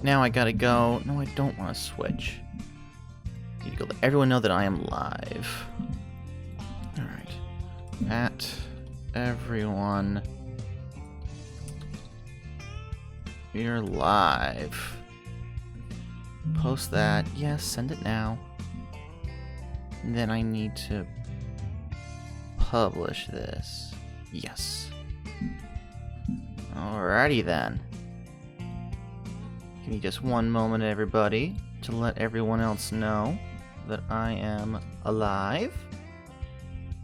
now I gotta go. No, I don't want to switch. I need to go let everyone know that I am live. Alright. At everyone. We're live. Post that. Yes, send it now. And then I need to publish this. Yes. Alrighty then. Give me just one moment, everybody, to let everyone else know that I am alive.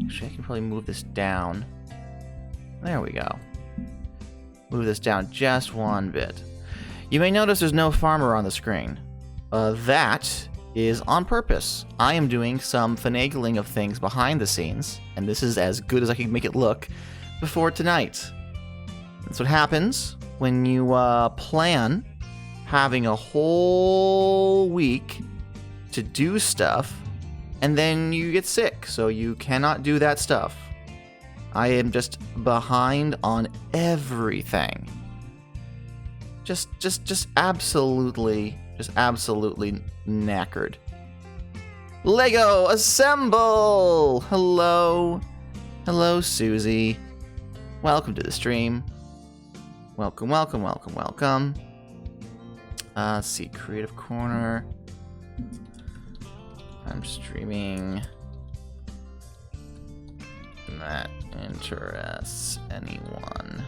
Actually, I can probably move this down. There we go. Move this down just one bit. You may notice there's no farmer on the screen. That is on purpose. I am doing some finagling of things behind the scenes, and this is as good as I can make it look before tonight. That's what happens when you plan having a whole week to do stuff, and then you get sick, so you cannot do that stuff. I am just behind on everything. Just absolutely knackered. Lego, assemble! Hello, Susie. Welcome to the stream. Welcome. Let's see, Creative Corner. I'm streaming. That interests anyone.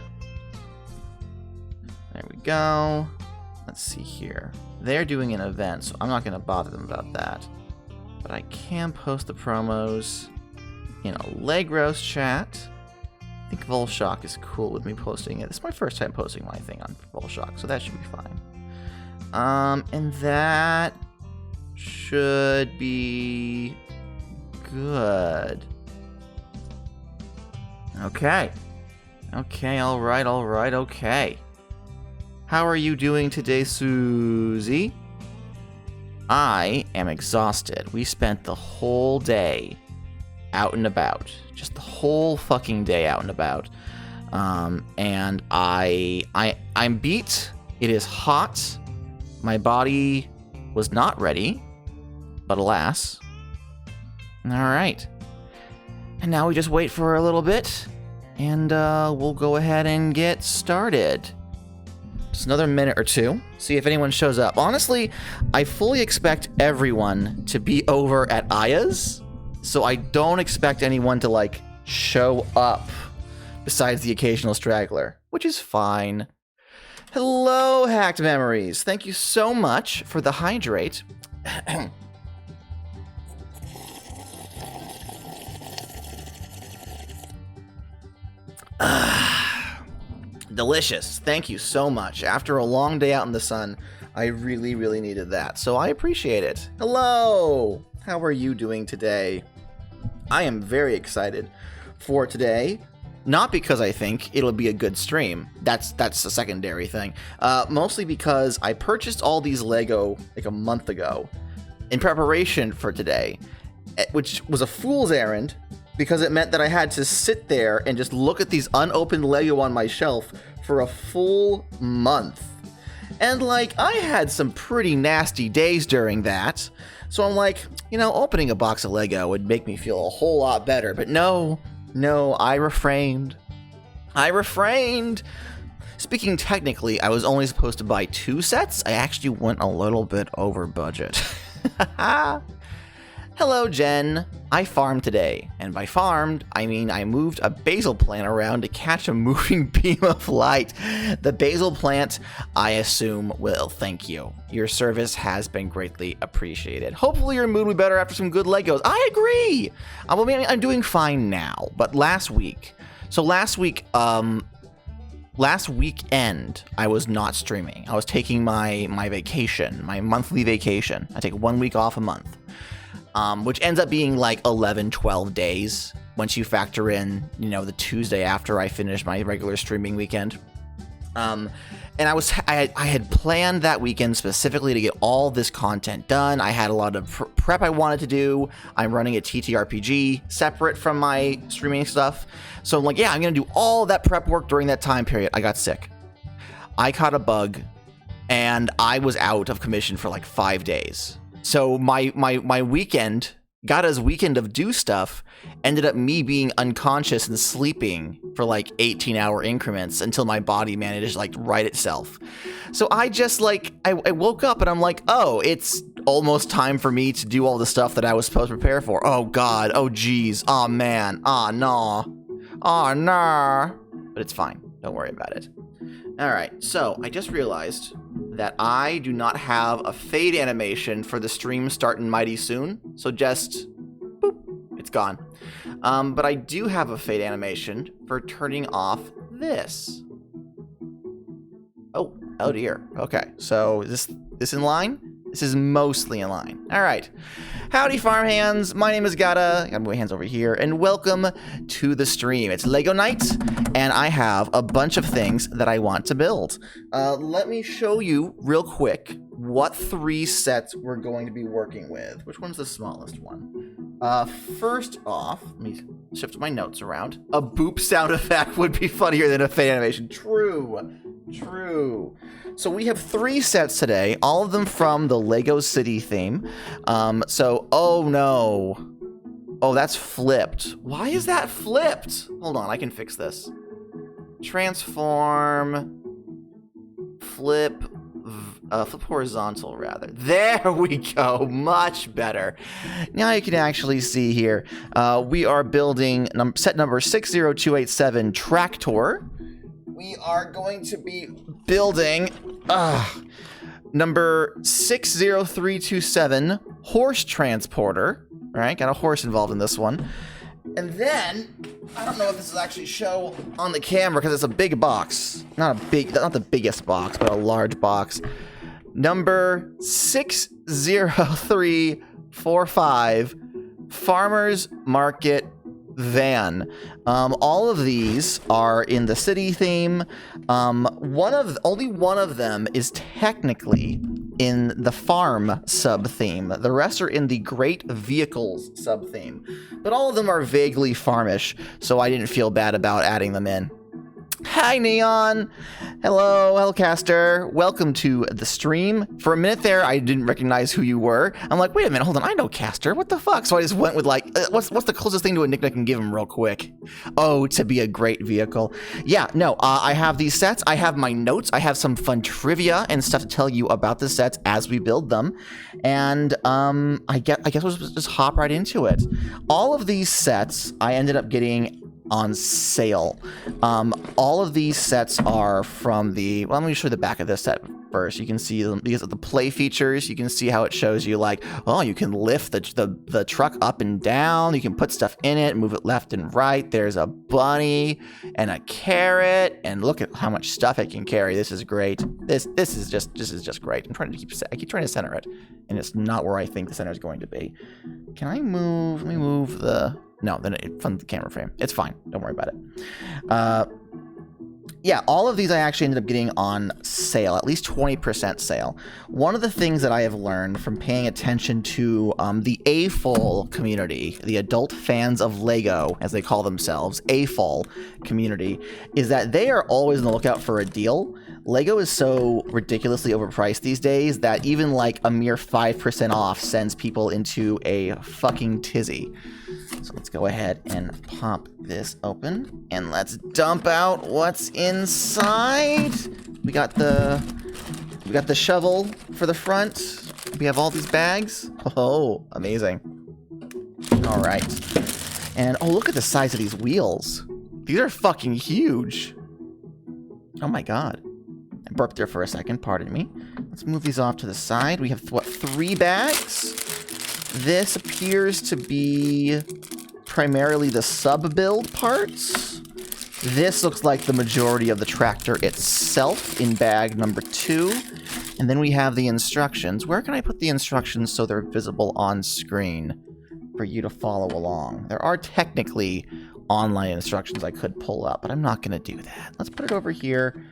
There we go. Let's see here. They're doing an event, so I'm not going to bother them about that. But I can post the promos in Allegro's chat. I think Volshock is cool with me posting it. This is my first time posting my thing on Volshock, so that should be fine. And that should be good. Okay, alright, okay. How are you doing today, Susie? I am exhausted. We spent the whole day out and about. Just the whole fucking day out and about. And I'm beat. It is hot. My body was not ready. But alas. Alright. And now we just wait for a little bit. And we'll go ahead and get started. Just another minute or two. See if anyone shows up. Honestly, I fully expect everyone to be over at Aya's. So I don't expect anyone to, like, show up. Besides the occasional straggler. Which is fine. Hello, Hacked Memories. Thank you so much for the hydrate. Delicious. Thank you so much. After a long day out in the sun, I really, really needed that. So I appreciate it. Hello! How are you doing today? I am very excited for today. Not because I think it'll be a good stream. That's a secondary thing. Mostly because I purchased all these Lego like a month ago in preparation for today, which was a fool's errand because it meant that I had to sit there and just look at these unopened Lego on my shelf for a full month. And like, I had some pretty nasty days during that. So I'm like, opening a box of Lego would make me feel a whole lot better. But no, I refrained. Speaking technically, I was only supposed to buy 2 sets. I actually went a little bit over budget. Hello, Jen. I farmed today. And by farmed, I mean I moved a basil plant around to catch a moving beam of light. The basil plant, I assume, will thank you. Your service has been greatly appreciated. Hopefully your mood will be better after some good Legos. I agree! I'm doing fine now. But last weekend, I was not streaming. I was taking my vacation, my monthly vacation. I take 1 week off a month. Which ends up being like 11, 12 days once you factor in, the Tuesday after I finish my regular streaming weekend. And I had planned that weekend specifically to get all this content done. I had a lot of prep I wanted to do. I'm running a TTRPG separate from my streaming stuff. So I'm like, yeah, I'm going to do all that prep work during that time period. I got sick. I caught a bug and I was out of commission for like 5 days. So my weekend, Gata's weekend of do stuff, ended up me being unconscious and sleeping for like 18-hour increments until my body managed to like right itself. So I just like, I woke up and I'm like, oh, it's almost time for me to do all the stuff that I was supposed to prepare for. Oh God, oh geez, oh man, oh no, oh no. But it's fine, don't worry about it. All right, so I just realized that I do not have a fade animation for the stream starting mighty soon. So just, boop, it's gone. But I do have a fade animation for turning off this. Oh dear. Okay, so is this in line? This is mostly in line. All right. Howdy, farm hands. My name is Gata. I got my hands over here, and welcome to the stream. It's Lego night, and I have a bunch of things that I want to build. Let me show you real quick what 3 sets we're going to be working with. Which one's the smallest one? First off, let me shift my notes around. A boop sound effect would be funnier than a fade animation. True. So we have 3 sets today, all of them from the Lego City theme. Oh no. Oh, that's flipped. Why is that flipped? Hold on, I can fix this. Transform, flip horizontal rather. There we go, much better. Now you can actually see here, we are building set number 60287 Tractor. We are going to be building number 60327 Horse Transporter. All right, got a horse involved in this one. And then, I don't know if this will actually show on the camera because it's a big box. Not the biggest box, but a large box. Number 60345 Farmers Market Van. All of these are in the city theme. Only one of them is technically in the farm sub theme. The rest are in the great vehicles sub theme, but all of them are vaguely farmish, so I didn't feel bad about adding them in. Hi, Neon. Hello, Hellcaster. Welcome to the stream. For a minute there, I didn't recognize who you were. I'm like, wait a minute, hold on, I know Caster. What the fuck? So I just went with like, what's the closest thing to a nickname I can give him real quick? Oh, to be a great vehicle. Yeah, no, I have these sets. I have my notes. I have some fun trivia and stuff to tell you about the sets as we build them. And I guess we'll just hop right into it. All of these sets I ended up getting on sale. All of these sets are from the, well, let me show you the back of this set first. You can see these are the play features. You can see how it shows you like, oh, you can lift the truck up and down. You can put stuff in it, move it left and right. There's a bunny and a carrot, and look at how much stuff it can carry. This is great. This is just great. I keep trying to center it, and it's not where I think the center is going to be. Can I move? Let me move the. No, then from the camera frame. It's fine. Don't worry about it. Yeah, all of these I actually ended up getting on sale, at least 20% sale. One of the things that I have learned from paying attention to the AFOL community, the adult fans of Lego, as they call themselves, AFOL community, is that they are always on the lookout for a deal. Lego is so ridiculously overpriced these days that even like a mere 5% off sends people into a fucking tizzy. So let's go ahead and pop this open and let's dump out what's inside. We got the shovel for the front. We have all these bags. Oh, amazing. All right. And oh, look at the size of these wheels. These are fucking huge. Oh my God. I burped there for a second, pardon me. Let's move these off to the side. We have, what, 3 bags? This appears to be primarily the sub-build parts. This looks like the majority of the tractor itself in bag number 2. And then we have the instructions. Where can I put the instructions so they're visible on screen for you to follow along? There are technically online instructions I could pull up, but I'm not going to do that. Let's put it over here.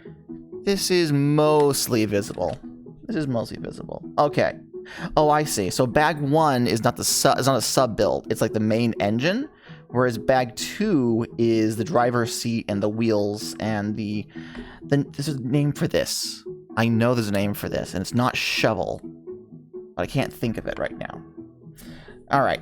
This is mostly visible. Okay. Oh, I see. So bag 1 is not a sub build. It's like the main engine, whereas bag 2 is the driver's seat and the wheels and this is the name for this. I know there's a name for this, and it's not shovel, but I can't think of it right now. All right.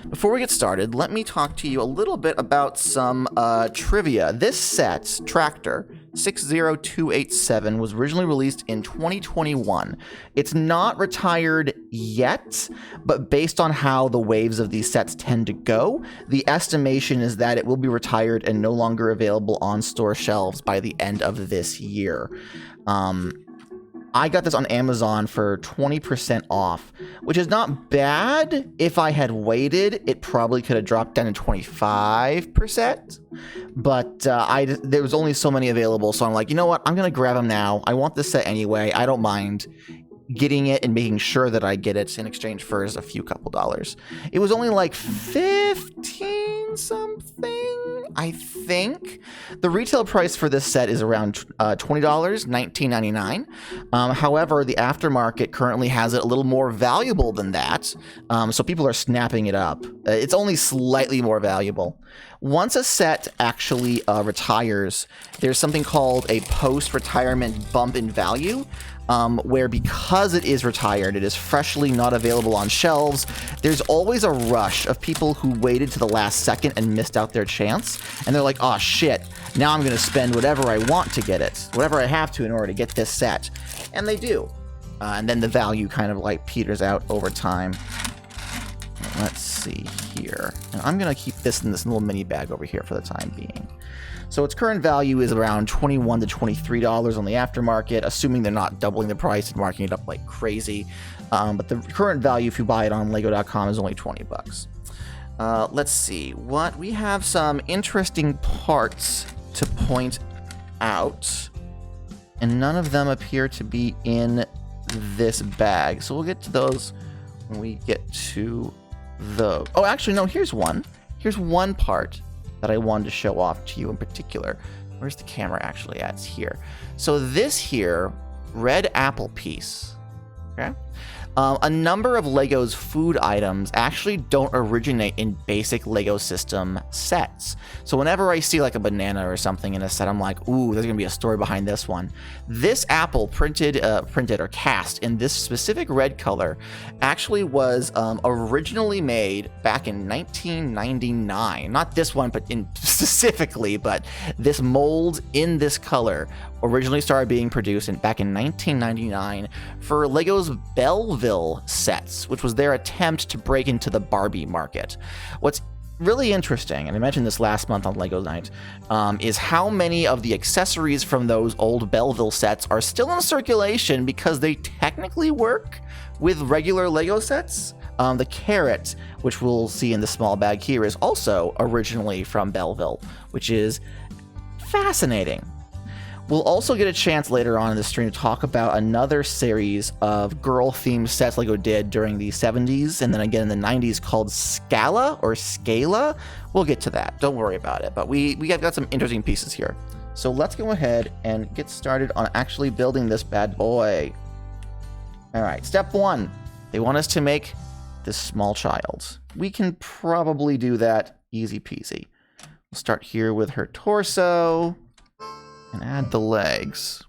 Before we get started, let me talk to you a little bit about some trivia. This set, Tractor 60287, was originally released in 2021. It's not retired yet, but based on how the waves of these sets tend to go, the estimation is that it will be retired and no longer available on store shelves by the end of this year. I got this on Amazon for 20% off, which is not bad. If I had waited, it probably could have dropped down to 25%. But there was only so many available, so I'm like, you know what? I'm going to grab them now. I want this set anyway. I don't mind getting it and making sure that I get it in exchange for a few couple dollars. It was only like 15 something, I think. The retail price for this set is around $20, $19.99. However, the aftermarket currently has it a little more valuable than that, so people are snapping it up. It's only slightly more valuable. Once a set actually retires, there's something called a post-retirement bump in value, where because it is retired, it is freshly not available on shelves, there's always a rush of people who waited to the last second and missed out their chance, and they're like, oh shit, now I'm going to spend whatever I want to get it, whatever I have to in order to get this set, and they do. And then the value kind of like peters out over time. Let's see here. And I'm going to keep this in this little mini bag over here for the time being. So its current value is around $21 to $23 on the aftermarket, assuming they're not doubling the price and marking it up like crazy. But the current value, if you buy it on Lego.com, is only 20 bucks. Let's see. We have some interesting parts to point out, and none of them appear to be in this bag. So we'll get to those when we get to the... Oh, actually, no, here's one. Here's one part that I wanted to show off to you in particular. Where's the camera actually at? It's here. So this here, red apple piece, okay? A number of Lego's food items actually don't originate in basic Lego system sets. So whenever I see like a banana or something in a set, I'm like, ooh, there's gonna be a story behind this one. This apple printed or cast in this specific red color actually was originally made back in 1999. Not this one, but specifically, but this mold in this color originally started being produced back in 1999 for Lego's Belleville sets, which was their attempt to break into the Barbie market. What's really interesting, and I mentioned this last month on Lego Night, is how many of the accessories from those old Belleville sets are still in circulation because they technically work with regular Lego sets. The carrot, which we'll see in the small bag here, is also originally from Belleville, which is fascinating. We'll also get a chance later on in the stream to talk about another series of girl-themed sets Lego did during the 70s and then again in the 90s called Scala or Scala. We'll get to that. Don't worry about it. But we have got some interesting pieces here. So let's go ahead and get started on actually building this bad boy. All right, step one. They want us to make this small child. We can probably do that easy peasy. We'll start here with her torso and add the legs.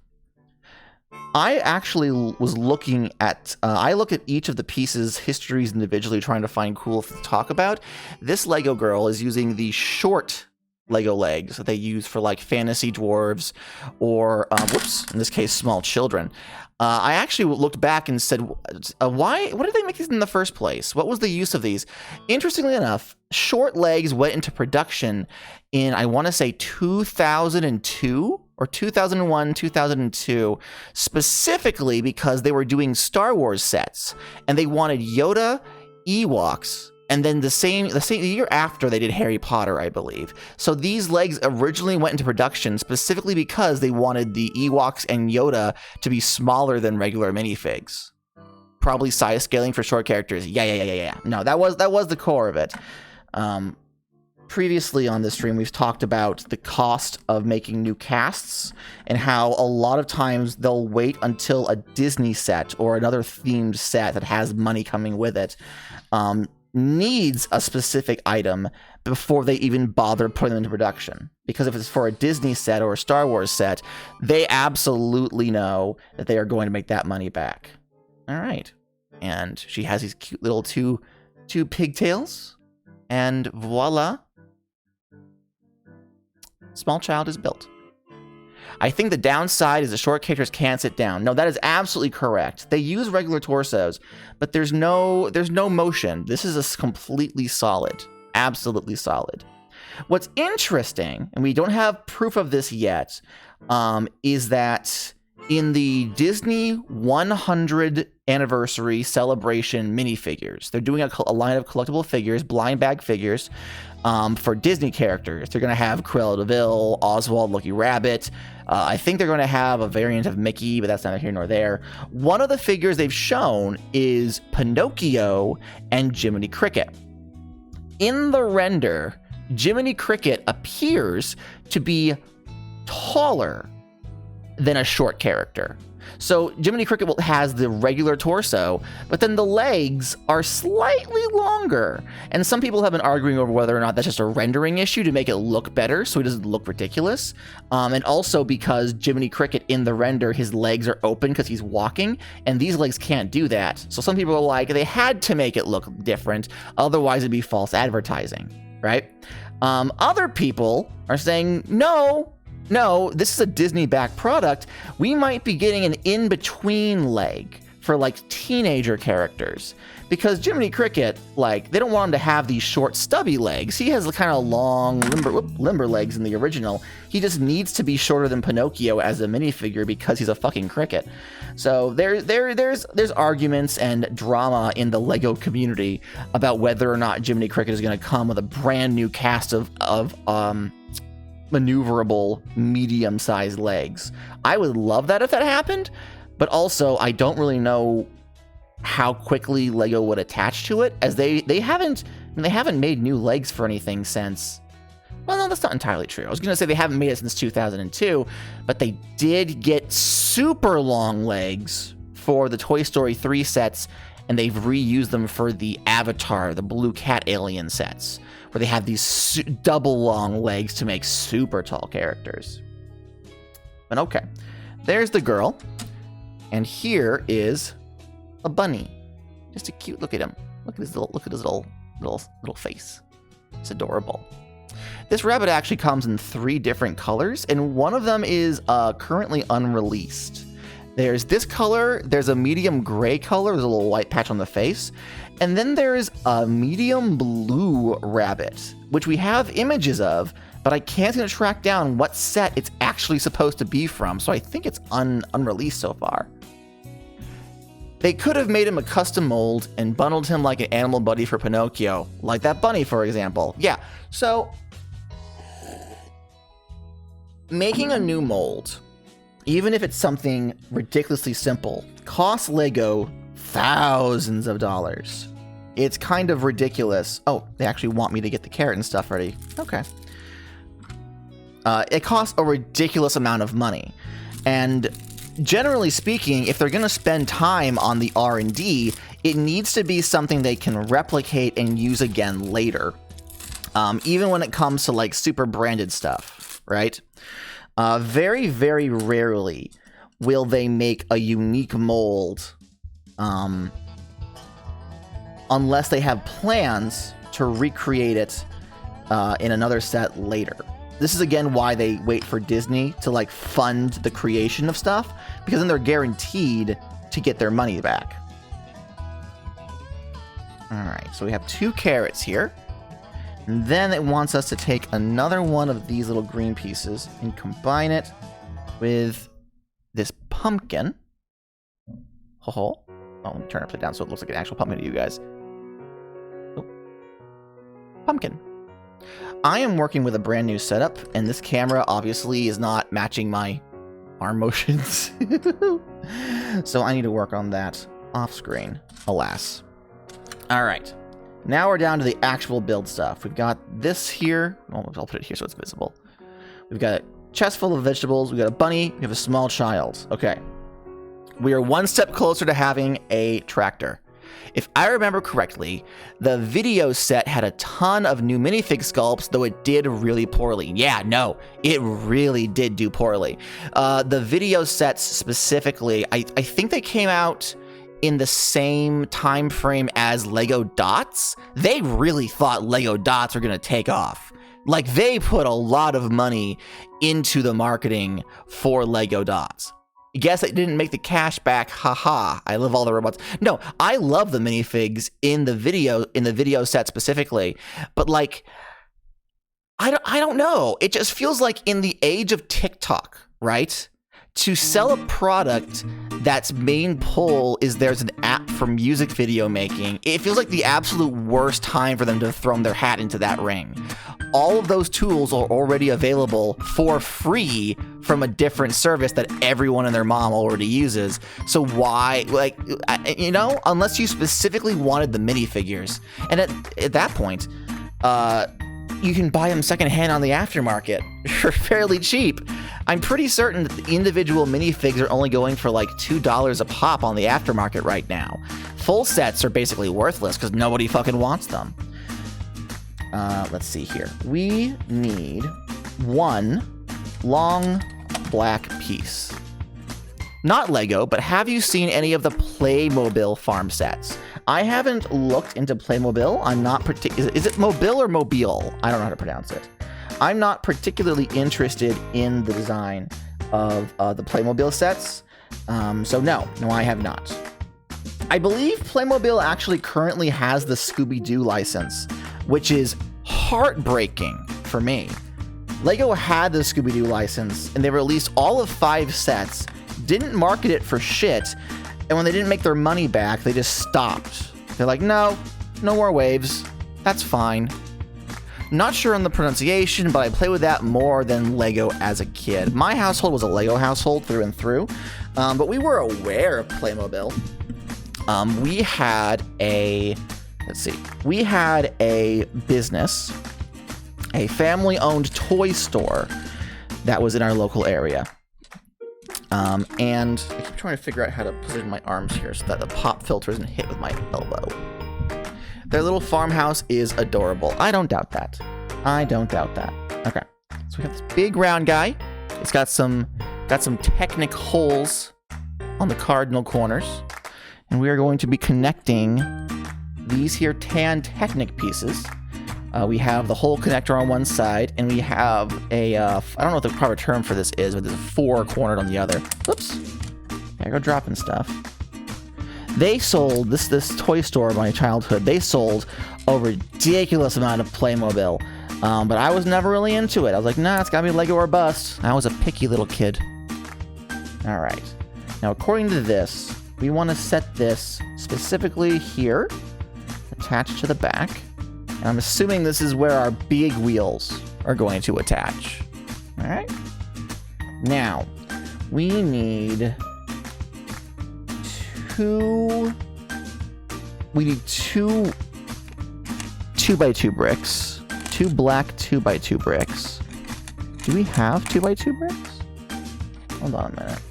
I actually was looking at, I look at each of the pieces' histories individually, trying to find cool to talk about. This Lego girl is using the short Lego legs that they use for like fantasy dwarves or, in this case, small children. I actually looked back and said, why did they make these in the first place? What was the use of these? Interestingly enough, short legs went into production in, I want to say 2002 or 2001, 2002, specifically because they were doing Star Wars sets and they wanted Yoda, Ewoks, and then the same year after they did Harry Potter, I believe. So these legs originally went into production specifically because they wanted the Ewoks and Yoda to be smaller than regular minifigs. Probably size scaling for short characters. Yeah. No, that was the core of it. Previously on this stream, we've talked about the cost of making new casts and how a lot of times they'll wait until a Disney set or another themed set that has money coming with it needs a specific item before they even bother putting them into production. Because if it's for a Disney set or a Star Wars set, they absolutely know that they are going to make that money back. All right. And she has these cute little two pigtails. And voila. Small child is built. I think the downside is the short characters can't sit down. No, that is absolutely correct. They use regular torsos, but there's no motion. This is a completely solid. Absolutely solid. What's interesting, and we don't have proof of this yet, is that in the Disney 100 anniversary celebration minifigures, they're doing a line of collectible figures, blind bag figures, for Disney characters. They're going to have Cruella de Vil, Oswald, Lucky Rabbit. I think they're going to have a variant of Mickey, but that's neither here nor there. One of the figures they've shown is Pinocchio and Jiminy Cricket. In the render, Jiminy Cricket appears to be taller than a short character. So Jiminy Cricket has the regular torso, but then the legs are slightly longer. And some people have been arguing over whether or not that's just a rendering issue to make it look better so he doesn't look ridiculous. And also because Jiminy Cricket in the render, his legs are open because he's walking, and these legs can't do that. So some people are like, they had to make it look different, otherwise it'd be false advertising, right? Other people are saying, no, this is a Disney-backed product. We might be getting an in-between leg for, like, teenager characters. Because Jiminy Cricket, like, they don't want him to have these short, stubby legs. He has the kind of long, limber legs in the original. He just needs to be shorter than Pinocchio as a minifigure because he's a fucking cricket. So there's arguments and drama in the LEGO community about whether or not Jiminy Cricket is going to come with a brand new cast of maneuverable medium-sized legs. I would love that if that happened, but also I don't really know how quickly LEGO would attach to it, as they haven't made new legs for anything since. Well, no, that's not entirely true. I was gonna say they haven't made it since 2002, but they did get super long legs for the Toy Story 3 sets, and they've reused them for the Avatar, the Blue Cat alien sets, where they have these double long legs to make super tall characters. But okay, there's the girl, and here is a bunny. Just a cute, look at him. Look at his little face. It's adorable. This rabbit actually comes in 3 different colors, and one of them is currently unreleased. There's this color, there's a medium gray color, there's a little white patch on the face, and then there's a medium blue rabbit, which we have images of, but I can't seem to track down what set it's actually supposed to be from, so I think it's unreleased so far. They could have made him a custom mold and bundled him like an animal buddy for Pinocchio, like that bunny, for example. Yeah, so making a new mold, even if it's something ridiculously simple, costs LEGO thousands of dollars. It's kind of ridiculous. Oh, they actually want me to get the carrot and stuff ready. Okay. It costs a ridiculous amount of money. And generally speaking, if they're going to spend time on the R&D, it needs to be something they can replicate and use again later. Even when it comes to like super branded stuff, right? Very, very rarely will they make a unique mold unless they have plans to recreate it in another set later. This is again why they wait for Disney to like fund the creation of stuff, because then they're guaranteed to get their money back. All right, so we have 2 carrots here. And then it wants us to take another one of these little green pieces and combine it with this pumpkin. Oh, let me turn it upside down so it looks like an actual pumpkin to you guys. Oh. Pumpkin. I am working with a brand new setup, and this camera obviously is not matching my arm motions. So I need to work on that off screen, alas. All right. Now we're down to the actual build stuff. We've got this here. Oh, I'll put it here so it's visible. We've got a chest full of vegetables. We've got a bunny. We have a small child. Okay. We are one step closer to having a tractor. If I remember correctly, the video set had a ton of new minifig sculpts, though it did really poorly. Yeah, no, it really did do poorly. The video sets specifically, I think they came out in the same time frame as Lego Dots. They really thought Lego Dots were going to take off. Like, they put a lot of money into the marketing for Lego Dots. Guess they didn't make the cash back. Haha. I love all the robots. No, I love the minifigs in the video set specifically. But like, I don't know. It just feels like in the age of TikTok, right? To sell a product that's main pull is there's an app for music video making, it feels like the absolute worst time for them to throw their hat into that ring. All of those tools are already available for free from a different service that everyone and their mom already uses. So why, like, you know, unless you specifically wanted the minifigures. And at that point, you can buy them secondhand on the aftermarket for fairly cheap. I'm pretty certain that the individual minifigs are only going for like $2 a pop on the aftermarket right now. Full sets are basically worthless because nobody fucking wants them. Let's see here. We need one long black piece. Not Lego, but have you seen any of the Playmobil farm sets? I haven't looked into Playmobil. I'm not is it Mobile or Mobile? I don't know how to pronounce it. I'm not particularly interested in the design of the Playmobil sets. So no, I have not. I believe Playmobil actually currently has the Scooby-Doo license, which is heartbreaking for me. Lego had the Scooby-Doo license, and they released all of 5 sets, didn't market it for shit, and when they didn't make their money back, they just stopped. They're like, no more waves. That's fine. Not sure on the pronunciation, but I played with that more than Lego as a kid. My household was a Lego household through and through, but we were aware of Playmobil. We had a business, a family-owned toy store that was in our local area. And I keep trying to figure out how to position my arms here so that the pop filter isn't hit with my elbow. Their little farmhouse is adorable. I don't doubt that. Okay, so we have this big round guy. It's got some Technic holes on the cardinal corners. And we are going to be connecting these here tan Technic pieces. We have the hole connector on one side, and we have a, I don't know what the proper term for this is, but there's a 4 cornered on the other. Oops. I go dropping stuff. They sold, this toy store of my childhood, they sold a ridiculous amount of Playmobil. But I was never really into it. I was like, nah, it's gotta be Lego or bust. I was a picky little kid. Alright. Now, according to this, we want to set this specifically here, attached to the back. And I'm assuming this is where our big wheels are going to attach. Alright. Now, we need two 2x2 bricks. 2 black 2x2 bricks. Do we have 2x2 bricks? Hold on a minute.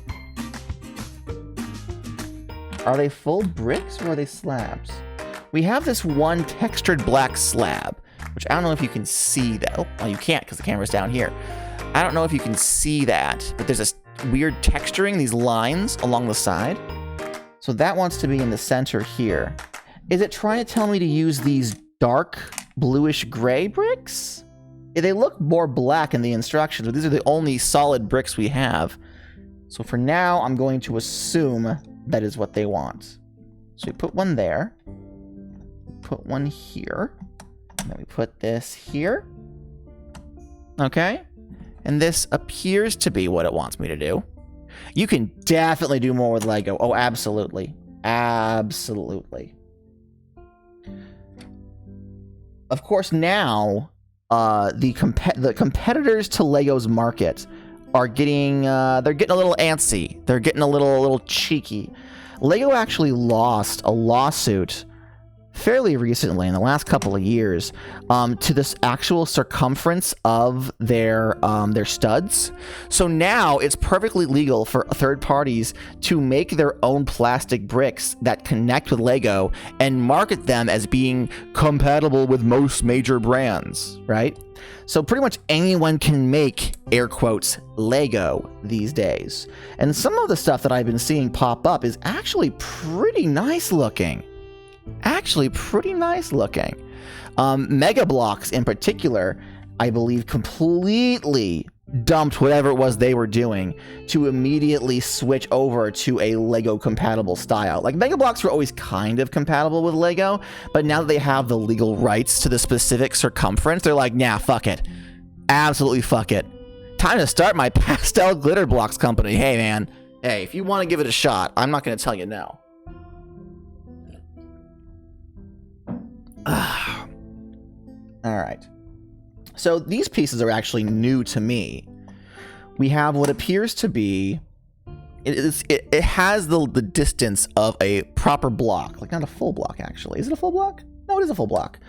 Are they full bricks or are they slabs? We have this one textured black slab, which I don't know if you can see that. Oh, well, you can't because the camera's down here. I don't know if you can see that, but there's this weird texturing, these lines along the side. So that wants to be in the center here. Is it trying to tell me to use these dark bluish gray bricks? They look more black in the instructions, but these are the only solid bricks we have. So for now, I'm going to assume that is what they want. So we put one there. Put one here. And then we put this here. Okay. And this appears to be what it wants me to do. You can definitely do more with Lego. Oh, absolutely. Absolutely. Of course, now the competitors to Lego's market are getting they're getting a little antsy. They're getting a little cheeky. Lego actually lost a lawsuit fairly recently, in the last couple of years, to this actual circumference of their studs. So now it's perfectly legal for third parties to make their own plastic bricks that connect with Lego and market them as being compatible with most major brands, right? So pretty much anyone can make, air quotes, Lego these days. And some of the stuff that I've been seeing pop up is actually pretty nice looking. Mega Bloks in particular, I believe, completely dumped whatever it was they were doing to immediately switch over to a Lego compatible style. Like, Mega Bloks were always kind of compatible with Lego, but now that they have the legal rights to the specific circumference, they're like, nah, fuck it. Absolutely fuck it. Time to start my pastel glitter blocks company. Hey, man. Hey, if you want to give it a shot, I'm not going to tell you no. All right. So these pieces are actually new to me. We have what appears to be, it has the distance of a proper block, like not a full block actually. Is it a full block? No, it is a full block.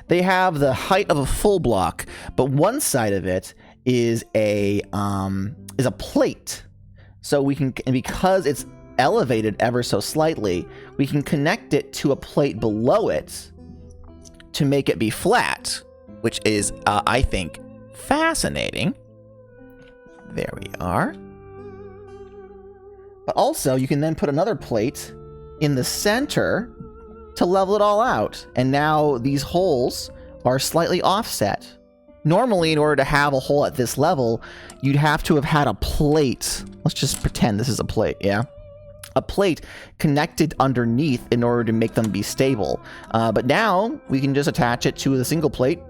They have the height of a full block, but one side of it is a plate. So we can, and because it's elevated ever so slightly, we can connect it to a plate below it to make it be flat, which is, I think, fascinating. There we are. But also, you can then put another plate in the center to level it all out. And now these holes are slightly offset. Normally, in order to have a hole at this level, you'd have to have had a plate. Let's just pretend this is a plate, yeah? A plate connected underneath in order to make them be stable. But now, we can just attach it to the single plate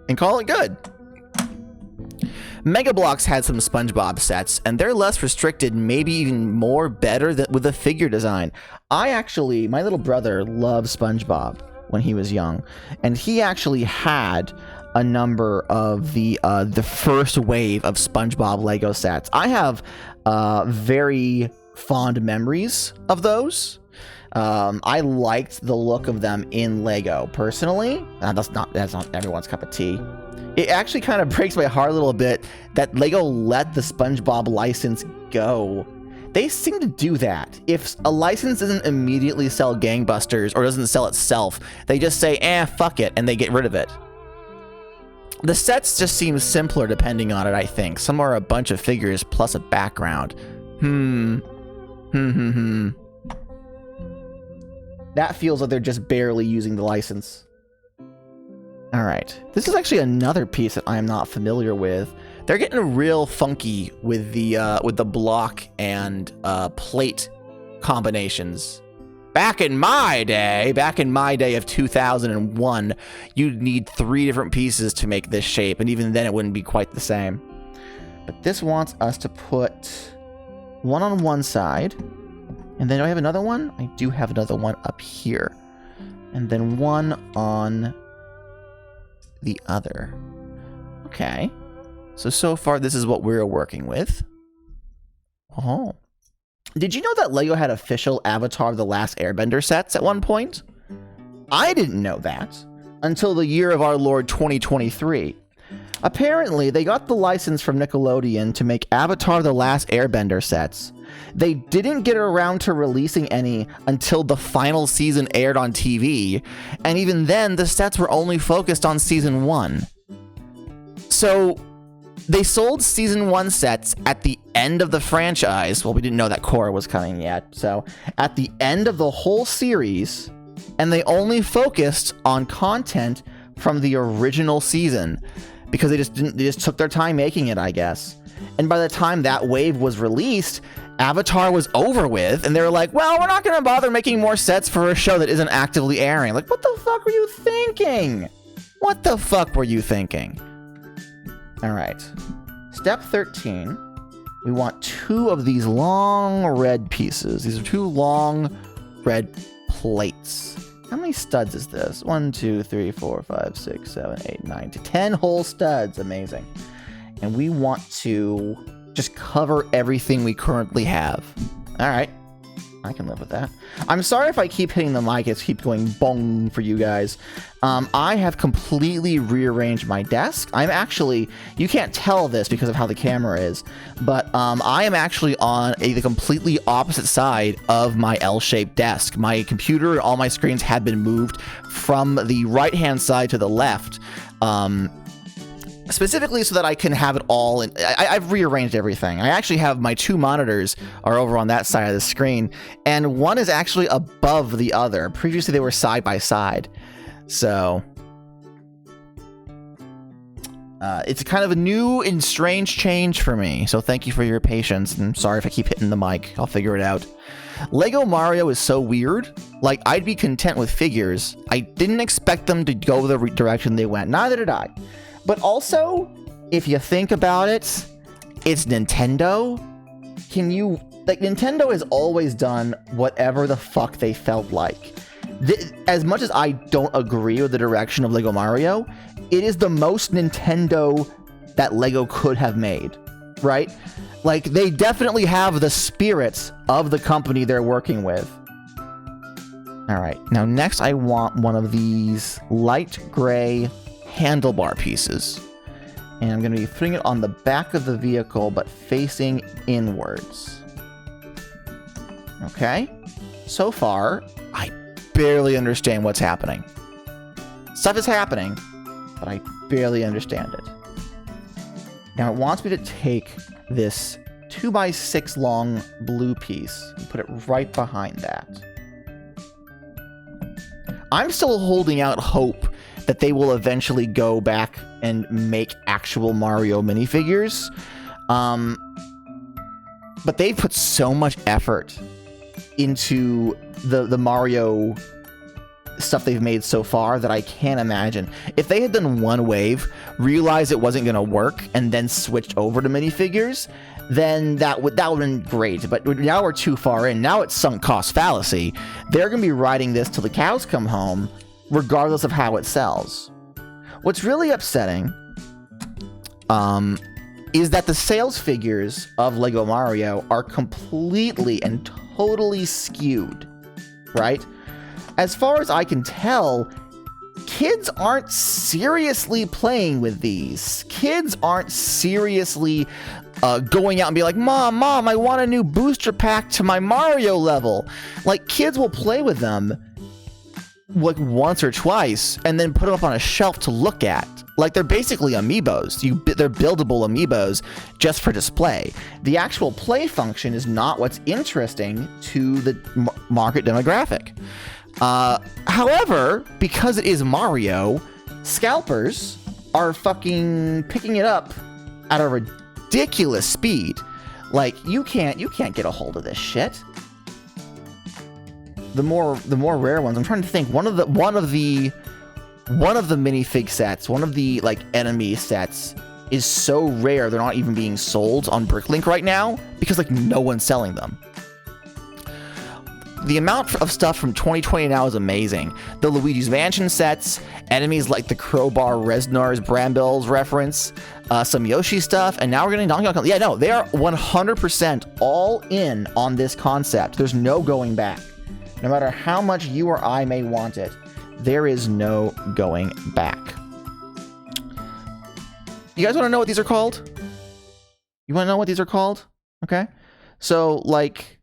and call it good. Mega Bloks had some SpongeBob sets, and they're less restricted, maybe even more better with the figure design. My little brother loved SpongeBob when he was young, and he actually had a number of the first wave of SpongeBob Lego sets. I have very fond memories of those. I liked the look of them in Lego personally. That's not everyone's cup of tea. It actually kind of breaks my heart a little bit that Lego let the SpongeBob license go. They seem to do that. If a license doesn't immediately sell gangbusters or doesn't sell itself, they just say, fuck it, and they get rid of it. The sets just seem simpler depending on it, I think. Some are a bunch of figures plus a background. That feels like they're just barely using the license. All right. This is actually another piece that I am not familiar with. They're getting real funky with the block and plate combinations. Back in my day of 2001, you'd need 3 different pieces to make this shape, and even then it wouldn't be quite the same. But this wants us to put one on one side, and then do I have another one? I do have another one up here, and then one on the other. Okay. So far this is what we're working with. Oh. Did you know that Lego had official Avatar: The Last Airbender sets at one point? I didn't know that until the year of our Lord 2023. Apparently, they got the license from Nickelodeon to make Avatar: The Last Airbender sets. They didn't get around to releasing any until the final season aired on TV, and even then, the sets were only focused on season 1. So, they sold season 1 sets at the end of the franchise. Well, we didn't know that Korra was coming yet. So, at the end of the whole series, and they only focused on content from the original season because they just took their time making it, I guess. And by the time that wave was released, Avatar was over with, and they were like, well, we're not going to bother making more sets for a show that isn't actively airing. Like, what the fuck were you thinking? What the fuck were you thinking? All right. Step 13. We want 2 of these long red pieces. These are 2 long red plates. How many studs is this? 1, 2, 3, 4, 5, 6, 7, 8, 9, 10 whole studs. Amazing. And we want to just cover everything we currently have. All right. I can live with that. I'm sorry if I keep hitting the mic. It's keep going bong for you guys. I have completely rearranged my desk. I'm actually, you can't tell this because of how the camera is, but I am actually on the completely opposite side of my L-shaped desk. My computer and all my screens have been moved from the right-hand side to the left. Specifically so that I can have it all in. I've rearranged everything. I actually have my 2 monitors are over on that side of the screen, and one is actually above the other. Previously, they were side by side. So, it's kind of a new and strange change for me. So thank you for your patience, and sorry if I keep hitting the mic. I'll figure it out. Lego Mario is so weird. Like, I'd be content with figures. I didn't expect them to go the direction they went. Neither did I. But also, if you think about it, it's Nintendo. Nintendo has always done whatever the fuck they felt like. As much as I don't agree with the direction of Lego Mario, it is the most Nintendo that Lego could have made, right? Like, they definitely have the spirits of the company they're working with. Alright, now next I want one of these light gray handlebar pieces, and I'm going to be putting it on the back of the vehicle but facing inwards. Okay, so far I barely understand what's happening. Stuff is happening, but I barely understand it. Now it wants me to take this 2x6 long blue piece and put it right behind that. I'm still holding out hope that they will eventually go back and make actual Mario minifigures. But they've put so much effort into the Mario stuff they've made so far that I can't imagine. If they had done one wave, realized it wasn't going to work, and then switched over to minifigures, then that would have been great. But now we're too far in. Now it's sunk cost fallacy. They're going to be riding this till the cows come home, regardless of how it sells. What's really upsetting is that the sales figures of Lego Mario are completely and totally skewed, right? As far as I can tell, kids aren't seriously playing with these. Kids aren't seriously going out and be like, Mom, I want a new booster pack to my Mario level. Like, kids will play with them like once or twice and then put them up on a shelf to look at. Like, they're basically amiibos. They're buildable amiibos just for display. The actual play function is not what's interesting to the market demographic. However, because it is Mario, scalpers are fucking picking it up at a ridiculous speed. Like, you can't get a hold of this shit. The more rare ones, I'm trying to think. One of the minifig sets, one of the like enemy sets, is so rare they're not even being sold on Bricklink right now because like no one's selling them. The amount of stuff from 2020 now is amazing. The Luigi's Mansion sets, enemies like the Crowbar, Reznar's, Brambles reference, some Yoshi stuff, and now we're getting Donkey Kong. Yeah, no, they are 100% all in on this concept. There's no going back. No matter how much you or I may want it, there is no going back. You guys want to know what these are called? You want to know what these are called? Okay. So, like,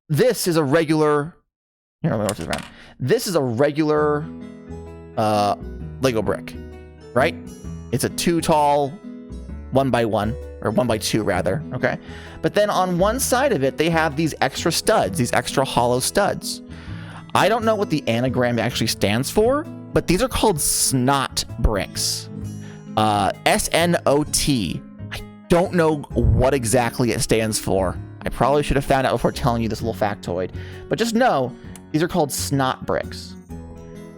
this is a regular... Here, let me work this around. This is a regular Lego brick, right? It's a 2 tall 1x1, or 1x2 rather, okay? But then on one side of it, they have these extra studs, these extra hollow studs. I don't know what the anagram actually stands for, but these are called snot bricks. S-N-O-T. I don't know what exactly it stands for. I probably should have found out before telling you this little factoid. But just know, these are called snot bricks.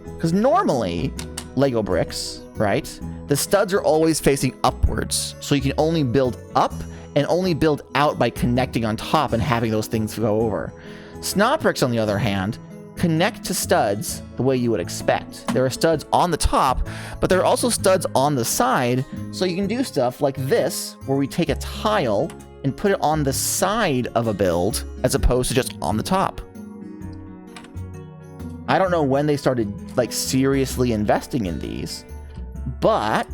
Because normally, Lego bricks, right? The studs are always facing upwards. So you can only build up and only build out by connecting on top and having those things go over. Snot bricks, on the other hand, connect to studs the way you would expect. There are studs on the top, but there are also studs on the side, so you can do stuff like this, where we take a tile and put it on the side of a build as opposed to just on the top. I don't know when they started like seriously investing in these, but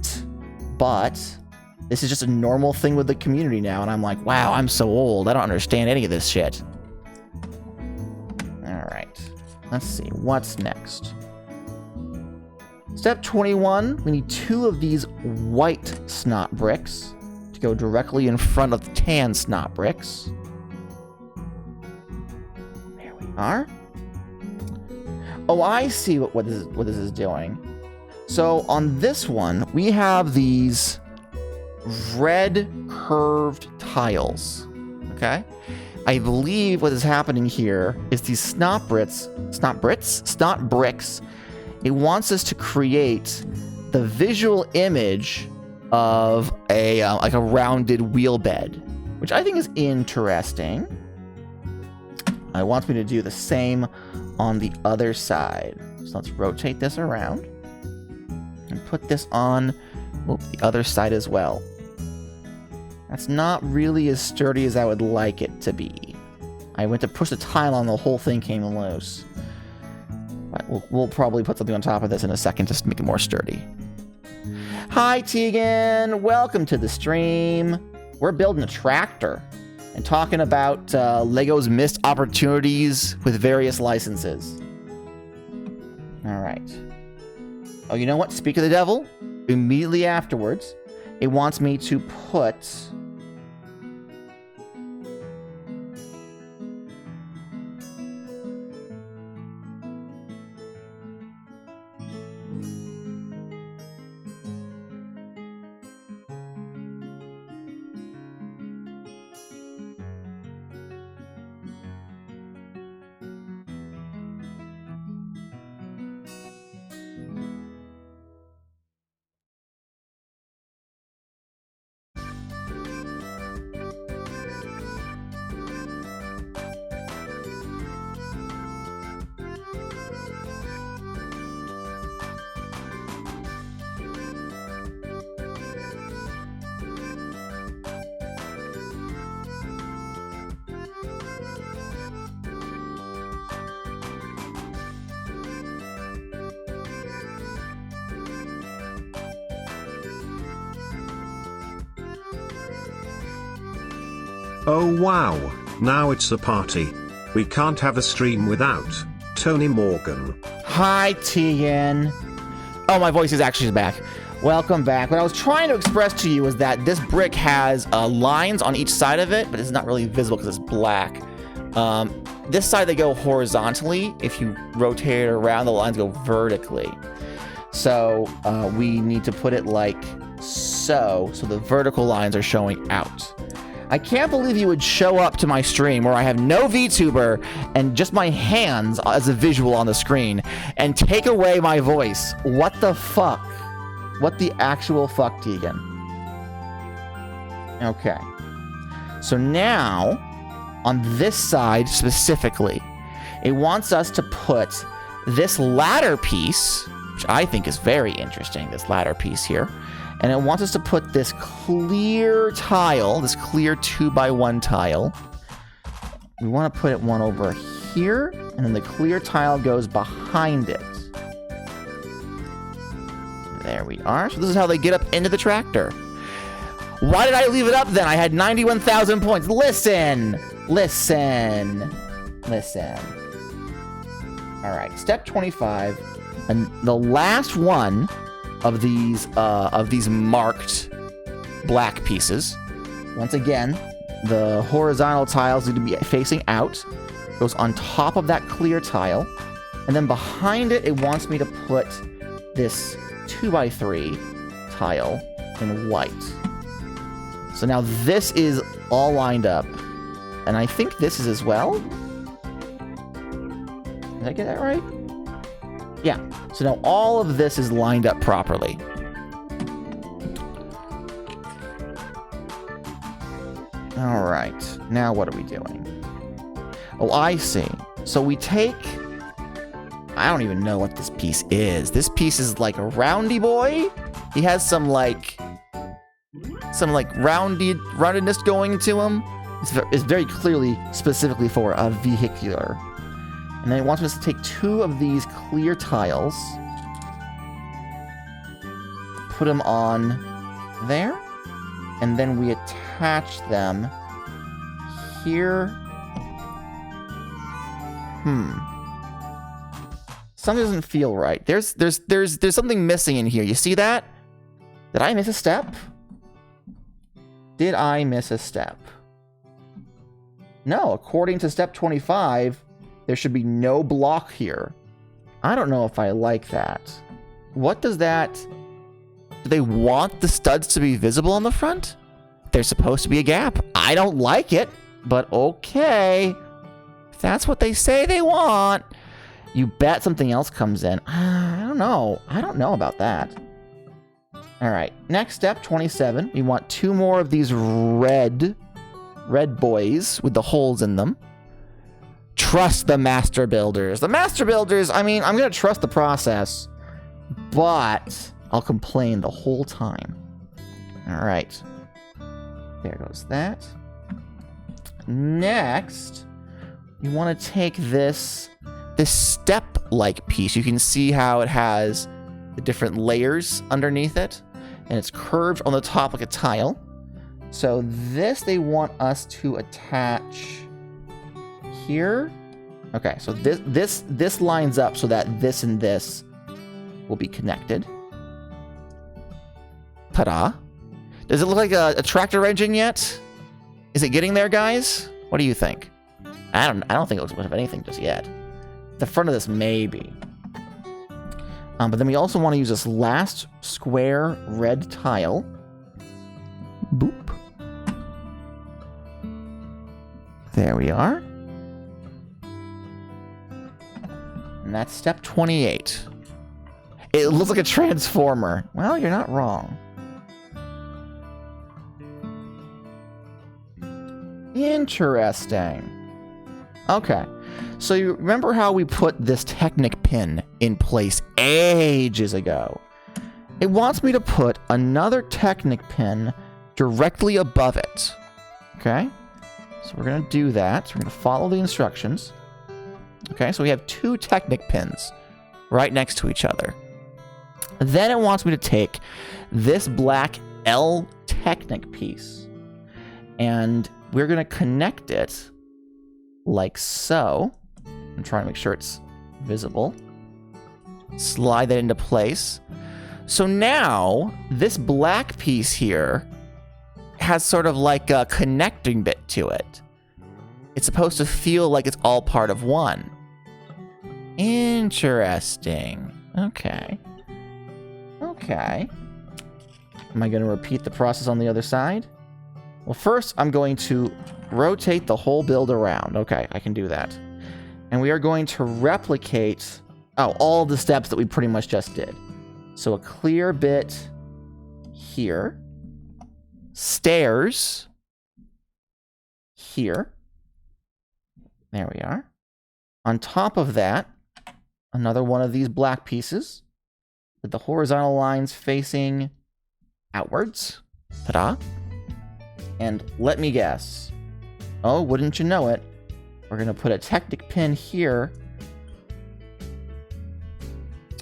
this is just a normal thing with the community now, and I'm like, wow, I'm so old. I don't understand any of this shit. All right, let's see, what's next? Step 21, we need 2 of these white snot bricks to go directly in front of the tan snot bricks. There we are. Oh, I see what this is doing. So on this one, we have these red curved tiles, okay? I believe what is happening here is these snot bricks, it wants us to create the visual image of a like a rounded wheel bed, which I think is interesting. It wants me to do the same on the other side. So let's rotate this around and put this on the other side as well. That's not really as sturdy as I would like it to be. I went to push the tile on, the whole thing came loose. But we'll probably put something on top of this in a second just to make it more sturdy. Hi, Tegan. Welcome to the stream. We're building a tractor and talking about LEGO's missed opportunities with various licenses. All right. Oh, you know what? Speak of the devil. Immediately afterwards, it wants me to put... Oh wow, now it's a party. We can't have a stream without Tony Morgan. Hi, Tegan. Oh, my voice is actually back. Welcome back. What I was trying to express to you is that this brick has lines on each side of it, but it's not really visible because it's black. This side, they go horizontally. If you rotate it around, the lines go vertically. So we need to put it like so the vertical lines are showing out. I can't believe you would show up to my stream where I have no VTuber and just my hands as a visual on the screen and take away my voice. What the fuck? What the actual fuck, Tegan? Okay. So now, on this side specifically, it wants us to put this ladder piece, which I think is very interesting, this ladder piece here. And it wants us to put this clear tile, this clear 2x1 tile. We want to put it one over here, and then the clear tile goes behind it. There we are. So this is how they get up into the tractor. Why did I leave it up then? I had 91,000 points. Listen! Listen! Listen. All right, step 25. And the last one of these marked black pieces. Once again, the horizontal tiles need to be facing out. Goes on top of that clear tile. And then behind it, it wants me to put this 2x3 tile in white. So now this is all lined up. And I think this is as well. Did I get that right? Yeah. So now all of this is lined up properly. All right. Now what are we doing? Oh, I see. So we take... I don't even know what this piece is. This piece is like a roundy boy. He has some like some like roundedness going to them. It's very clearly specifically for a vehicular. And then it wants us to take 2 of these clear tiles, put them on there, and then we attach them here. Something doesn't feel right. There's something missing in here. You see that? Did I miss a step? Did I miss a step? No, according to step 25, there should be no block here. I don't know if I like that. What does that... Do they want the studs to be visible on the front? There's supposed to be a gap. I don't like it, but okay. If that's what they say they want, you bet something else comes in. I don't know. I don't know about that. All right, next step, 27. We want 2 more of these red boys with the holes in them. Trust the master builders. The master builders, I mean, I'm going to trust the process, but I'll complain the whole time. All right. There goes that. Next, you want to take this step-like piece. You can see how it has the different layers underneath it, and it's curved on the top like a tile. So this they want us to attach here. Okay, so this lines up so that this and this will be connected. Ta-da. Does it look like a tractor engine yet? Is it getting there, guys? What do you think? I don't think it looks much of anything just yet. The front of this maybe. But then we also want to use this last square red tile. Boop. There we are. And that's step 28. It looks like a transformer. Well, you're not wrong. Interesting. Okay. So you remember how we put this Technic pin in place ages ago? It wants me to put another Technic pin directly above it. Okay? So we're going to do that. So we're going to follow the instructions. Okay, so we have 2 Technic pins right next to each other. Then it wants me to take this black L Technic piece, and we're going to connect it like so. I'm trying to make sure it's visible. Slide that into place. So now, this black piece here has sort of like a connecting bit to it. It's supposed to feel like it's all part of one. Interesting. Okay. Okay. Am I going to repeat the process on the other side? Well, first, I'm going to rotate the whole build around. Okay, I can do that. And we are going to replicate, all the steps that we pretty much just did. So a clear bit here. Stairs here. There we are. On top of that, another one of these black pieces with the horizontal lines facing outwards. Ta-da. And let me guess. Oh, wouldn't you know it? We're going to put a Technic pin here.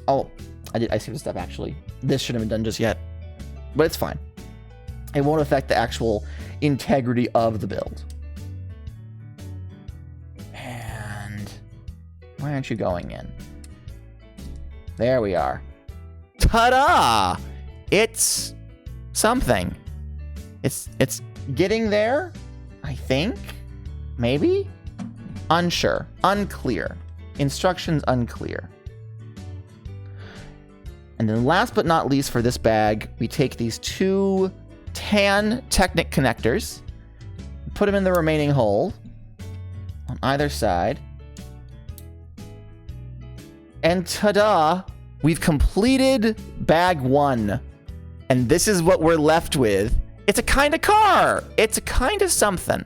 Oh, I skipped a step, actually. This shouldn't have been done just yet. But it's fine. It won't affect the actual integrity of the build. And why aren't you going in? There we are. Ta-da! It's something. It's getting there, I think. Maybe? Unsure. Unclear. Instructions unclear. And then last but not least for this bag, we take these 2 tan Technic connectors, put them in the remaining hole on either side. And ta-da! We've completed bag 1. And this is what we're left with. It's a kind of car. It's a kind of something.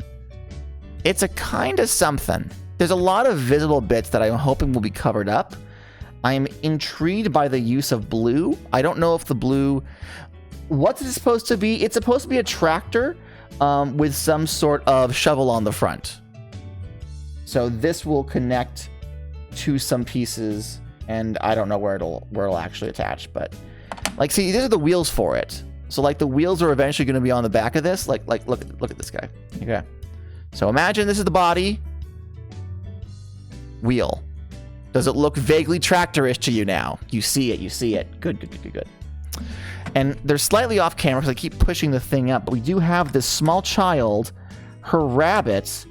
It's a kind of something. There's a lot of visible bits that I'm hoping will be covered up. I'm intrigued by the use of blue. I don't know if the blue what's it supposed to be? It's supposed to be a tractor with some sort of shovel on the front. So this will connect to some pieces, and I don't know where it'll actually attach, but like, see, these are the wheels for it. So like the wheels are eventually going to be on the back of this. Like look at this guy. Okay. So imagine this is the body. Wheel. Does it look vaguely tractorish to you now? You see it. Good. And they're slightly off camera because I keep pushing the thing up, but we do have this small child, her rabbits,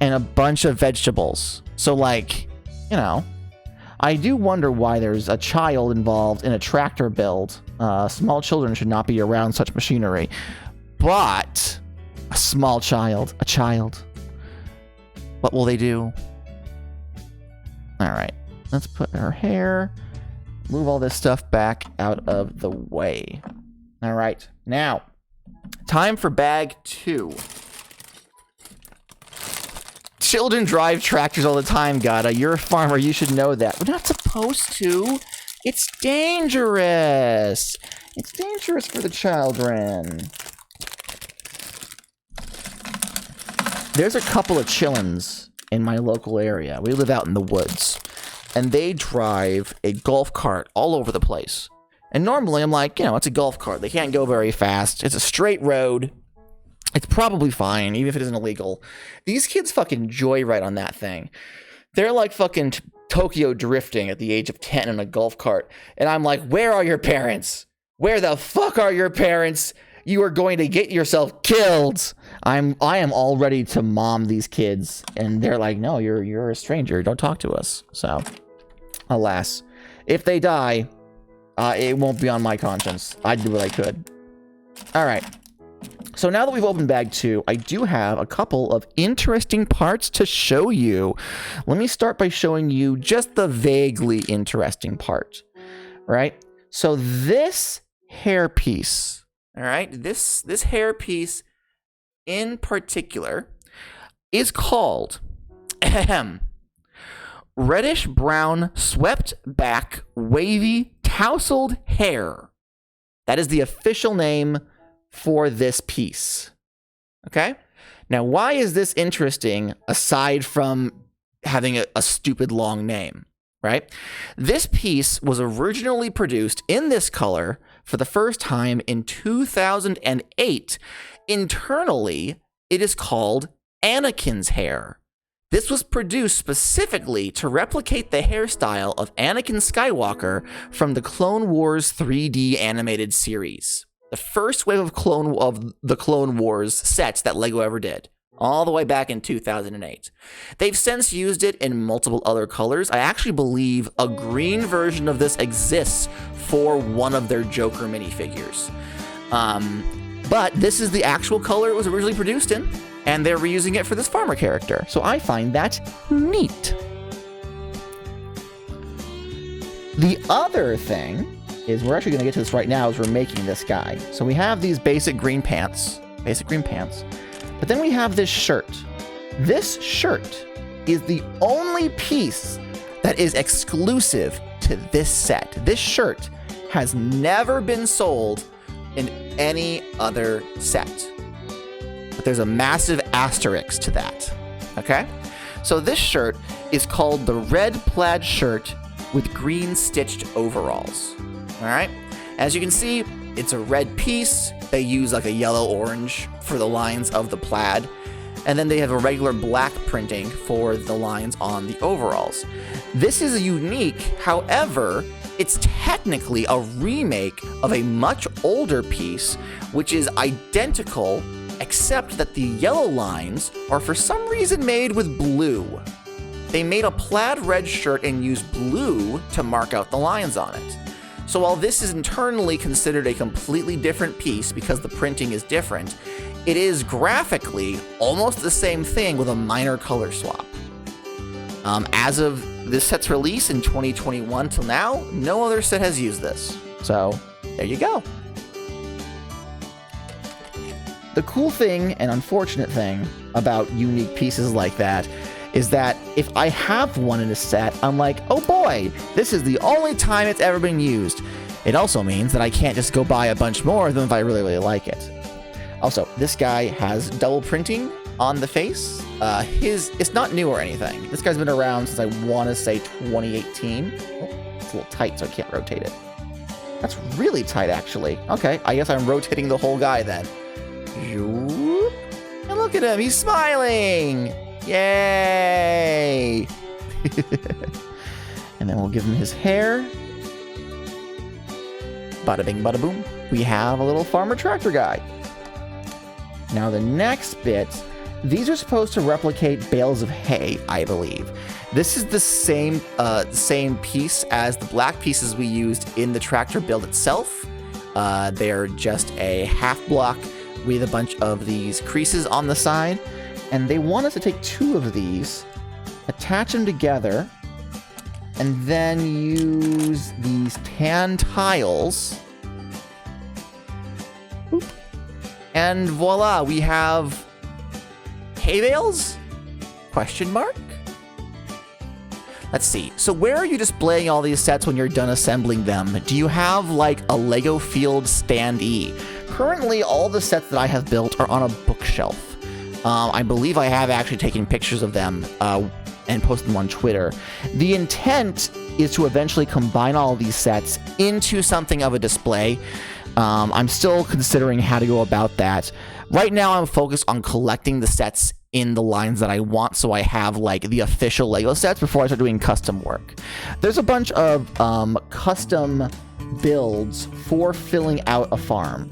and a bunch of vegetables. So like, you know, I do wonder why there's a child involved in a tractor build. Small children should not be around such machinery. But a small child, what will they do? All right, let's put her hair, move all this stuff back out of the way. All right, now, time for bag 2. Children drive tractors all the time, Gata. You're a farmer. You should know that. We're not supposed to. It's dangerous. It's dangerous for the children. There's a couple of chillins in my local area. We live out in the woods. And they drive a golf cart all over the place. And normally I'm like, you know, it's a golf cart. They can't go very fast. It's a straight road. It's probably fine, even if it isn't illegal. These kids fucking joyride on that thing. They're like fucking Tokyo drifting at the age of 10 in a golf cart. And I'm like, where are your parents? Where the fuck are your parents? You are going to get yourself killed. I am all ready to mom these kids. And they're like, no, you're a stranger. Don't talk to us. So, alas. If they die, it won't be on my conscience. I'd do what I could. All right. So now that we've opened bag 2, I do have a couple of interesting parts to show you. Let me start by showing you just the vaguely interesting part, right? So this hairpiece, all right, this hairpiece in particular is called reddish brown swept back wavy tousled hair. That is the official name for this piece. Okay? Now, why is this interesting aside from having a stupid long name, right? This piece was originally produced in this color for the first time in 2008. Internally, it is called Anakin's hair. This was produced specifically to replicate the hairstyle of Anakin Skywalker from the Clone Wars 3D animated series. The first wave of the Clone Wars sets that LEGO ever did, all the way back in 2008. They've since used it in multiple other colors. I actually believe a green version of this exists for one of their Joker minifigures. But this is the actual color it was originally produced in, and they're reusing it for this farmer character. So I find that neat. The other thing is, we're actually going to get to this right now as we're making this guy. So we have these basic green pants, but then we have this shirt. This shirt is the only piece that is exclusive to this set. This shirt has never been sold in any other set. But there's a massive asterisk to that, okay? So this shirt is called the red plaid shirt with green stitched overalls. All right, as you can see, it's a red piece. They use like a yellow-orange for the lines of the plaid. And then they have a regular black printing for the lines on the overalls. This is unique, however, it's technically a remake of a much older piece, which is identical, except that the yellow lines are for some reason made with blue. They made a plaid red shirt and used blue to mark out the lines on it. So while this is internally considered a completely different piece because the printing is different, it is graphically almost the same thing with a minor color swap. As of this set's release in 2021 till now, no other set has used this. So there you go. The cool thing and unfortunate thing about unique pieces like that is that if I have one in a set, I'm like, oh boy, this is the only time it's ever been used. It also means that I can't just go buy a bunch more of them if I really, really like it. Also, this guy has double printing on the face. It's not new or anything. This guy's been around since I want to say 2018. Oh, it's a little tight, so I can't rotate it. That's really tight, actually. Okay, I guess I'm rotating the whole guy then. And look at him, he's smiling! Yay! And then we'll give him his hair. Bada bing, bada boom. We have a little farmer tractor guy. Now the next bit, these are supposed to replicate bales of hay, I believe. This is the same piece as the black pieces we used in the tractor build itself. They're just a half block with a bunch of these creases on the side. And they want us to take 2 of these, attach them together, and then use these tan tiles. Boop. And voila, we have hay bales? Question mark? Let's see. So where are you displaying all these sets when you're done assembling them? Do you have like a Lego Field standee? Currently, all the sets that I have built are on a bookshelf. I believe I have actually taken pictures of them and posted them on Twitter. The intent is to eventually combine all of these sets into something of a display. I'm still considering how to go about that. Right now, I'm focused on collecting the sets in the lines that I want, so I have like the official Lego sets before I start doing custom work. There's a bunch of custom builds for filling out a farm.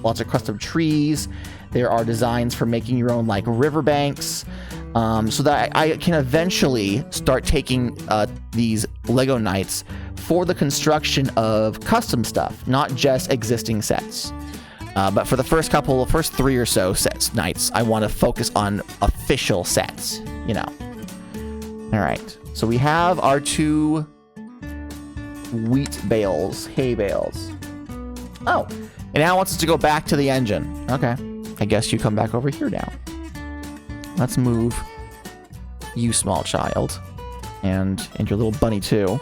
Lots of custom trees. There are designs for making your own like riverbanks, so that I can eventually start taking these Lego nights for the construction of custom stuff, not just existing sets. But for the first 3 or so nights, I want to focus on official sets, you know. All right, so we have our 2 wheat bales, hay bales. Oh, and now it wants us to go back to the engine. Okay, I guess you come back over here now. Let's move you, small child, and your little bunny too,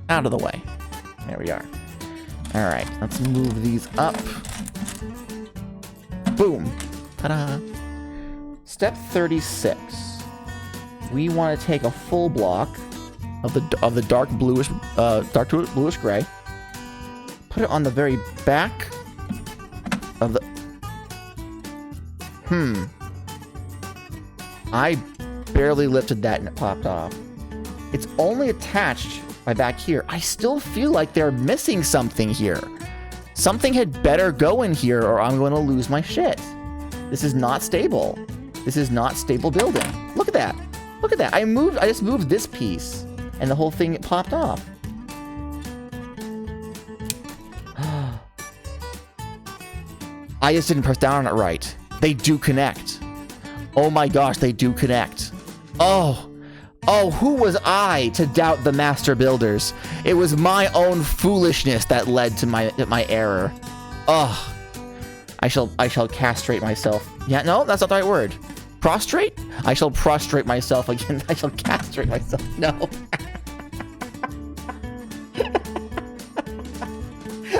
out of the way. There we are. All right, let's move these up. Boom. Ta-da. Step 36. We want to take a full block of the dark bluish gray. Put it on the very back of the... I barely lifted that and it popped off. It's only attached by back here. I still feel like they're missing something here. Something had better go in here or I'm going to lose my shit. This is not stable. This is not stable building. Look at that. Look at that. I just moved this piece and the whole thing popped off. I just didn't press down on it right. They do connect. Oh my gosh, they do connect. Oh, who was I to doubt the master builders? It was my own foolishness that led to my error. Oh, I shall castrate myself. Yeah, no, that's not the right word. Prostrate? I shall prostrate myself again. I shall castrate myself. No.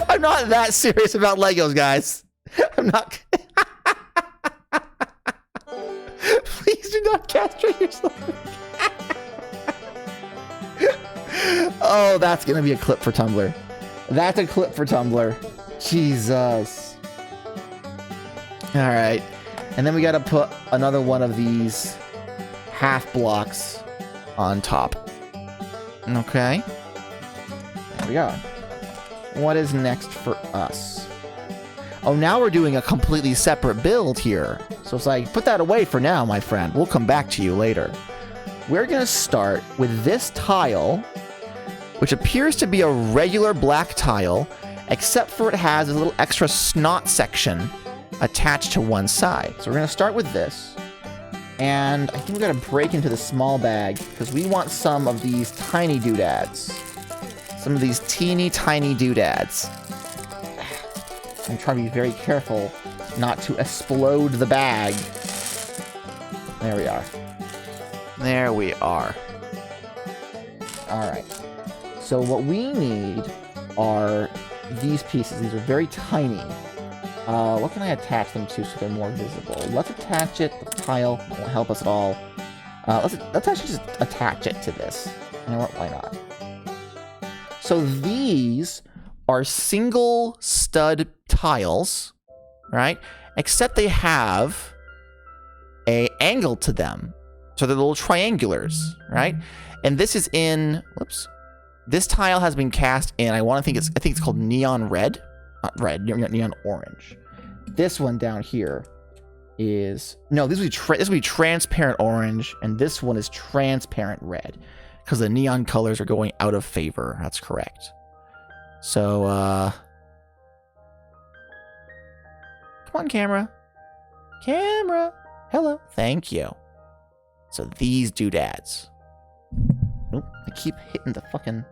I'm not that serious about Legos, guys. I'm not. Please do not castrate yourself. Oh, that's gonna be a clip for Tumblr. That's a clip for Tumblr. Jesus. All right, and then we gotta put another one of these half blocks on top. Okay. There we go. What is next for us? Oh, now we're doing a completely separate build here. So it's like, put that away for now, my friend. We'll come back to you later. We're gonna start with this tile, which appears to be a regular black tile, except for it has a little extra snot section attached to one side. So we're gonna start with this. And I think we're gonna break into the small bag because we want some of these tiny doodads. Some of these teeny tiny doodads. I'm trying to be very careful not to explode the bag. There we are. There we are. Alright. So what we need are these pieces. These are very tiny. What can I attach them to so they're more visible? Let's attach it. The tile won't help us at all. Let's actually just attach it to this. You know what? Why not? So these are single stud tiles, right? Except they have a angle to them. So they're little triangulars, right? And this is in, whoops. This tile has been cast in, I think it's called neon red. Not red, neon orange. This one down here is, no, this would be transparent orange, and this one is transparent red, because the neon colors are going out of favor. That's correct. So, come on, camera. Camera. Hello. Thank you. So these doodads. Nope, I keep hitting the fucking...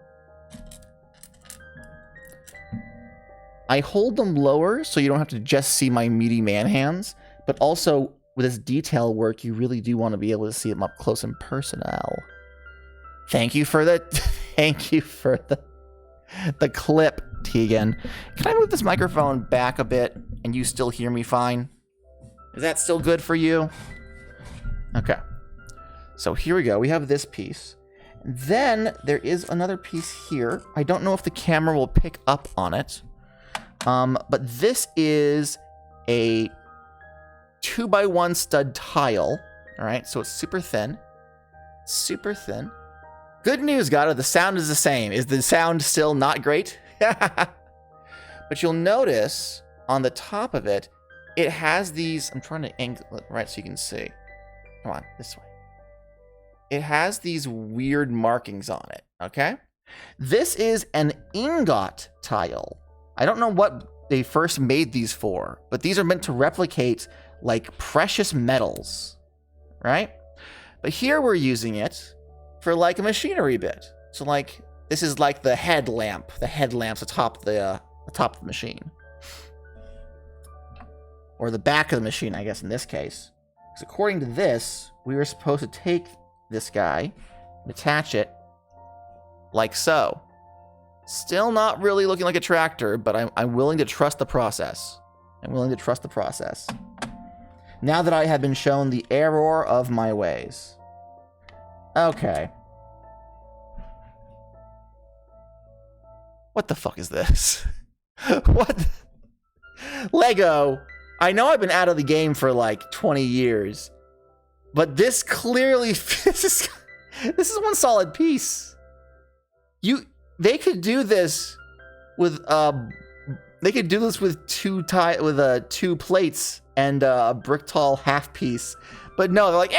I hold them lower so you don't have to just see my meaty man hands, but also with this detail work, you really do want to be able to see them up close and personal. Thank you for the the clip, Tegan. Can I move this microphone back a bit and you still hear me fine? Is that still good for you? Okay. So here we go. We have this piece. Then there is another piece here. I don't know if the camera will pick up on it. But this is a 2x1 stud tile. All right, so it's super thin. Super thin. Good news, Gato, the sound is the same. Is the sound still not great? But you'll notice on the top of it, it has these, I'm trying to angle it right so you can see. Come on, this way. It has these weird markings on it, okay? This is an ingot tile. I don't know what they first made these for, but these are meant to replicate like precious metals, right? But here we're using it for like a machinery bit. So like, this is like the headlamp's atop the machine. Or the back of the machine, I guess in this case. Because according to this, we were supposed to take this guy and attach it like so. Still not really looking like a tractor, but I'm willing to trust the process. I'm willing to trust the process. Now that I have been shown the error of my ways. Okay. What the fuck is this? What? Lego, I know I've been out of the game for like 20 years, but this clearly, this is one solid piece. They could do this with two plates and a brick tall half piece, but no, they're like,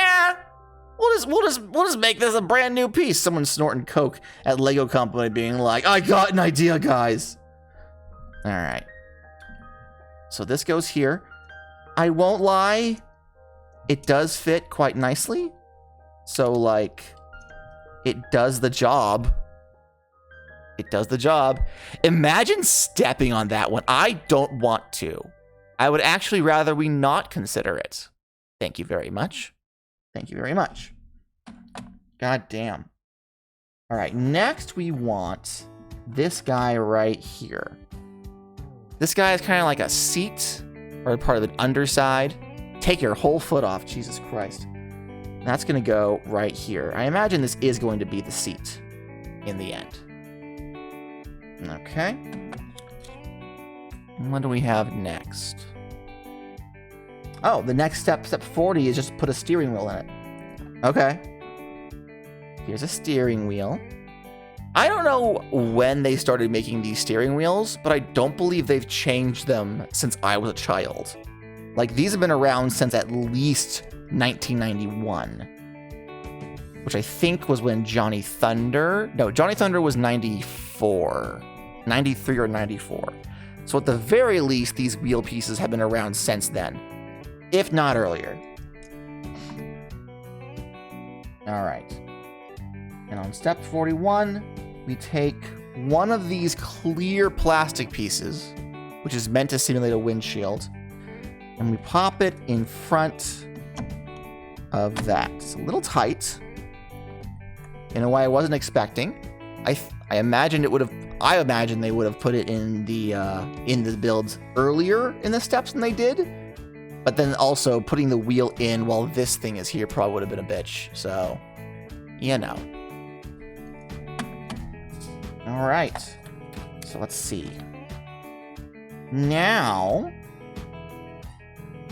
we'll just make this a brand new piece. Someone snorting coke at Lego Company, being like, I got an idea, guys. All right, so this goes here. I won't lie, it does fit quite nicely. So like, it does the job. It does the job. Imagine stepping on that one. I don't want to. I would actually rather we not consider it. Thank you very much. Thank you very much. God damn. All right, next we want this guy right here. This guy is kind of like a seat or part of the underside. Take your whole foot off, Jesus Christ. That's gonna go right here. I imagine this is going to be the seat in the end. Okay. And what do we have next? Oh, the next step 40, is just put a steering wheel in it. Okay. Here's a steering wheel. I don't know when they started making these steering wheels, but I don't believe they've changed them since I was a child. Like, these have been around since at least 1991. Which I think was when Johnny Thunder was 94. 93 or 94. So at the very least, these wheel pieces have been around since then, if not earlier. All right. And on step 41, we take one of these clear plastic pieces, which is meant to simulate a windshield, and we pop it in front of that. It's a little tight in a way I wasn't expecting. I imagined it would have. I imagine they would have put it in the builds earlier in the steps than they did. But then also putting the wheel in while this thing is here probably would have been a bitch. So, you know. All right. So let's see. Now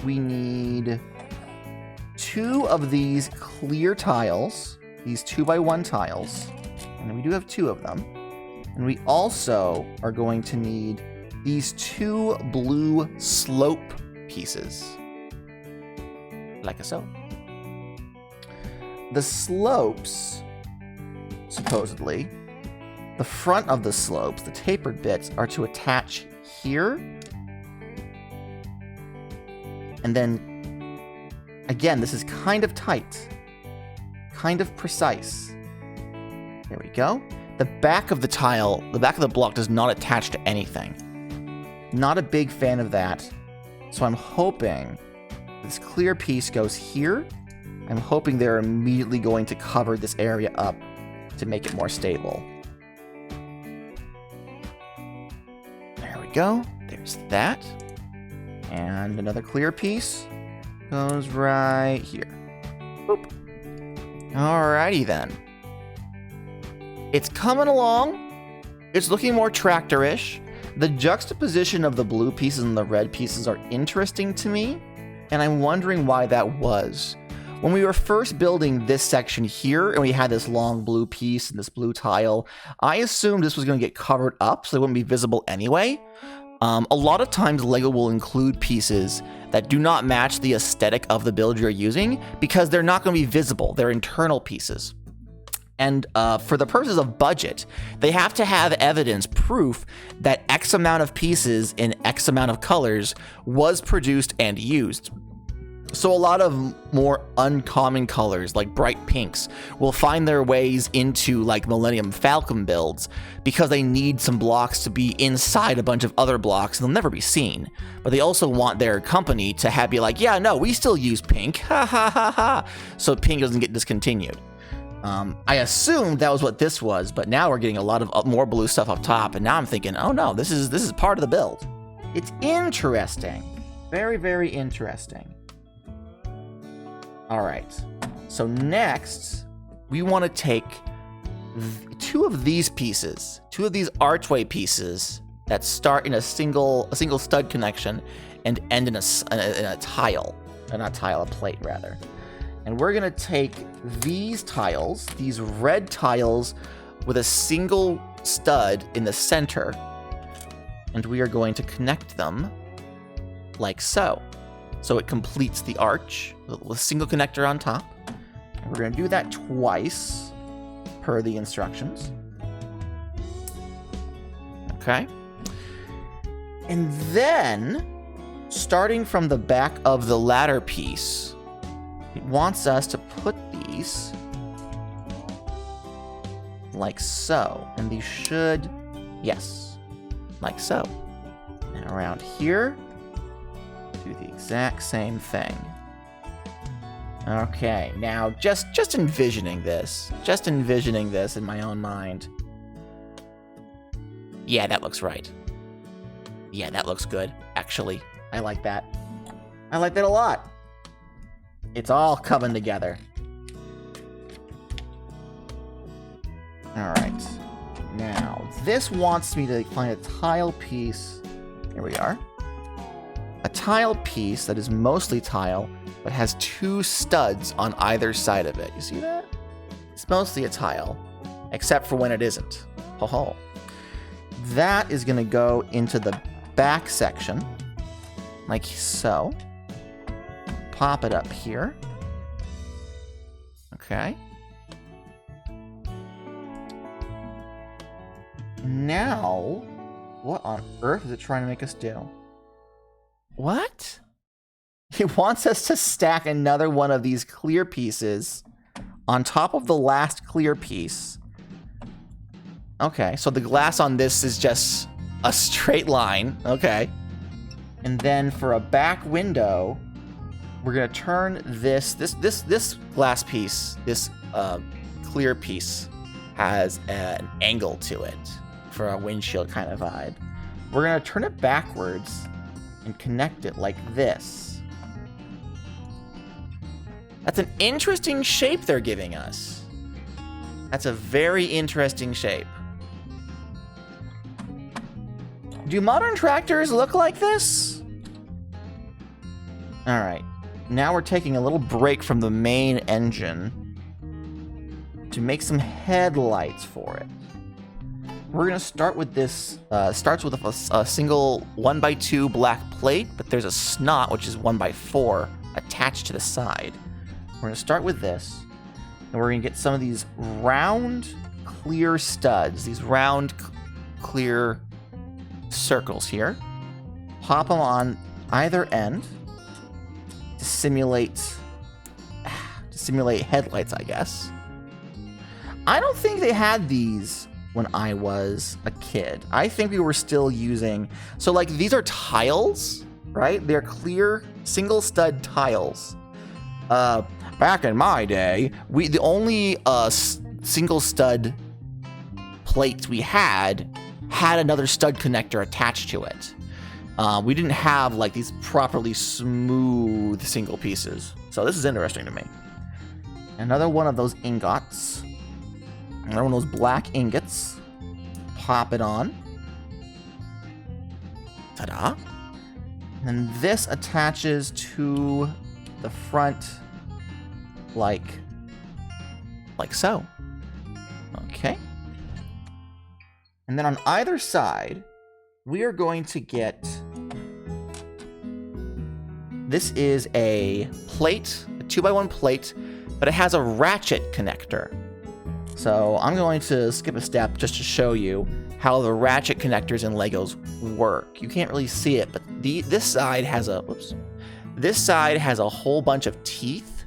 we need 2 of these clear tiles, these 2x1 tiles, and we do have 2 of them. And we also are going to need these 2 blue slope pieces, like so. The slopes, supposedly, the front of the slopes, the tapered bits, are to attach here. And then, again, this is kind of tight, kind of precise. There we go. The back of the tile, the back of the block does not attach to anything. Not a big fan of that. So I'm hoping this clear piece goes here. I'm hoping they're immediately going to cover this area up to make it more stable. There we go. There's that. And another clear piece goes right here. Boop. Alrighty then. It's coming along. It's looking more tractor-ish. The juxtaposition of the blue pieces and the red pieces are interesting to me, and I'm wondering why that was. When we were first building this section here, and we had this long blue piece and this blue tile, I assumed this was going to get covered up, so they wouldn't be visible anyway. A lot of times LEGO will include pieces that do not match the aesthetic of the build you're using, because they're not going to be visible. They're internal pieces. And for the purposes of budget, they have to have evidence, proof, that X amount of pieces in X amount of colors was produced and used. So a lot of more uncommon colors, like bright pinks, will find their ways into like Millennium Falcon builds because they need some blocks to be inside a bunch of other blocks and they'll never be seen. But they also want their company to be like, yeah, no, we still use pink, ha ha ha ha, so pink doesn't get discontinued. I assumed that was what this was, but now we're getting a lot of more blue stuff up top, and now I'm thinking, oh no, this is part of the build. It's interesting. Very, very interesting. All right. So next, we want to take 2 of these pieces, 2 of these archway pieces that start in a single stud connection and end in a tile, or not tile, a plate rather. And we're gonna take these tiles, these red tiles with a single stud in the center, and we are going to connect them like so. So it completes the arch with a single connector on top. And we're gonna do that twice per the instructions. Okay. And then, starting from the back of the ladder piece, it wants us to put these like so. And these should, yes, like so. And around here, do the exact same thing. Okay, now just envisioning this in my own mind. Yeah, that looks right. Yeah, that looks good, actually. I like that. I like that a lot. It's all coming together. All right. Now, this wants me to find a tile piece. Here we are. A tile piece that is mostly tile, but has 2 studs on either side of it. You see that? It's mostly a tile, except for when it isn't. Ho ho. That is going to go into the back section, like so. Pop it up here. Okay. Now, what on earth is it trying to make us do? What? It wants us to stack another one of these clear pieces on top of the last clear piece. Okay, so the glass on this is just a straight line. Okay. And then for a back window, we're gonna turn this glass piece, this clear piece, has an angle to it for a windshield kind of vibe. We're gonna turn it backwards and connect it like this. That's an interesting shape they're giving us. That's a very interesting shape. Do modern tractors look like this? All right, now we're taking a little break from the main engine to make some headlights for it. We're gonna start with this, starts with a single 1x2 black plate, but there's a snot, which is 1x4, attached to the side. We're gonna start with this, and we're gonna get some of these round, clear studs, these round, clear circles here. Pop them on either end to simulate headlights, I guess. I don't think they had these when I was a kid. I think we were still using, so like these are tiles, right? They're clear single stud tiles. Back in my day, the only single stud plates we had another stud connector attached to it. We didn't have like these properly smooth single pieces. So this is interesting to me. Another one of those ingots. Another one of those black ingots. Pop it on. Ta-da. And this attaches to the front like so. Okay. And then on either side, we are going to get, this is a plate, a 2x1 plate, but it has a ratchet connector. So I'm going to skip a step just to show you how the ratchet connectors in Legos work. You can't really see it, but this side has a, this side has a whole bunch of teeth,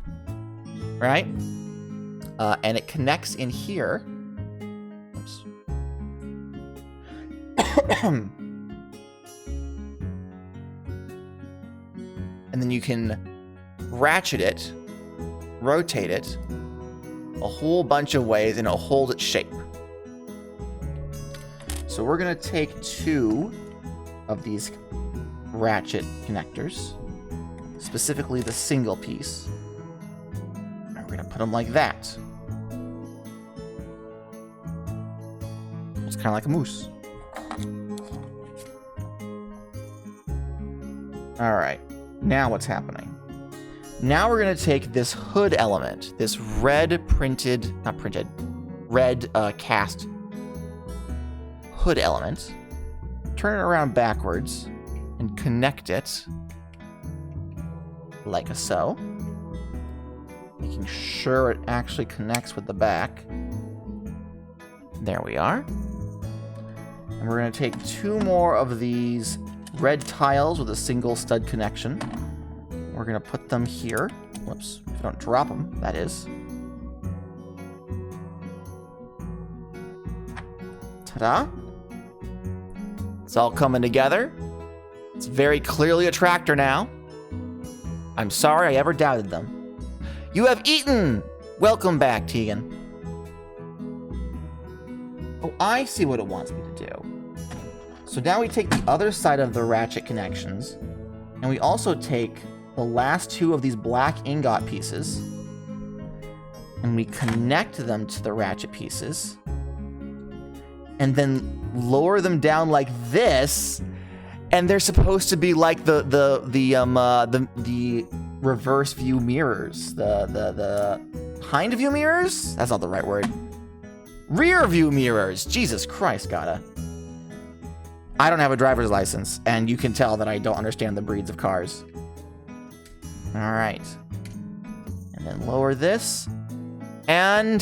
right? And it connects in here. Oops. And then you can ratchet it, rotate it a whole bunch of ways, and it'll hold its shape. So we're gonna take 2 of these ratchet connectors, specifically the single piece, and we're gonna put them like that. It's kind of like a moose. All right, now what's happening? Now we're gonna take this hood element, this red cast hood element, turn it around backwards, and connect it like so, making sure it actually connects with the back. There we are. And we're gonna take 2 more of these red tiles with a single stud connection. We're gonna put them here. Whoops, if I don't drop them, that is. Ta-da. It's all coming together. It's very clearly a tractor now. I'm sorry I ever doubted them. You have eaten! Welcome back, Tegan. Oh, I see what it wants me to do. So now we take the other side of the ratchet connections, and we also take the last 2 of these black ingot pieces, and we connect them to the ratchet pieces, and then lower them down like this, and they're supposed to be like the reverse view mirrors, the hind view mirrors. That's not the right word. Rear view mirrors. Jesus Christ, gotta. I don't have a driver's license, and you can tell that I don't understand the breeds of cars. All right, and then lower this, and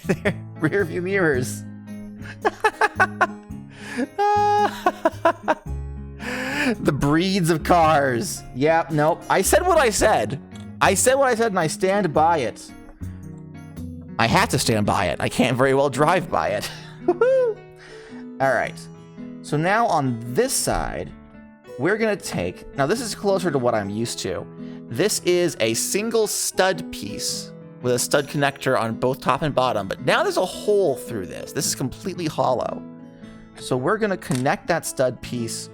they're rear view mirrors. The breeds of cars. Yep, nope. I said what I said. I said what I said, and I stand by it. I have to stand by it. I can't very well drive by it. All right. So now on this side, we're gonna take, now this is closer to what I'm used to. This is a single stud piece with a stud connector on both top and bottom, but now there's a hole through this. This is completely hollow. So we're gonna connect that stud piece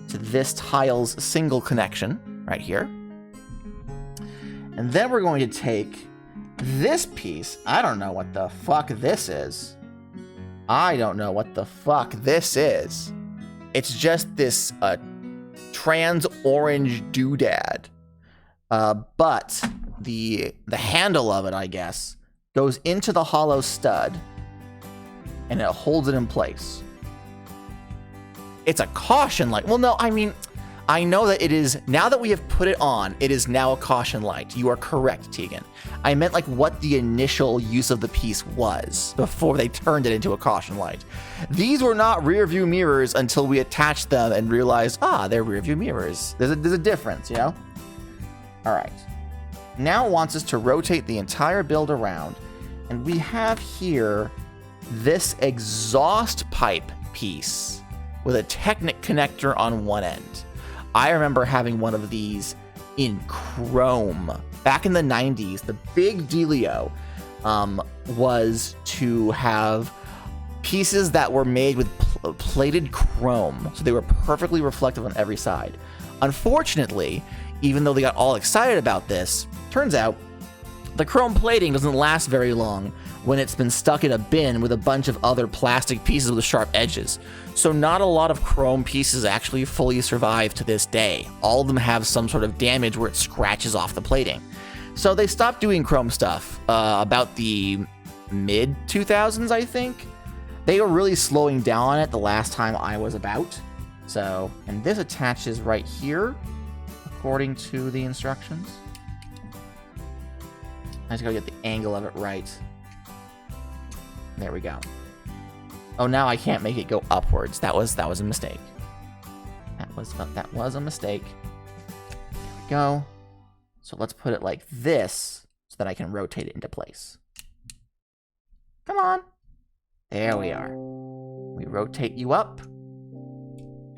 to this tile's single connection right here. And then we're going to take this piece. I don't know what the fuck this is. I don't know what the fuck this is. It's just this trans orange doodad. But the handle of it, I guess, goes into the hollow stud and it holds it in place. It's a caution light. Well, no, I mean, I know that it is, now that we have put it on, it is now a caution light. You are correct, Tegan. I meant like what the initial use of the piece was before they turned it into a caution light. These were not rear view mirrors until we attached them and realized, they're rear view mirrors. There's a difference, you know? All right. Now it wants us to rotate the entire build around, and we have here this exhaust pipe piece with a Technic connector on one end. I remember having one of these in chrome. Back in the 90s, the big dealio was to have pieces that were made with plated chrome, so they were perfectly reflective on every side. Unfortunately, even though they got all excited about this, turns out the chrome plating doesn't last very long when it's been stuck in a bin with a bunch of other plastic pieces with sharp edges. So not a lot of chrome pieces actually fully survive to this day. All of them have some sort of damage where it scratches off the plating. So they stopped doing chrome stuff about the mid-2000s, I think. They were really slowing down on it the last time I was about. So, and this attaches right here, according to the instructions. I just gotta get the angle of it right. There we go. Oh, now I can't make it go upwards. That was a mistake. That was a mistake. There we go. So let's put it like this so that I can rotate it into place. Come on. There we are. We rotate you up.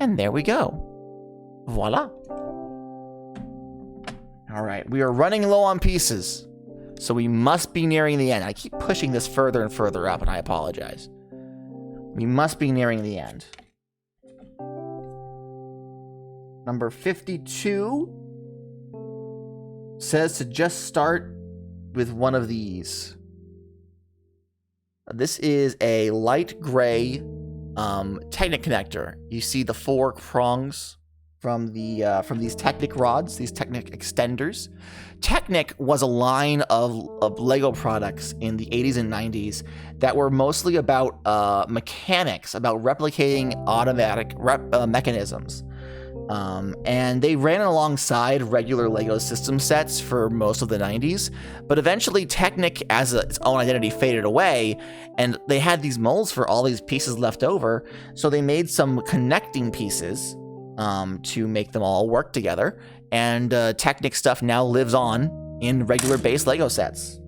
And there we go. Voila. All right, we are running low on pieces, so we must be nearing the end. I keep pushing this further and further up, and I apologize. We must be nearing the end. Number 52 says to just start with one of these. This is a light gray Technic connector. You see the 4 prongs from these Technic rods, these Technic extenders. Technic was a line of Lego products in the 80s and 90s that were mostly about mechanics, about replicating automatic mechanisms. And they ran alongside regular Lego system sets for most of the 90s, but eventually Technic as its own identity faded away, and they had these molds for all these pieces left over, so they made some connecting pieces to make them all work together, and Technic stuff now lives on in regular base Lego sets.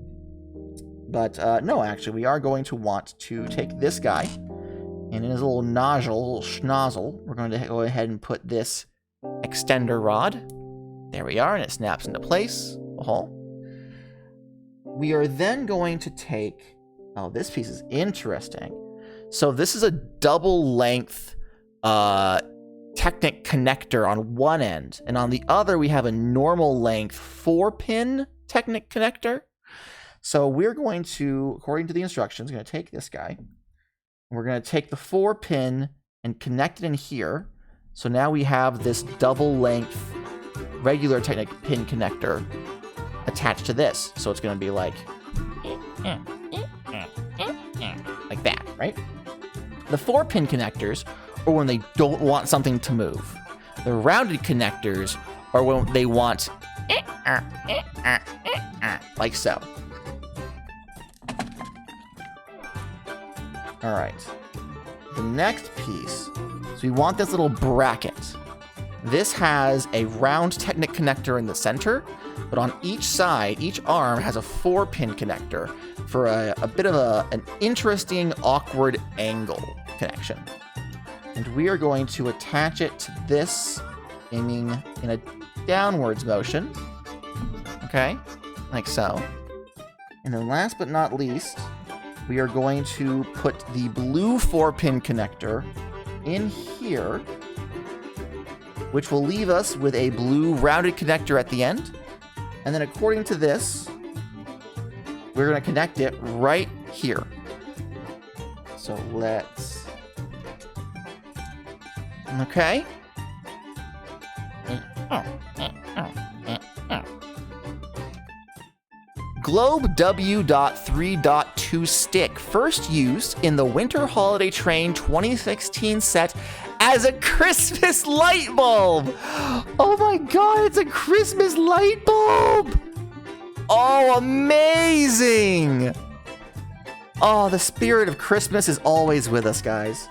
But no, actually, we are going to want to take this guy, and in his little schnozzle, we're going to go ahead and put this extender rod. There we are, and it snaps into place. Oh. We are then going to take... Oh, this piece is interesting. So this is a double length Technic connector on one end, and on the other we have a normal length 4-pin Technic connector. So we're going to, according to the instructions, going to take this guy. We're going to take the 4-pin and connect it in here. So now we have this double length regular Technic pin connector attached to this. So it's going to be like that, right? The 4-pin connectors are when they don't want something to move. The rounded connectors are when they want like so. All right. The next piece, so we want this little bracket. This has a round Technic connector in the center, but on each side, each arm has a 4-pin connector for a bit of an interesting, awkward angle connection. And we are going to attach it to this, aiming in a downwards motion. Okay, like so. And then last but not least, we are going to put the blue 4-pin connector in here, which will leave us with a blue rounded connector at the end. And then according to this, we're going to connect it right here. So let's... Okay. Globe W.3.2 stick, first used in the Winter Holiday Train 2016 set as a Christmas light bulb. Oh my god, it's a Christmas light bulb. Oh, amazing. Oh, the spirit of Christmas is always with us, guys.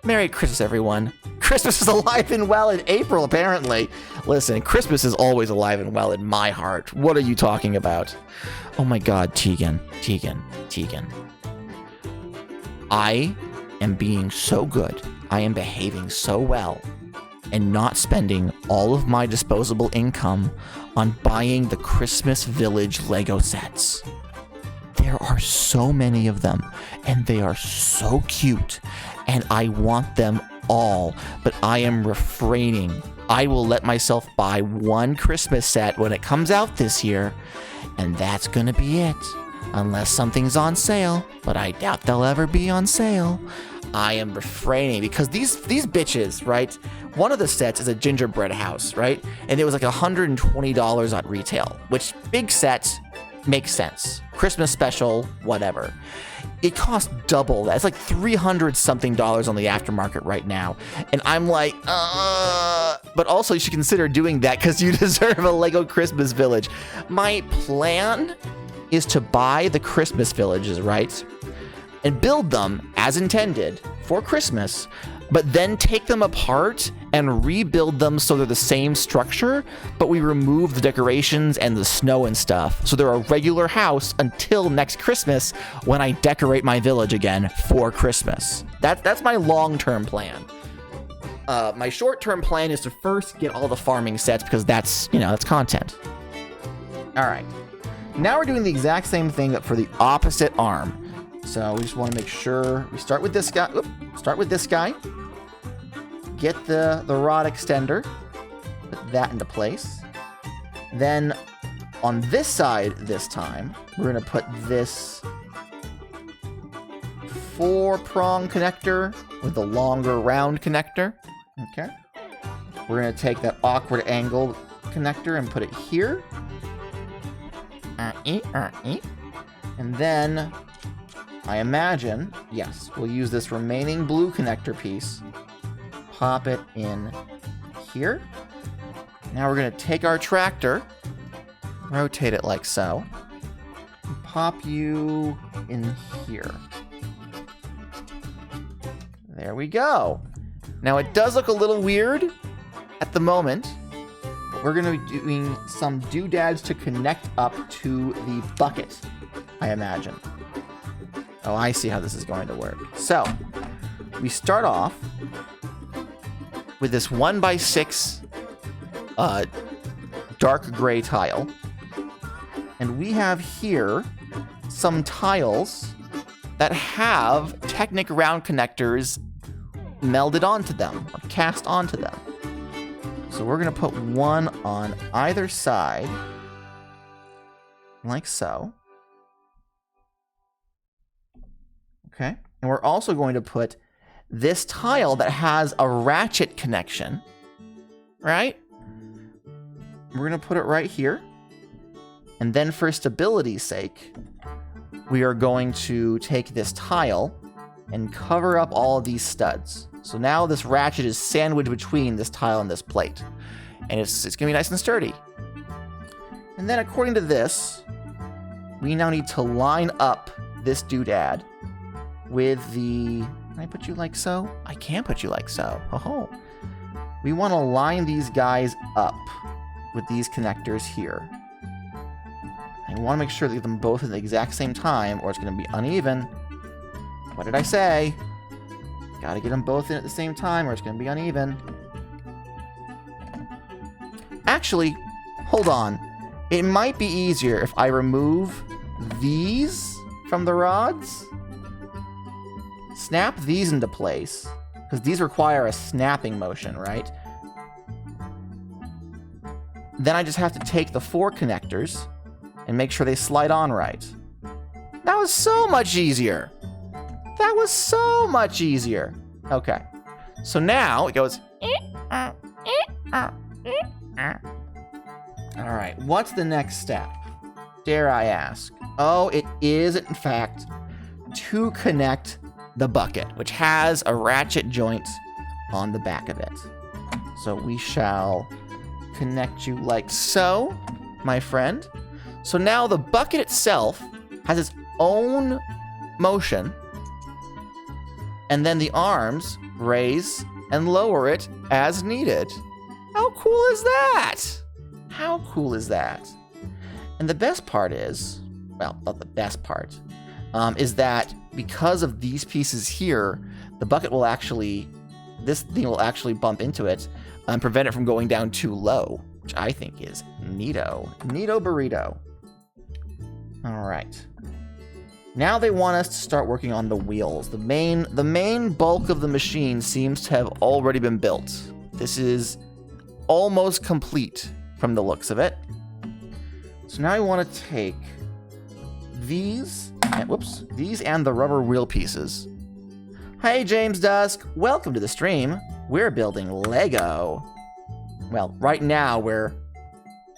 Merry Christmas, everyone. Christmas is alive and well in April, apparently. Listen, Christmas is always alive and well in my heart. What are you talking about? Oh my god, Tegan. I am being so good. I am behaving so well and not spending all of my disposable income on buying the Christmas Village Lego sets. There are so many of them, and they are so cute, and I want them all, but I am refraining. I will let myself buy one Christmas set when it comes out this year, and that's gonna be it. Unless something's on sale, but I doubt they'll ever be on sale. I am refraining because these bitches, right? One of the sets is a gingerbread house, right? And it was like $120 on retail, which big set makes sense. Christmas special, whatever. It costs double that. It's like $300 something on the aftermarket right now. And I'm like, but also you should consider doing that because you deserve a Lego Christmas Village. My plan is to buy the Christmas villages, right? And build them as intended for Christmas, but then take them apart and rebuild them so they're the same structure, but we remove the decorations and the snow and stuff. So they're a regular house until next Christmas when I decorate my village again for Christmas. That's my long-term plan. My short-term plan is to first get all the farming sets because that's content. All right. Now we're doing the exact same thing but for the opposite arm. So we just want to make sure we start with this guy. Start with this guy. Get the rod extender. Put that into place. Then on this side this time, we're going to put this 4-prong connector with the longer round connector. Okay. We're going to take that awkward angle connector and put it here. And then I imagine, yes, we'll use this remaining blue connector piece, pop it in here. Now we're going to take our tractor, rotate it like so, and pop you in here. There we go. Now it does look a little weird at the moment, but we're going to be doing some doodads to connect up to the bucket, I imagine. Oh, I see how this is going to work. So, we start off with this 1x6 dark gray tile. And we have here some tiles that have Technic round connectors melded onto them, or cast onto them. So we're going to put one on either side, like so. Okay, and we're also going to put this tile that has a ratchet connection, right? We're going to put it right here. And then for stability's sake, we are going to take this tile and cover up all of these studs. So now this ratchet is sandwiched between this tile and this plate. And it's going to be nice and sturdy. And then according to this, we now need to line up this doodad with the... Can I put you like so? I can put you like so. Oh. We want to line these guys up with these connectors here. And we want to make sure that we get them both at the exact same time, or it's going to be uneven. What did I say? Gotta get them both in at the same time, or it's going to be uneven. Actually, hold on. It might be easier if I remove these from the rods. Snap these into place, because these require a snapping motion, right? Then I just have to take the 4 connectors and make sure they slide on right. That was so much easier. That was so much easier. Okay. So now it goes. All right, what's the next step? Dare I ask? Oh, it is, in fact, to connect the bucket, which has a ratchet joint on the back of it. So we shall connect you like so, my friend. So now the bucket itself has its own motion, and then the arms raise and lower it as needed. How cool is that? How cool is that? And the best part is, well, not the best part, is that because of these pieces here, the bucket will actually, this thing will actually bump into it and prevent it from going down too low, which I think is neato. Neato burrito. All right. Now they want us to start working on the wheels. The main bulk of the machine seems to have already been built. This is almost complete from the looks of it. So now I want to take these, these and the rubber wheel pieces. Hey, James Dusk, welcome to the stream. We're building Lego. Well, right now we're,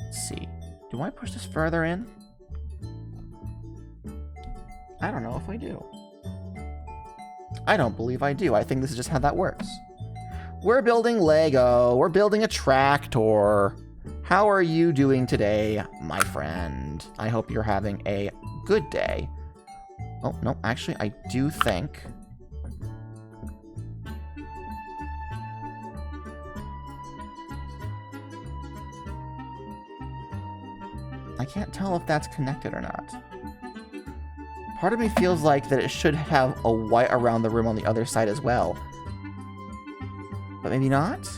let's see, do I push this further in? I don't know if I do. I don't believe I do. I think this is just how that works. We're building Lego. We're building a tractor. How are you doing today, my friend? I hope you're having a good day. Oh, no, actually, I do think... I can't tell if that's connected or not. Part of me feels like that it should have a white around the room on the other side as well. But maybe not?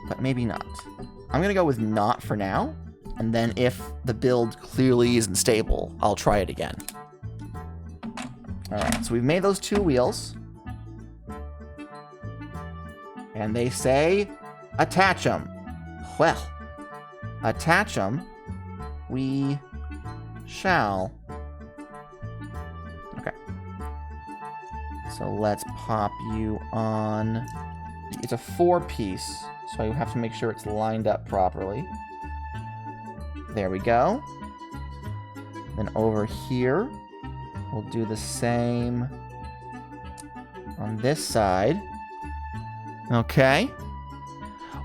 But maybe not. I'm gonna go with not for now, and then if the build clearly isn't stable, I'll try it again. Alright, so we've made those 2 wheels. And they say, attach them. Well, attach them we shall. Okay. So let's pop you on. It's a 4-piece, so I have to make sure it's lined up properly. There we go. Then over here, we'll do the same on this side. Okay.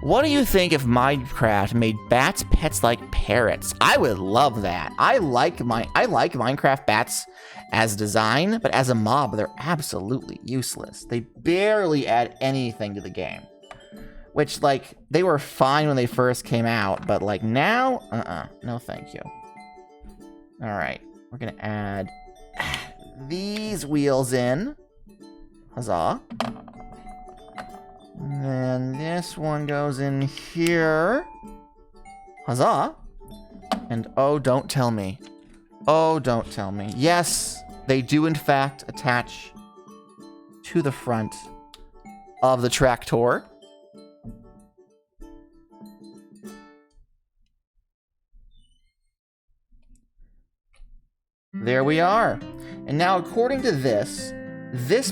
What do you think if Minecraft made bats pets like parrots? I would love that. I like Minecraft bats as design, but as a mob, they're absolutely useless. They barely add anything to the game. Which, like, they were fine when they first came out, but, like, now, no thank you. Alright, we're gonna add these wheels in. Huzzah. And then this one goes in here. Huzzah. And oh, don't tell me. Oh, don't tell me. Yes, they do in fact attach to the front of the tractor. There we are. And now according to this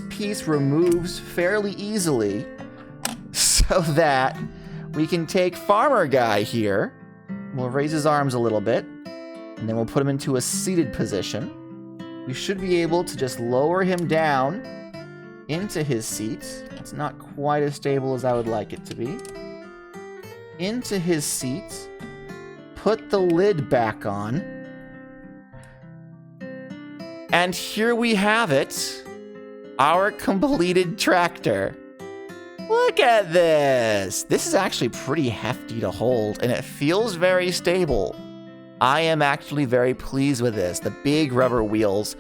piece removes fairly easily so that we can take Farmer Guy here. We'll raise his arms a little bit, and then we'll put him into a seated position. We should be able to just lower him down into his seat. It's not quite as stable as I would like it to be. Into his seat. Put the lid back on. And here we have it. Our completed tractor. Look at this. This is actually pretty hefty to hold, and it feels very stable. I am actually very pleased with this. The big rubber wheels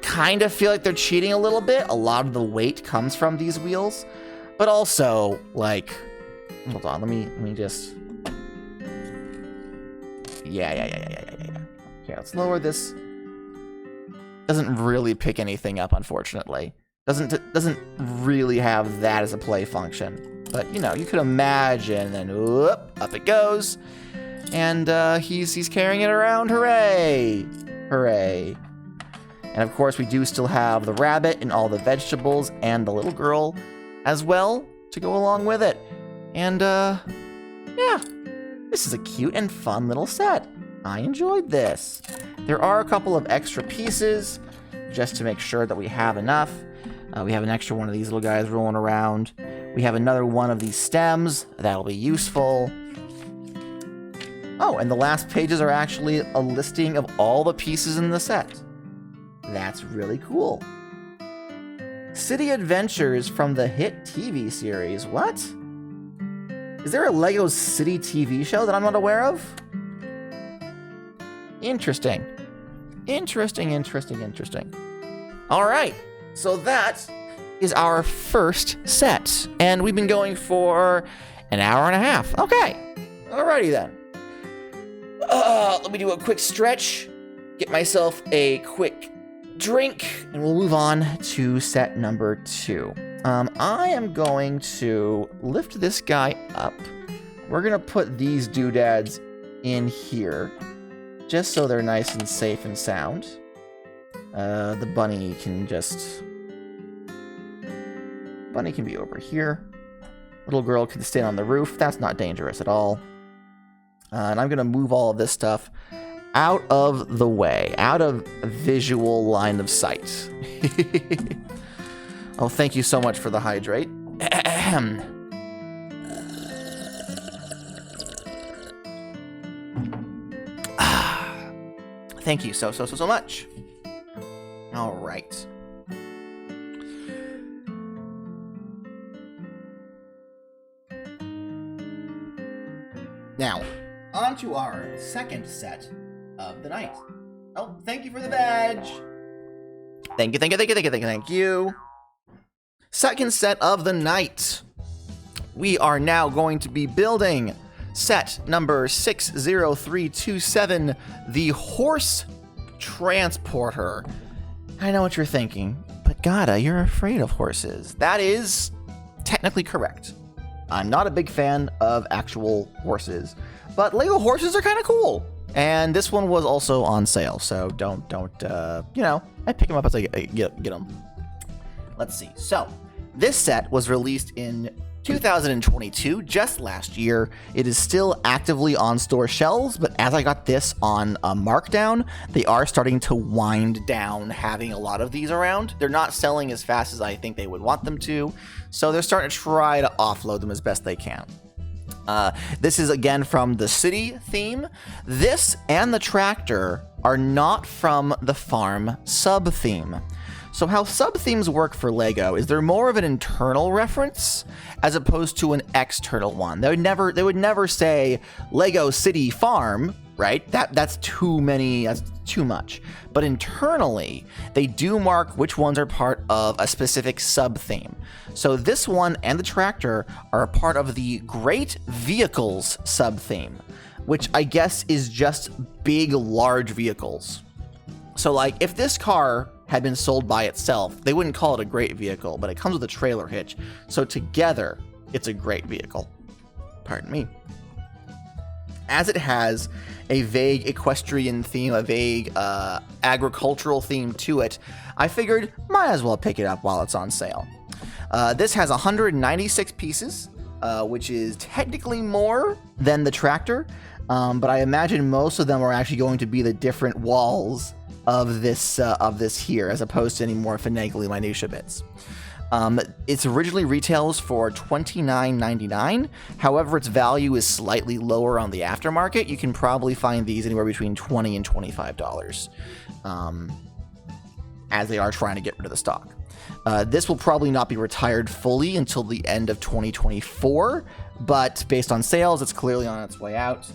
kind of feel like they're cheating a little bit. A lot of the weight comes from these wheels, but also, like, hold on, let me just. Yeah. Okay, let's lower this. Doesn't really pick anything up, unfortunately. Doesn't really have that as a play function. But, you know, you could imagine, and whoop, up it goes. And he's carrying it around. Hooray! Hooray. And of course, we do still have the rabbit and all the vegetables and the little girl as well to go along with it. And, yeah, this is a cute and fun little set. I enjoyed this. There are a couple of extra pieces just to make sure that we have enough. We have an extra one of these little guys rolling around. We have another one of these stems. That'll be useful. Oh, and the last pages are actually a listing of all the pieces in the set. That's really cool. City Adventures from the hit TV series. What? Is there a LEGO City TV show that I'm not aware of? Interesting. Interesting. All right, so that is our first set, and we've been going for an hour and a half. Okay, alrighty then. Let me do a quick stretch, get myself a quick drink, and we'll move on to set number 2. I am going to lift this guy up. We're gonna put these doodads in here, just so they're nice and safe and sound. The bunny can be over here. Little girl can stand on the roof. That's not dangerous at all. And I'm gonna move all of this stuff out of the way, out of visual line of sight. Oh, thank you so much for the hydrate. Thank you so much. All right. Now, on to our second set of the night. Oh, thank you for the badge. Thank you. Second set of the night. We are now going to be building set number 60327, the Horse Transporter. I know what you're thinking, but Gada, you're afraid of horses. That is technically correct. I'm not a big fan of actual horses, but LEGO horses are kind of cool. And this one was also on sale, so don't you know, I pick them up as I get them. Let's see. So, this set was released in 2022, just last year. It is still actively on store shelves, but as I got this on a markdown, they are starting to wind down having a lot of these around. They're not selling as fast as I think they would want them to, so they're starting to try to offload them as best they can. This is again from the city theme. This and the tractor are not from the farm sub-theme. So how sub-themes work for LEGO is they're more of an internal reference as opposed to an external one. They would never say LEGO City Farm, right? That's too many, that's too much. But internally, they do mark which ones are part of a specific sub-theme. So this one and the tractor are a part of the Great Vehicles sub-theme, which I guess is just big, large vehicles. So like if this car had been sold by itself, they wouldn't call it a great vehicle, but it comes with a trailer hitch. So together, it's a great vehicle. Pardon me. As it has a vague equestrian theme, a vague agricultural theme to it, I figured might as well pick it up while it's on sale. This has 196 pieces, which is technically more than the tractor, but I imagine most of them are actually going to be the different walls of this here, as opposed to any more finagly minutia bits. It's originally retails for $29.99. However, its value is slightly lower on the aftermarket. You can probably find these anywhere between $20 and $25, as they are trying to get rid of the stock. This will probably not be retired fully until the end of 2024, but based on sales, it's clearly on its way out.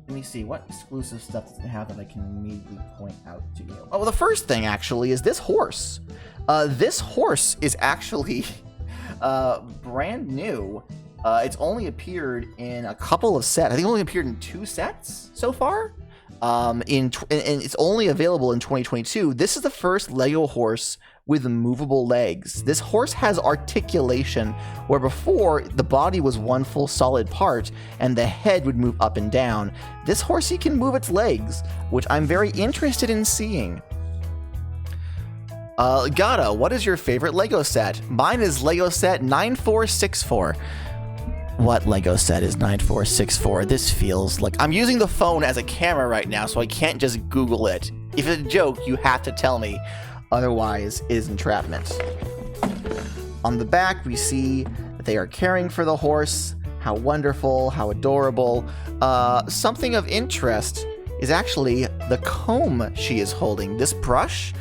Let me see, what exclusive stuff does it have that I can immediately point out to you? Oh, well, the first thing, actually, is this horse. This horse is actually brand new. It's only appeared in a couple of sets. I think it only appeared in 2 sets so far. and it's only available in 2022. This is the first Lego horse with movable legs. This horse has articulation, where before the body was one full solid part and the head would move up and down. This horsey can move its legs, which I'm very interested in seeing. Gata, what is your favorite Lego set? Mine is Lego set 9464. What Lego set is 9464? This feels like I'm using the phone as a camera right now, so I can't just Google it. If it's a joke, you have to tell me. Otherwise, it is entrapment. On the back, we see that they are caring for the horse. How wonderful, how adorable. Something of interest is actually the comb she is holding. This brush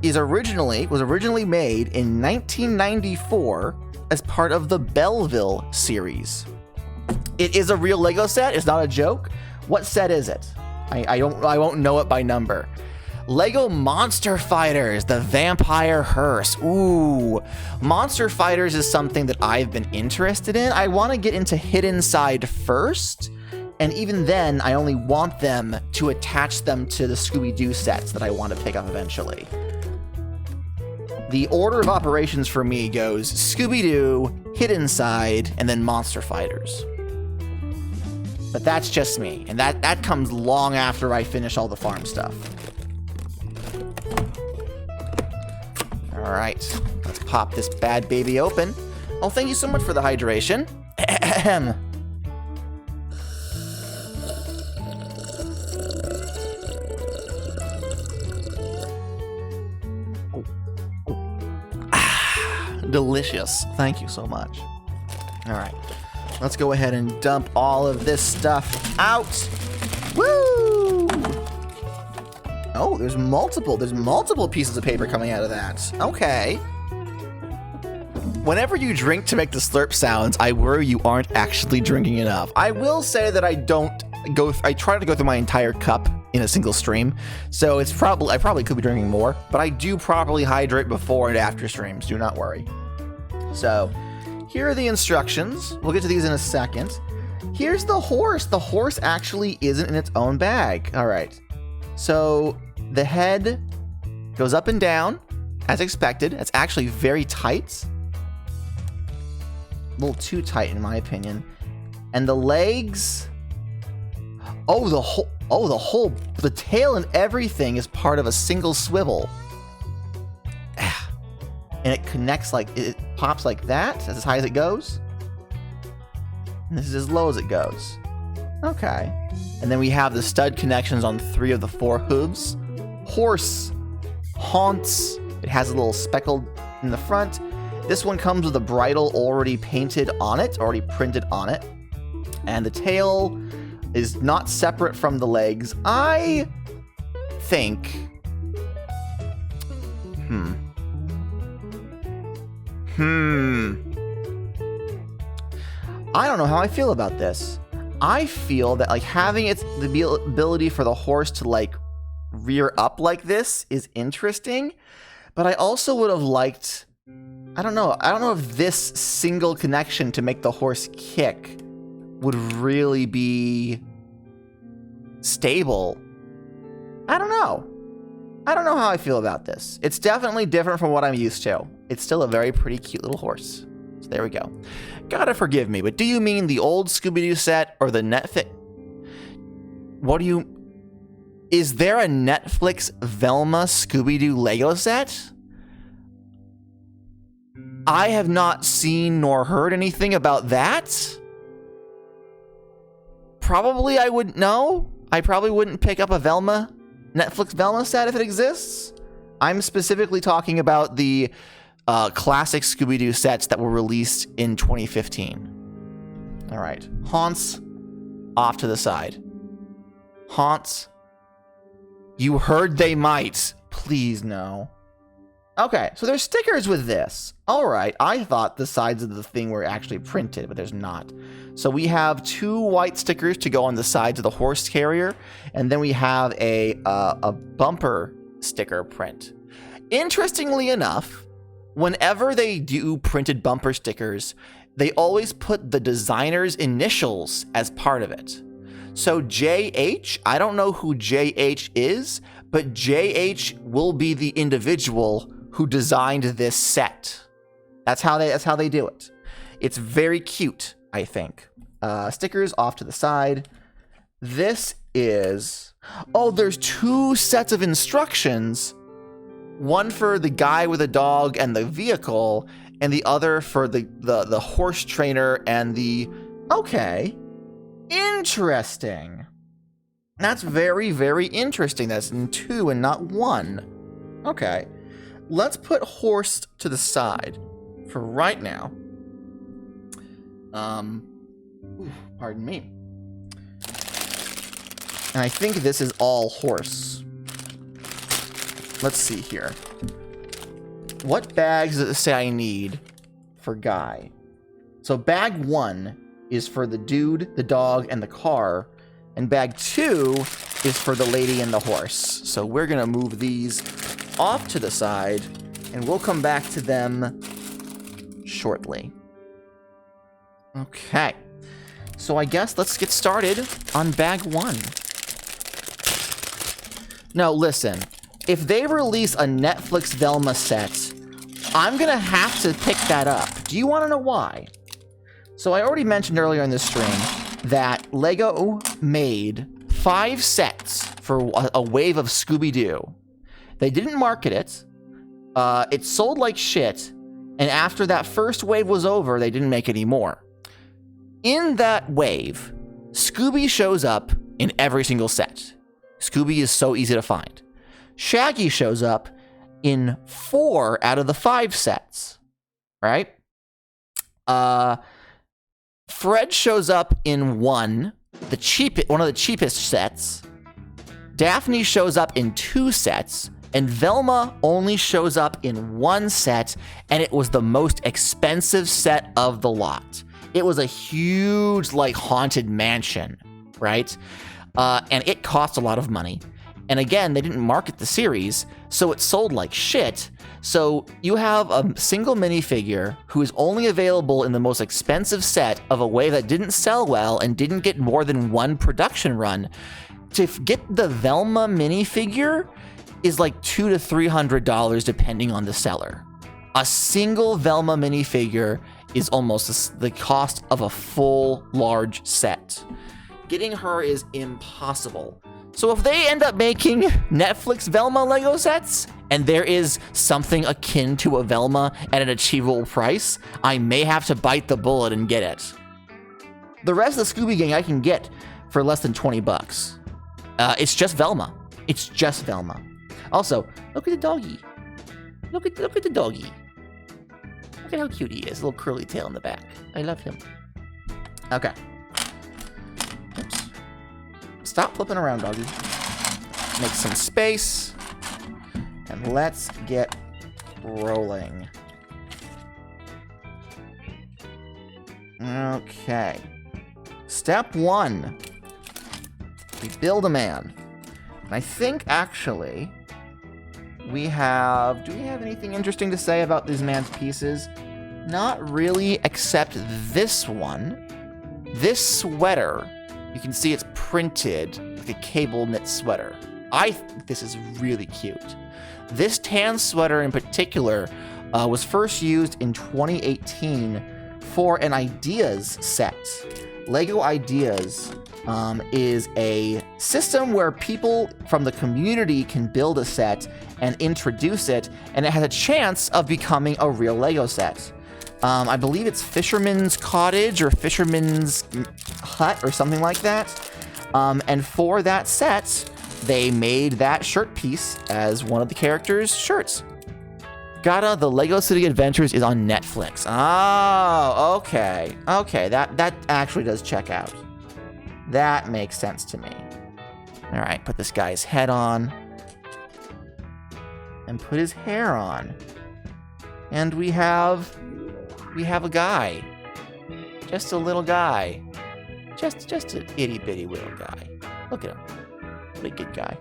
was originally made in 1994 as part of the Belleville series. It is a real Lego set. It's not a joke. What set is it? I won't know it by number. Lego Monster Fighters, the Vampire Hearse. Ooh, Monster Fighters is something that I've been interested in. I want to get into Hidden Side first, and even then, I only want them to attach them to the Scooby-Doo sets that I want to pick up eventually. The order of operations for me goes Scooby-Doo, Hidden Side, and then Monster Fighters. But that's just me, and that comes long after I finish all the farm stuff. All right, let's pop this bad baby open. Oh, thank you so much for the hydration. Ahem. Delicious. Thank you so much. All right, let's go ahead and dump all of this stuff out. Woo! Oh, there's multiple pieces of paper coming out of that. Okay. Whenever you drink to make the slurp sounds, I worry you aren't actually drinking enough. I will say that I try to go through my entire cup in a single stream, so I probably could be drinking more, but I do properly hydrate before and after streams, do not worry. So, here are the instructions. We'll get to these in a second. Here's the horse. The horse actually isn't in its own bag. All right. So, the head goes up and down, as expected. It's actually very tight. A little too tight, in my opinion. And the legs... the tail and everything is part of a single swivel. And it connects it pops like that. That's as high as it goes. And this is as low as it goes. Okay. And then we have the stud connections on 3 of the 4 hooves. Horse haunts. It has a little speckled in the front. This one comes with a bridle already painted on it, already printed on it. And the tail is not separate from the legs. I think... I don't know how I feel about this. I feel that having the ability for the horse to rear up like this is interesting, but I also would have liked... I don't know if this single connection to make the horse kick would really be stable. I don't know how I feel about this. It's definitely different from what I'm used to. It's still a very pretty cute little horse. So there we go. Gotta forgive me, but do you mean the old Scooby-Doo set or the Netflix? Is there a Netflix Velma Scooby-Doo Lego set? I have not seen nor heard anything about that. Probably I wouldn't know. I probably wouldn't pick up a Netflix Velma set if it exists. I'm specifically talking about the classic Scooby-Doo sets that were released in 2015. All right. Haunts, off to the side. Haunts, you heard they might. Please no. Okay, so there's stickers with this. All right, I thought the sides of the thing were actually printed, but there's not. So we have 2 white stickers to go on the sides of the horse carrier, and then we have a bumper sticker print. Interestingly enough, whenever they do printed bumper stickers, they always put the designer's initials as part of it. So JH, I don't know who JH is, but JH will be the individual who designed this set. That's how they do it. It's very cute, I think. Stickers off to the side. This is... Oh, there's 2 sets of instructions. One for the guy with a dog and the vehicle, and the other for the horse trainer and the... Okay. Interesting. That's very, very interesting. That's in 2 and not 1. Okay. Let's put horse to the side for right now. Pardon me. And I think this is all horse. Let's see here. What bags does it say I need for Guy? So bag 1 is for the dude, the dog, and the car. And bag 2 is for the lady and the horse. So we're going to move these off to the side, and we'll come back to them shortly. Okay. So I guess let's get started on bag 1. Now listen, if they release a Netflix Velma set, I'm gonna have to pick that up. Do you want to know why? So I already mentioned earlier in the stream that LEGO made 5 sets for a wave of Scooby-Doo. They didn't market it. It sold like shit. And after that first wave was over, they didn't make any more. In that wave, Scooby shows up in every single set. Scooby is so easy to find. Shaggy shows up in 4 out of the 5 sets, right? Fred shows up in one of the cheapest sets. Daphne shows up in 2 sets, and Velma only shows up in 1 set, and it was the most expensive set of the lot. It was a huge, like, haunted mansion, right? And it cost a lot of money. And again, they didn't market the series, so it sold like shit. So you have a single minifigure who is only available in the most expensive set of a wave that didn't sell well and didn't get more than 1 production run. To get the Velma minifigure is like $200 to $300 depending on the seller. A single Velma minifigure is almost the cost of a full large set. Getting her is impossible. So if they end up making Netflix Velma Lego sets, and there is something akin to a Velma at an achievable price, I may have to bite the bullet and get it. The rest of the Scooby Gang I can get for less than 20 bucks. It's just Velma. It's just Velma. Also, look at the doggy. Look at the doggy. Look at how cute he is. A little curly tail in the back. I love him. Okay. Oops. Stop flipping around, doggy. Make some space. And let's get rolling. Okay. Step 1. We build a man. And I think, actually, we have... Do we have anything interesting to say about these man's pieces? Not really, except this one. This sweater, you can see it's printed like a cable knit sweater. I think this is really cute. This tan sweater in particular was first used in 2018 for an Ideas set. LEGO Ideas is a system where people from the community can build a set and introduce it, and it has a chance of becoming a real LEGO set. I believe it's Fisherman's Cottage or Fisherman's Hut or something like that. And for that set, they made that shirt piece as one of the characters' shirts. Gatta, the LEGO City Adventures is on Netflix. Oh, okay. Okay, that actually does check out. That makes sense to me. All right, put this guy's head on. And put his hair on. And we have a guy. Just a little guy. Just an itty-bitty little guy. Look at him. What a good guy.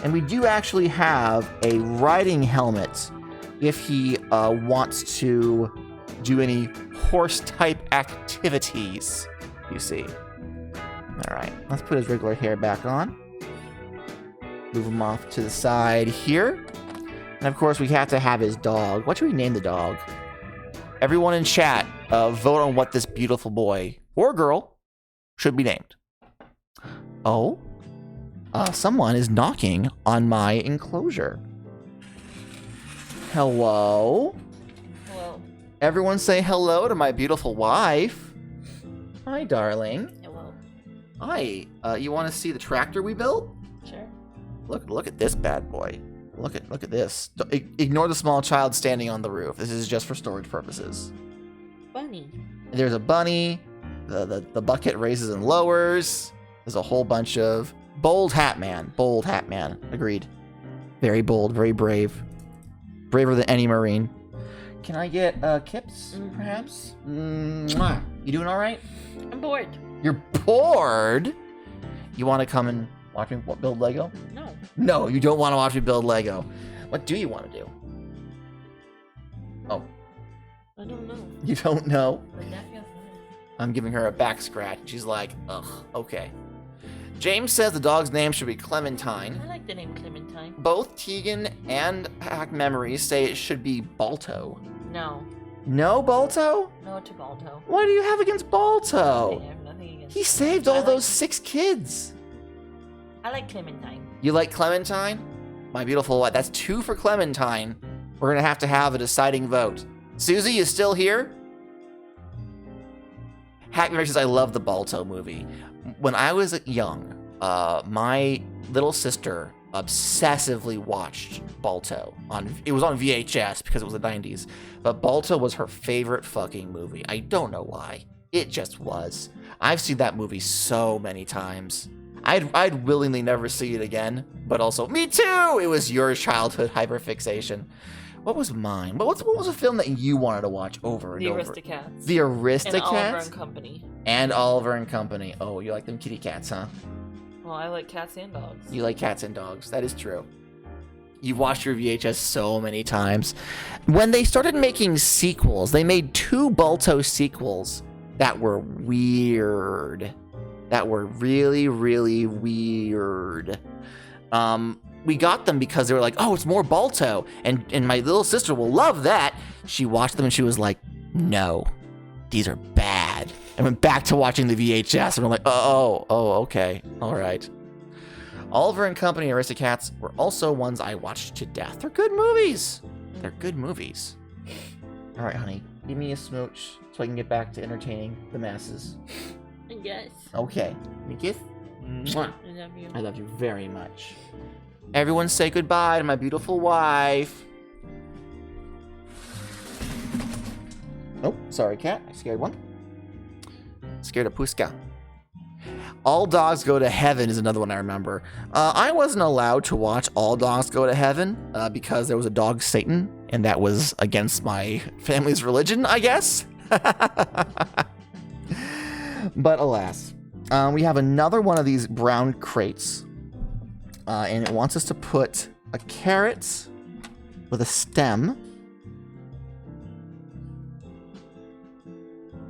And we do actually have a riding helmet if he wants to do any horse-type activities, you see. Alright, let's put his regular hair back on. Move him off to the side here. And of course, we have to have his dog. What should we name the dog? Everyone in chat, vote on what this beautiful boy or girl should be named. Oh, someone is knocking on my enclosure. Hello? Hello. Everyone say hello to my beautiful wife. Hi, darling. Hello. Hi. You want to see the tractor we built? Sure. Look at this bad boy. Look at this. Ignore the small child standing on the roof. This is just for storage purposes. Bunny. There's a bunny. The bucket raises and lowers. There's a whole bunch of bold hat man. Bold hat man. Agreed. Very bold. Very brave. Braver than any Marine. Can I get Kips, perhaps? Mwah. You doing all right? I'm bored. You're bored? You want to come and watch me build Lego? No. No, you don't want to watch me build Lego. What do you want to do? Oh, I don't know. you don't know? But that feels nice. I'm giving her a back scratch. She's like, ugh, okay. James says the dog's name should be Clementine. I like the name Clementine. Both Tegan and Hack Memories say it should be Balto. No. No, Balto? No to Balto. What do you have against I Balto? have nothing against He saved all those 6 kids. I like Clementine. You like Clementine? My beautiful wife. That's 2 for Clementine. We're going to have a deciding vote. Susie, you still here? Hack Memories says, I love the Balto movie. When I was young, my little sister obsessively watched Balto. It was on VHS because it was the 90s. But Balto was her favorite fucking movie. I don't know why. It just was. I've seen that movie so many times. I'd willingly never see it again. But also, me too! It was your childhood hyperfixation. What was mine? What was a film that you wanted to watch over and The over? Aristocats. The And Oliver Aristocats? and Company. And Oliver and Company. Oh, you like them kitty cats, huh? Well, I like cats and dogs. You like cats and dogs. That is true. You've watched your VHS so many times. When they started making sequels, they made 2 Balto sequels that were weird. That were really, really weird. We got them because they were like, oh, it's more Balto. And my little sister will love that. She watched them and she was like, no, these are bad. And went back to watching the VHS and we're like, oh, okay, all right. Oliver and Company and Aristocats were also ones I watched to death. They're good movies. They're good movies. All right, honey, give me a smooch so I can get back to entertaining the masses. Yes. Okay, give me a kiss. Mwah. I love you. I love you very much. Everyone say goodbye to my beautiful wife. Oh, sorry, cat. I scared one. Scared a Puska. All Dogs Go to Heaven is another one I remember. I wasn't allowed to watch All Dogs Go to Heaven because there was a dog Satan, and that was against my family's religion, I guess. But alas, we have another one of these brown crates, and it wants us to put a carrot with a stem,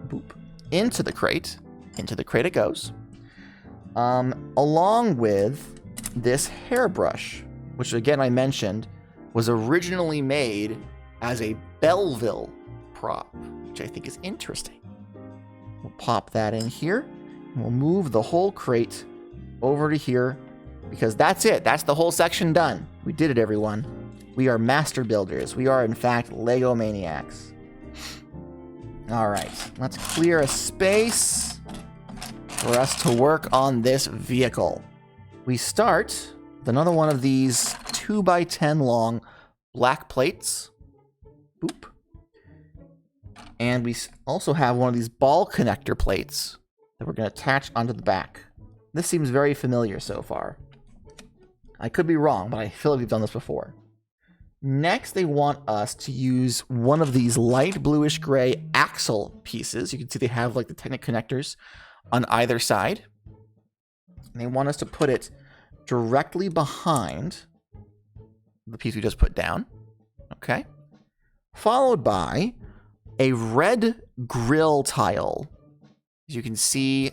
boop, into the crate. Into the crate it goes. Along with this hairbrush, which again I mentioned was originally made as a Belleville prop, which I think is interesting. We'll pop that in here, and we'll move the whole crate over to here, because that's it. That's the whole section done. We did it, everyone. We are master builders. We are, in fact, Lego maniacs. All right, let's clear a space for us to work on this vehicle. We start with another one of these 2x10 long black plates. Boop. And we also have one of these ball connector plates that we're going to attach onto the back. This seems very familiar so far. I could be wrong, but I feel like we've done this before. Next, they want us to use one of these light bluish gray axle pieces. You can see they have like the Technic connectors on either side. And they want us to put it directly behind the piece we just put down. Okay. Followed by a red grill tile. As you can see,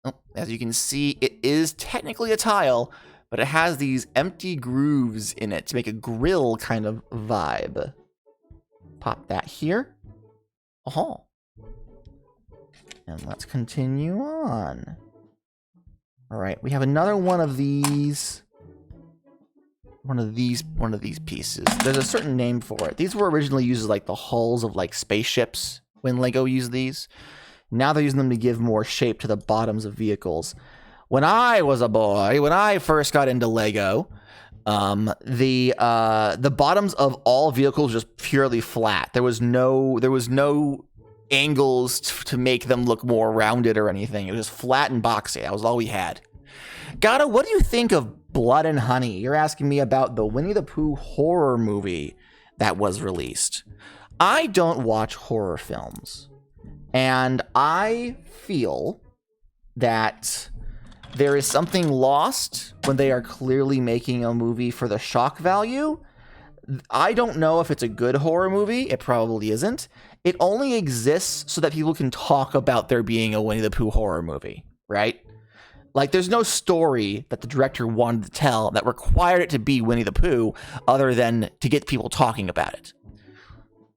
Oh, as you can see, it is technically a tile, but it has these empty grooves in it to make a grill kind of vibe. Pop that here. Oh. And let's continue on. All right, we have another one of these. One of these pieces. There's a certain name for it. These were originally used as like the hulls of like spaceships when Lego used these. Now they're using them to give more shape to the bottoms of vehicles. When I was a boy, when I first got into Lego, the bottoms of all vehicles were just purely flat. There was no angles to make them look more rounded or anything. It was just flat and boxy. That was all we had. Gato, what do you think of Blood and Honey? You're asking me about the Winnie the Pooh horror movie that was released. I don't watch horror films. And I feel that there is something lost when they are clearly making a movie for the shock value. I don't know if it's a good horror movie. It probably isn't. It only exists so that people can talk about there being a Winnie the Pooh horror movie, right? Like, there's no story that the director wanted to tell that required it to be Winnie the Pooh other than to get people talking about it.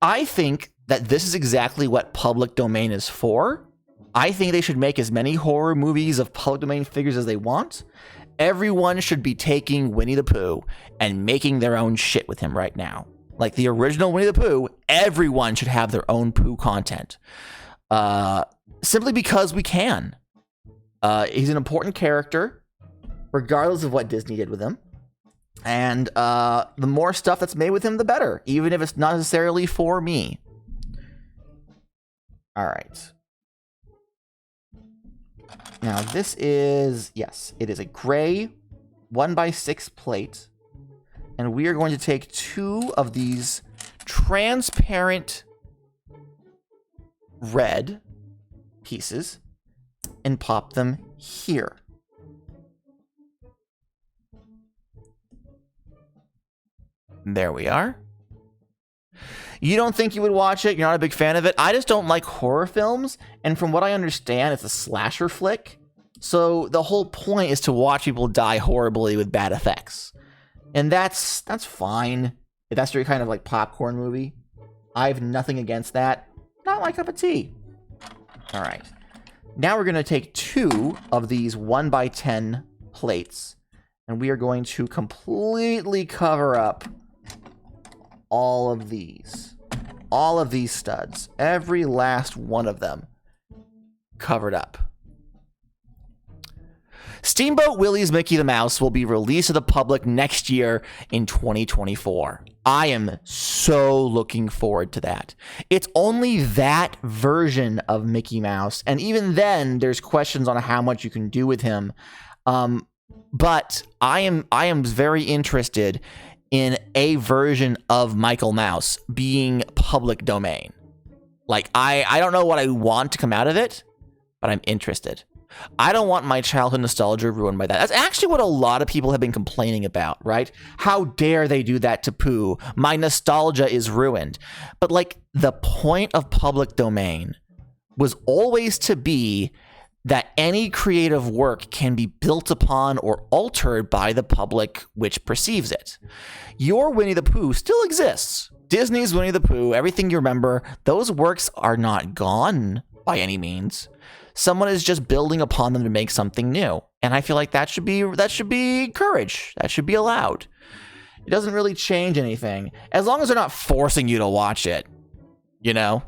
I think that this is exactly what public domain is for. I think they should make as many horror movies of public domain figures as they want. Everyone should be taking Winnie the Pooh and making their own shit with him right now. Like the original Winnie the Pooh, everyone should have their own Pooh content. Simply because we can. He's an important character, regardless of what Disney did with him. And the more stuff that's made with him, the better, even if it's not necessarily for me. All right. Now this is, yes, it is a gray 1x6 plate. And we are going to take 2 of these transparent red pieces and pop them here. There we are. You don't think you would watch it? You're not a big fan of it? I just don't like horror films, and from what I understand, it's a slasher flick. So the whole point is to watch people die horribly with bad effects. And that's fine. If that's your kind of like popcorn movie, I have nothing against that. Not my cup of tea. All right. Now we're going to take 2 of these 1x10 plates, and we are going to completely cover up all of these studs, every last one of them covered up. Steamboat Willie's Mickey the Mouse will be released to the public next year in 2024. I am so looking forward to that. It's only that version of Mickey Mouse, and even then, there's questions on how much you can do with him. But I am very interested in a version of Michael Mouse being public domain. Like, I don't know what I want to come out of it, but I'm interested. I don't want my childhood nostalgia ruined by that. That's actually what a lot of people have been complaining about, right? How dare they do that to Pooh? My nostalgia is ruined. But like, the point of public domain was always to be that any creative work can be built upon or altered by the public which perceives it. Your Winnie the Pooh still exists. Disney's Winnie the Pooh, everything you remember, those works are not gone by any means. Someone is just building upon them to make something new. And I feel like that should be encouraged. That should be allowed. It doesn't really change anything. As long as they're not forcing you to watch it, you know?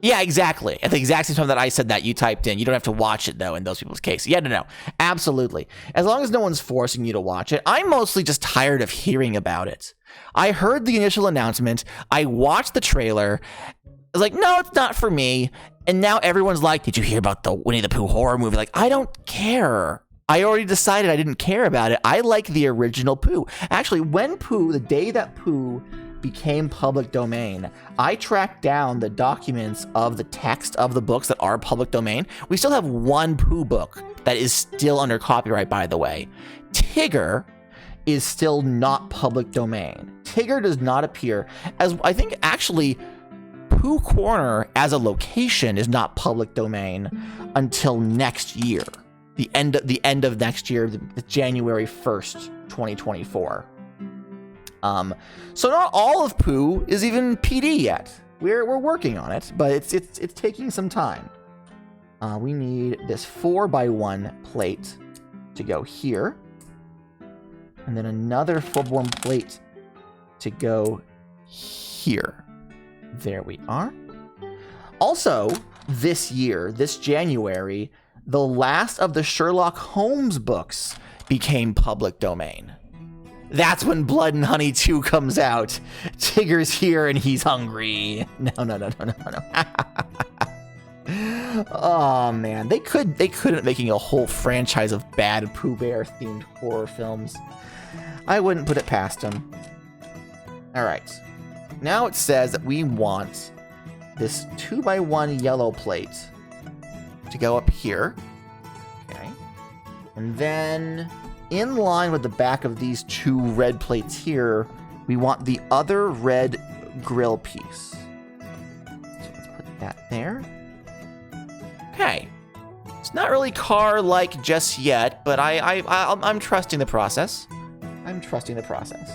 Yeah, exactly. At the exact same time that I said that, you typed in, you don't have to watch it, though, in those people's case. Yeah, no. Absolutely. As long as no one's forcing you to watch it. I'm mostly just tired of hearing about it. I heard the initial announcement. I watched the trailer. I was like, no, it's not for me. And now everyone's like, did you hear about the Winnie the Pooh horror movie? Like, I don't care. I already decided I didn't care about it. I like the original Pooh. Actually, when Pooh, the day that Pooh became public domain, I tracked down the documents of the text of the books that are public domain. We still have one Pooh book that is still under copyright, by the way. Tigger is still not public domain. Tigger does not appear as, I think, actually, Pooh Corner as a location is not public domain until next year. The end of next year, the January 1st, 2024. So not all of Pooh is even PD yet. We're working on it, but it's taking some time. We need this 4x1 plate to go here, and then another 4x1 plate to go here. There we are. Also, this year, this January, the last of the Sherlock Holmes books became public domain. That's when Blood and Honey 2 comes out. Tigger's here and he's hungry. No. Oh man, they couldn't making a whole franchise of bad Pooh Bear themed horror films. I wouldn't put it past them. All right, now it says that we want this 2x1 yellow plate to go up here. Okay, and then in line with the back of these two red plates here, we want the other red grill piece. So let's put that there. Okay. It's not really car-like just yet, but I'm trusting the process. I'm trusting the process.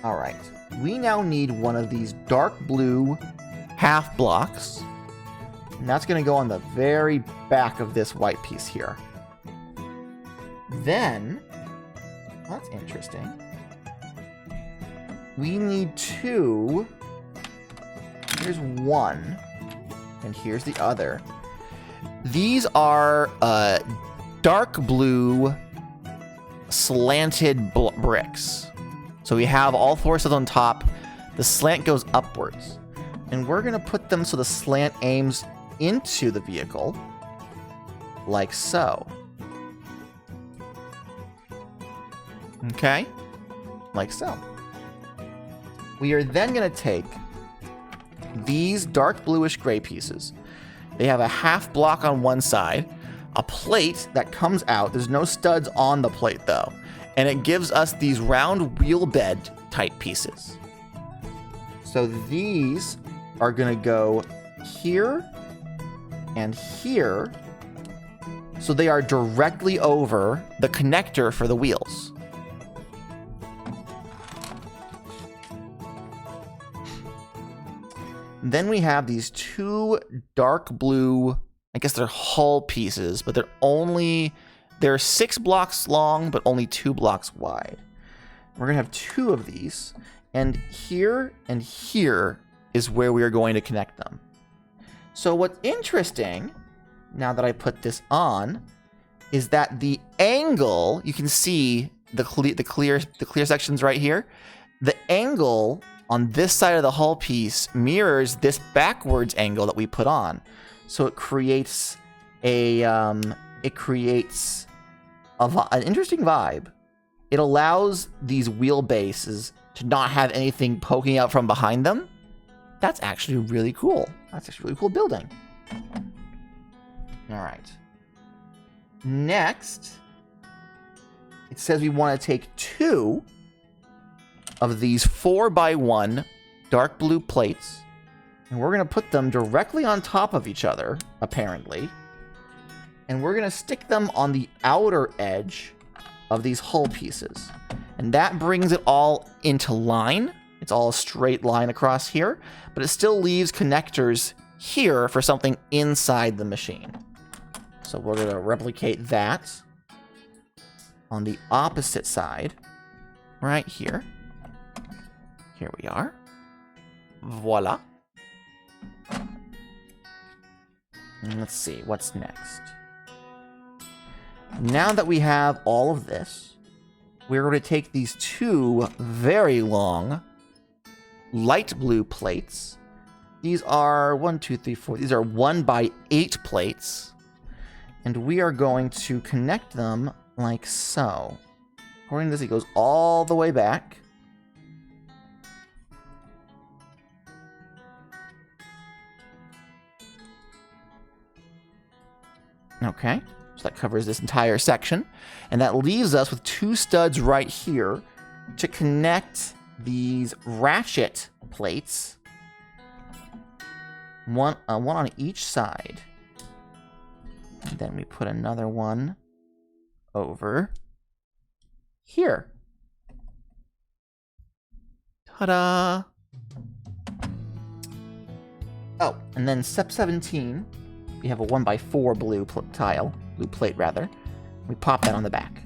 All right. We now need one of these dark blue half blocks. And that's going to go on the very back of this white piece here. Then, that's interesting. We need two. Here's one, and here's the other. These are dark blue slanted bricks. So we have all four sides on top. The slant goes upwards. And we're going to put them so the slant aims into the vehicle, like so. Okay? Like so. We are then going to take these dark bluish gray pieces. They have a half block on one side, a plate that comes out. There's no studs on the plate though. And it gives us these round wheel bed type pieces. So these are going to go here and here. So they are directly over the connector for the wheels. Then we have these two dark blue, I guess they're hull pieces, but they're 6 blocks long, but only 2 blocks wide. We're gonna have 2 of these, and here is where we are going to connect them. So what's interesting, now that I put this on, is that the angle, you can see the clear sections right here. The angle on this side of the hull piece mirrors this backwards angle that we put on. So it creates an interesting vibe. It allows these wheelbases to not have anything poking out from behind them. That's actually really cool. That's actually a really cool building. All right. Next, it says we want to take 2 of these 4x1 dark blue plates, and we're going to put them directly on top of each other, apparently. And we're going to stick them on the outer edge of these hull pieces. And that brings it all into line. It's all a straight line across here, but it still leaves connectors here for something inside the machine. So we're going to replicate that on the opposite side, right here. Here we are. Voila. And let's see, what's next? Now that we have all of this, we're going to take these 2 very long light blue plates. These are 1, 2, 3, 4. These are 1x8 plates. And we are going to connect them like so. According to this, it goes all the way back. Okay, so that covers this entire section. And that leaves us with 2 studs right here to connect these ratchet plates, one on each side. And then we put another one over here. Ta-da! Oh, and then step 17, we have a 1x4 blue plate rather. We pop that on the back.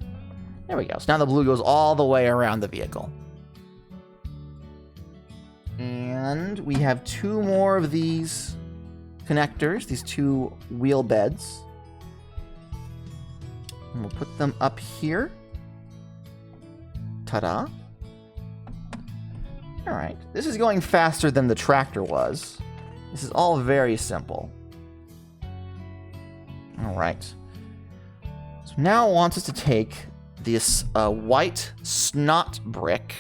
There we go. So now the blue goes all the way around the vehicle. And we have 2 more of these connectors, these 2 wheel beds. And we'll put them up here. Ta-da. Alright, this is going faster than the tractor was. This is all very simple. Alright. So now it wants us to take this white snot brick,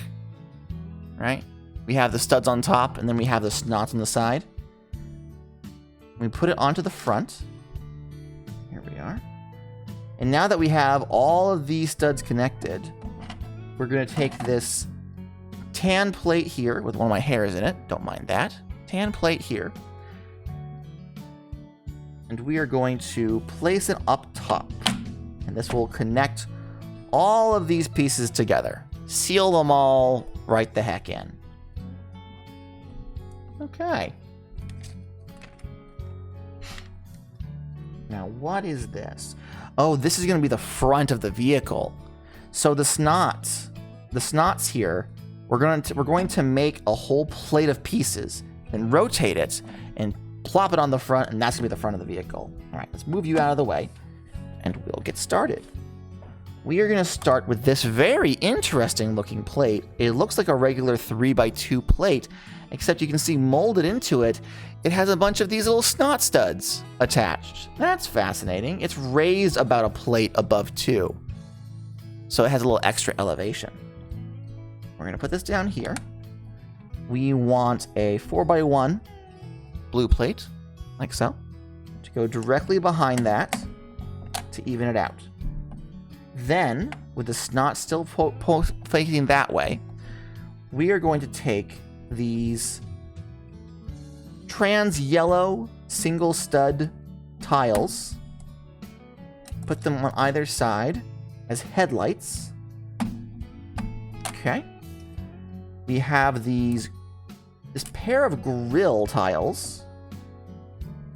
right? We have the studs on top, and then we have the snots on the side. We put it onto the front. Here we are. And now that we have all of these studs connected, we're going to take this tan plate here with one of my hairs in it. Don't mind that. Tan plate here. And we are going to place it up top. And this will connect all of these pieces together. Seal them all right the heck in. Okay. Now, what is this? Oh, this is going to be the front of the vehicle. So the snots here, we're going to make a whole plate of pieces and rotate it and plop it on the front, and that's going to be the front of the vehicle. All right, let's move you out of the way, and we'll get started. We are going to start with this very interesting looking plate. It looks like a regular 3x2 plate, except you can see molded into it, it has a bunch of these little snot studs attached. That's fascinating. It's raised about a plate above 2. So it has a little extra elevation. We're going to put this down here. We want a 4x1 blue plate, like so, to go directly behind that to even it out. Then, with the snot still facing that way, we are going to take these trans yellow single stud tiles, put them on either side as headlights. Okay. We have this pair of grill tiles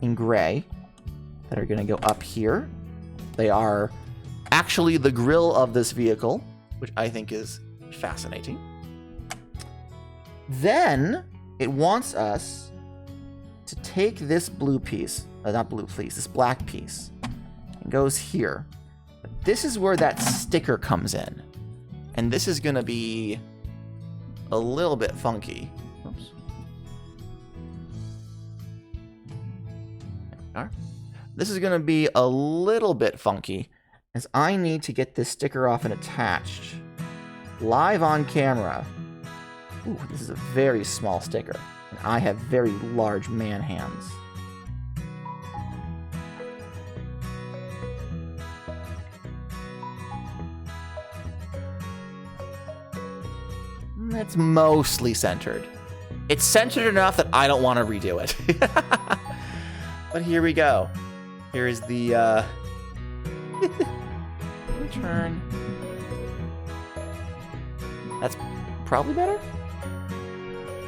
in gray that are going to go up here. They are actually the grill of this vehicle, which I think is fascinating. Then it wants us to take this blue piece, this black piece, and goes here. This is where that sticker comes in. And this is going to be a little bit funky. Oops. There we are. This is going to be a little bit funky, as I need to get this sticker off and attached live on camera. Ooh, this is a very small sticker, and I have very large man hands. It's mostly centered. It's centered enough that I don't want to redo it. But here we go. Here is the return. That's probably better.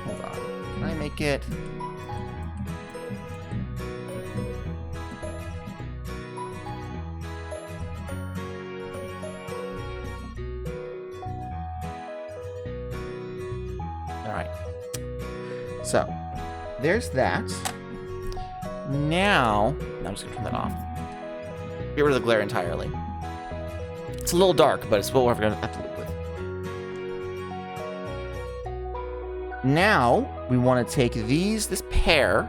Hold on. Can I make it? All right. So, there's that. Now, I'm just gonna turn that off. Get rid of the glare entirely. It's a little dark, but it's what we're gonna have to live with. Now, we want to take this pair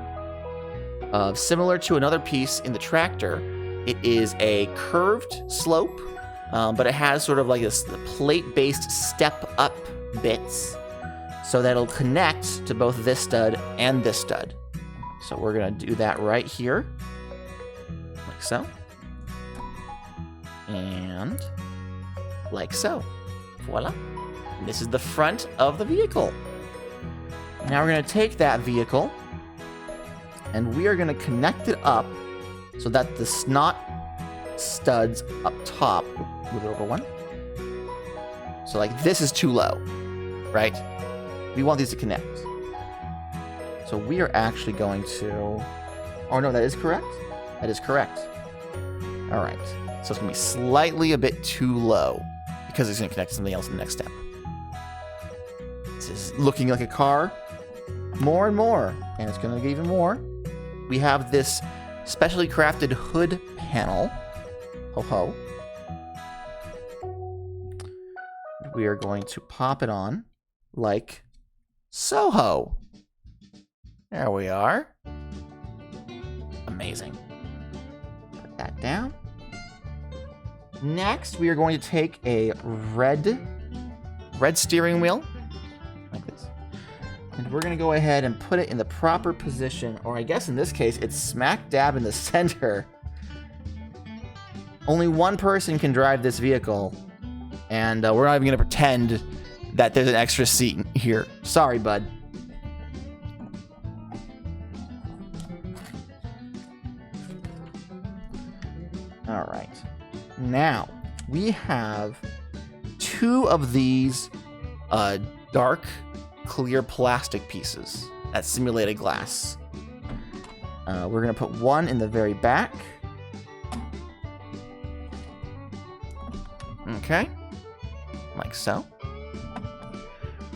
of, similar to another piece in the tractor. It is a curved slope, but it has sort of like this plate-based step-up bits, so that it'll connect to both this stud and this stud. So we're gonna do that right here, like so. And like so. Voila. And this is the front of the vehicle. Now we're going to take that vehicle and we are going to connect it up so that the snot studs up top. Move it over one. So like this is too low, right? We want these to connect. So we are actually going to... Oh no, that is correct. That is correct. All right. So it's going to be slightly a bit too low because it's going to connect to something else in the next step. This is looking like a car. More and more. And it's going to get even more. We have this specially crafted hood panel. Ho ho. We are going to pop it on like so. There we are. Amazing. Put that down. Next, we are going to take a red steering wheel, like this. And we're going to go ahead and put it in the proper position, or I guess in this case, it's smack dab in the center. Only one person can drive this vehicle, and we're not even going to pretend that there's an extra seat here. Sorry, bud. All right. Now, we have two of these dark, clear plastic pieces that simulated glass. We're going to put one in the very back. Okay. Like so.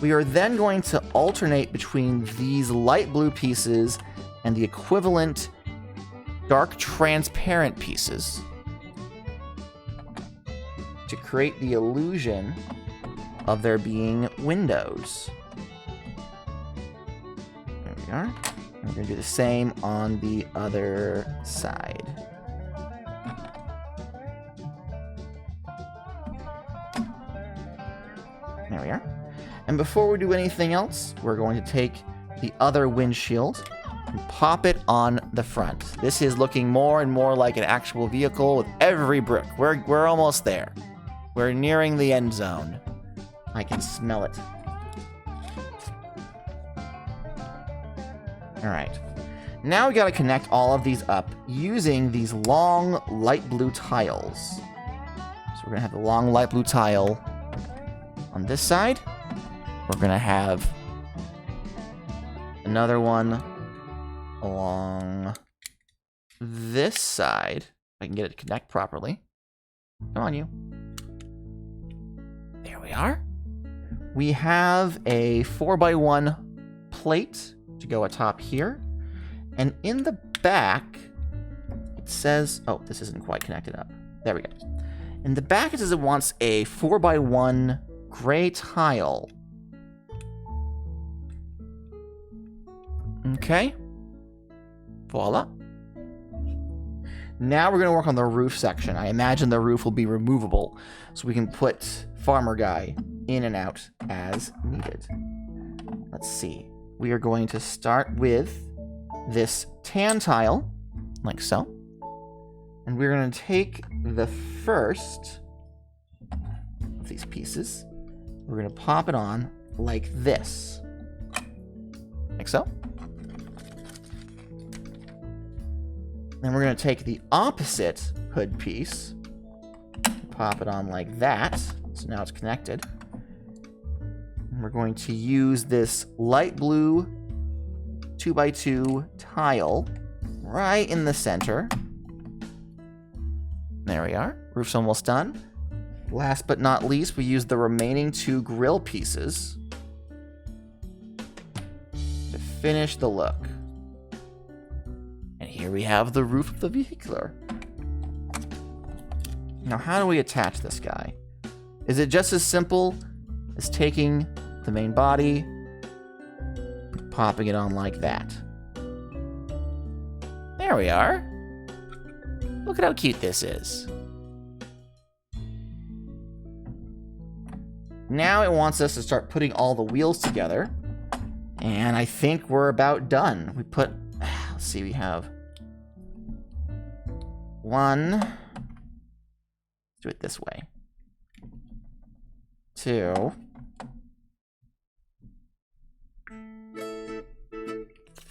We are then going to alternate between these light blue pieces and the equivalent dark transparent pieces to create the illusion of there being windows. There we are. And we're going to do the same on the other side. There we are. And before we do anything else, we're going to take the other windshield and pop it on the front. This is looking more and more like an actual vehicle with every brick. We're almost there. We're nearing the end zone. I can smell it. All right. Now we got to connect all of these up using these long light blue tiles. So we're going to have the long light blue tile on this side. We're going to have another one along this side. If I can get it to connect properly. Come on, you. There we are. We have a 4x1 plate to go atop here. And in the back, it says... Oh, this isn't quite connected up. There we go. In the back, it says it wants a 4x1 gray tile. Okay. Voila. Now we're going to work on the roof section. I imagine the roof will be removable, so we can put Farmer Guy in and out as needed. Let's see. We are going to start with this tan tile, like so. And we're going to take the first of these pieces. We're going to pop it on like this. Like so. Then we're going to take the opposite hood piece, pop it on like that, so now it's connected. And we're going to use this light blue 2x2 tile right in the center. There we are. Roof's almost done. Last but not least, we use the remaining two grill pieces to finish the look. And here we have the roof of the vehicular. Now, how do we attach this guy? Is it just as simple as taking the main body, popping it on like that? There we are. Look at how cute this is. Now it wants us to start putting all the wheels together. And I think we're about done. We put... Let's see, we have... one. Let's do it this way. 2.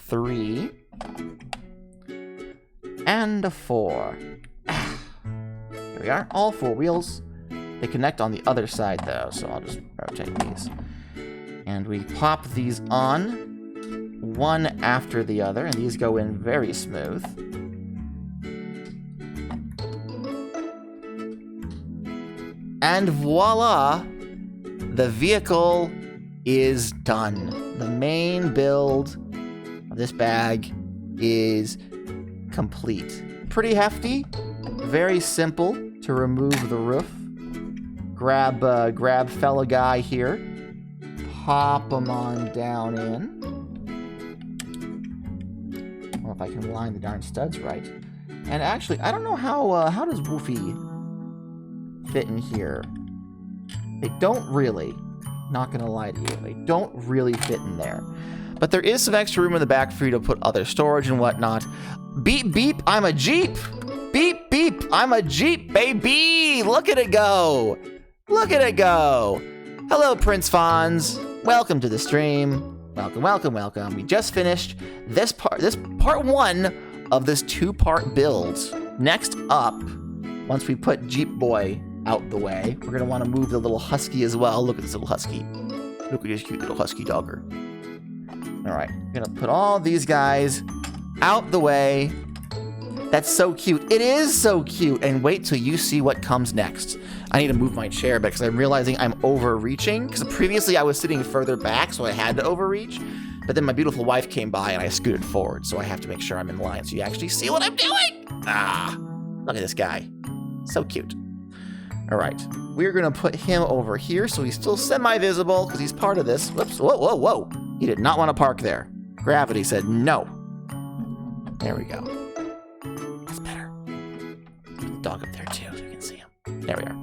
3. And a 4. Here we are, all 4 wheels. They connect on the other side though, so I'll just rotate these. And we pop these on, one after the other, and these go in very smooth. And voila! The vehicle is done. The main build of this bag is complete. Pretty hefty, very simple to remove the roof. Grab fella guy here, pop him on down in. I don't know if I can line the darn studs right. And actually, I don't know how does Woofy fit in here? They don't really. Not gonna lie to you, they don't really fit in there. But there is some extra room in the back for you to put other storage and whatnot. Beep beep, I'm a Jeep. Beep beep, I'm a Jeep, baby. Look at it go. Look at it go. Hello, Prince Fonz. Welcome to the stream. Welcome, welcome, welcome. We just finished this part 1 of this 2-part build. Next up, once we put Jeep Boy out the way, we're gonna want to move the little husky as well. Look at this little husky. Look at this cute little husky dogger. All right, we're gonna put all these guys out the way. That's so cute. It is so cute. And wait till you see what comes next. I need to move my chair because I'm realizing I'm overreaching. Because previously I was sitting further back, so I had to overreach. But then my beautiful wife came by and I scooted forward, so I have to make sure I'm in line so you actually see what I'm doing. Ah, look at this guy. So cute. All right, we're gonna put him over here so he's still semi-visible because he's part of this. Whoops, whoa, whoa, whoa. He did not want to park there. Gravity said no. There we go. That's better. Put the dog up there too so you can see him. There we are.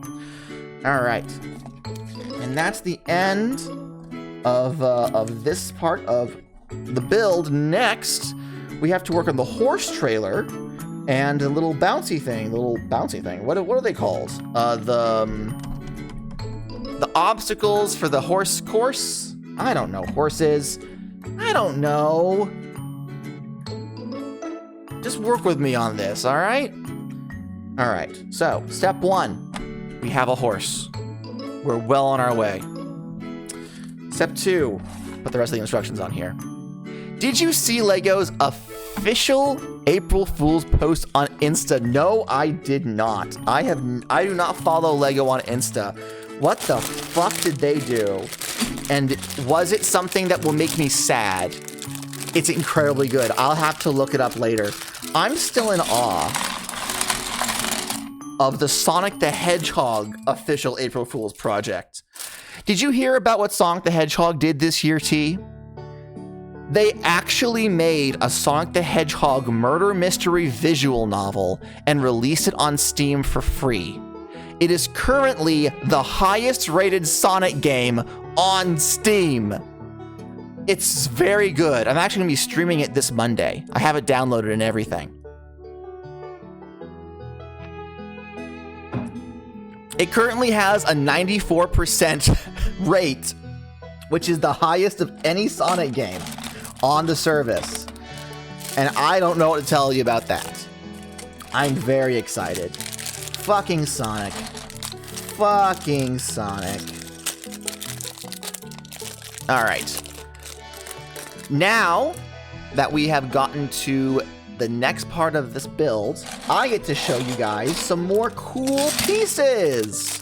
All right, and that's the end of this part of the build. Next, we have to work on the horse trailer and a little bouncy thing. What are they called? The obstacles for the horse course? I don't know. Horses? I don't know. Just work with me on this, all right? All right, so step 1, we have a horse. We're well on our way. Step 2, put the rest of the instructions on here. Did you see Lego's official April Fool's post on Insta? No, I did not. I do not follow Lego on Insta. What the fuck did they do? And was it something that will make me sad? It's incredibly good. I'll have to look it up later. I'm still in awe of the Sonic the Hedgehog official April Fool's project. Did you hear about what Sonic the Hedgehog did this year, T? They actually made a Sonic the Hedgehog murder mystery visual novel and released it on Steam for free. It is currently the highest rated Sonic game on Steam. It's very good. I'm actually gonna be streaming it this Monday. I have it downloaded and everything. It currently has a 94% rate, which is the highest of any Sonic game on the service. And I don't know what to tell you about that. I'm very excited. Fucking Sonic. Fucking Sonic. All right. Now that we have gotten to the next part of this build, I get to show you guys some more cool pieces.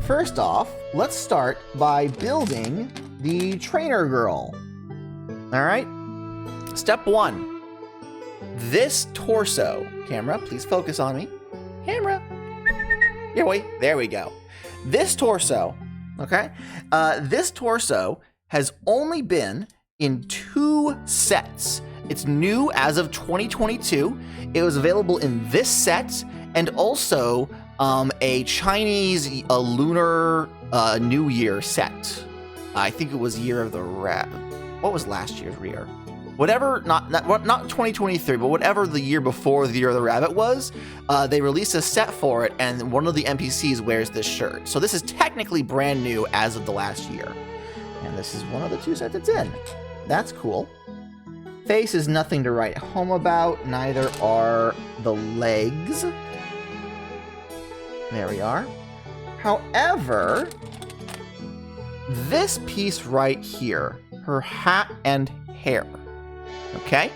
First off, let's start by building the trainer girl. All right. Step 1. This torso. Camera, please focus on me. Camera. There we go. This torso, okay? This torso has only been in 2 sets. It's new as of 2022. It was available in this set and also a Chinese Lunar New Year set. I think it was Year of the Rabbit. What was last year's year? Whatever, not 2023, but whatever the year before the Year of the Rabbit was, they released a set for it, and one of the NPCs wears this shirt. So this is technically brand new as of the last year. And this is one of the 2 sets it's in. That's cool. Face is nothing to write home about, neither are the legs. There we are. However, this piece right here, her hat and hair. Okay?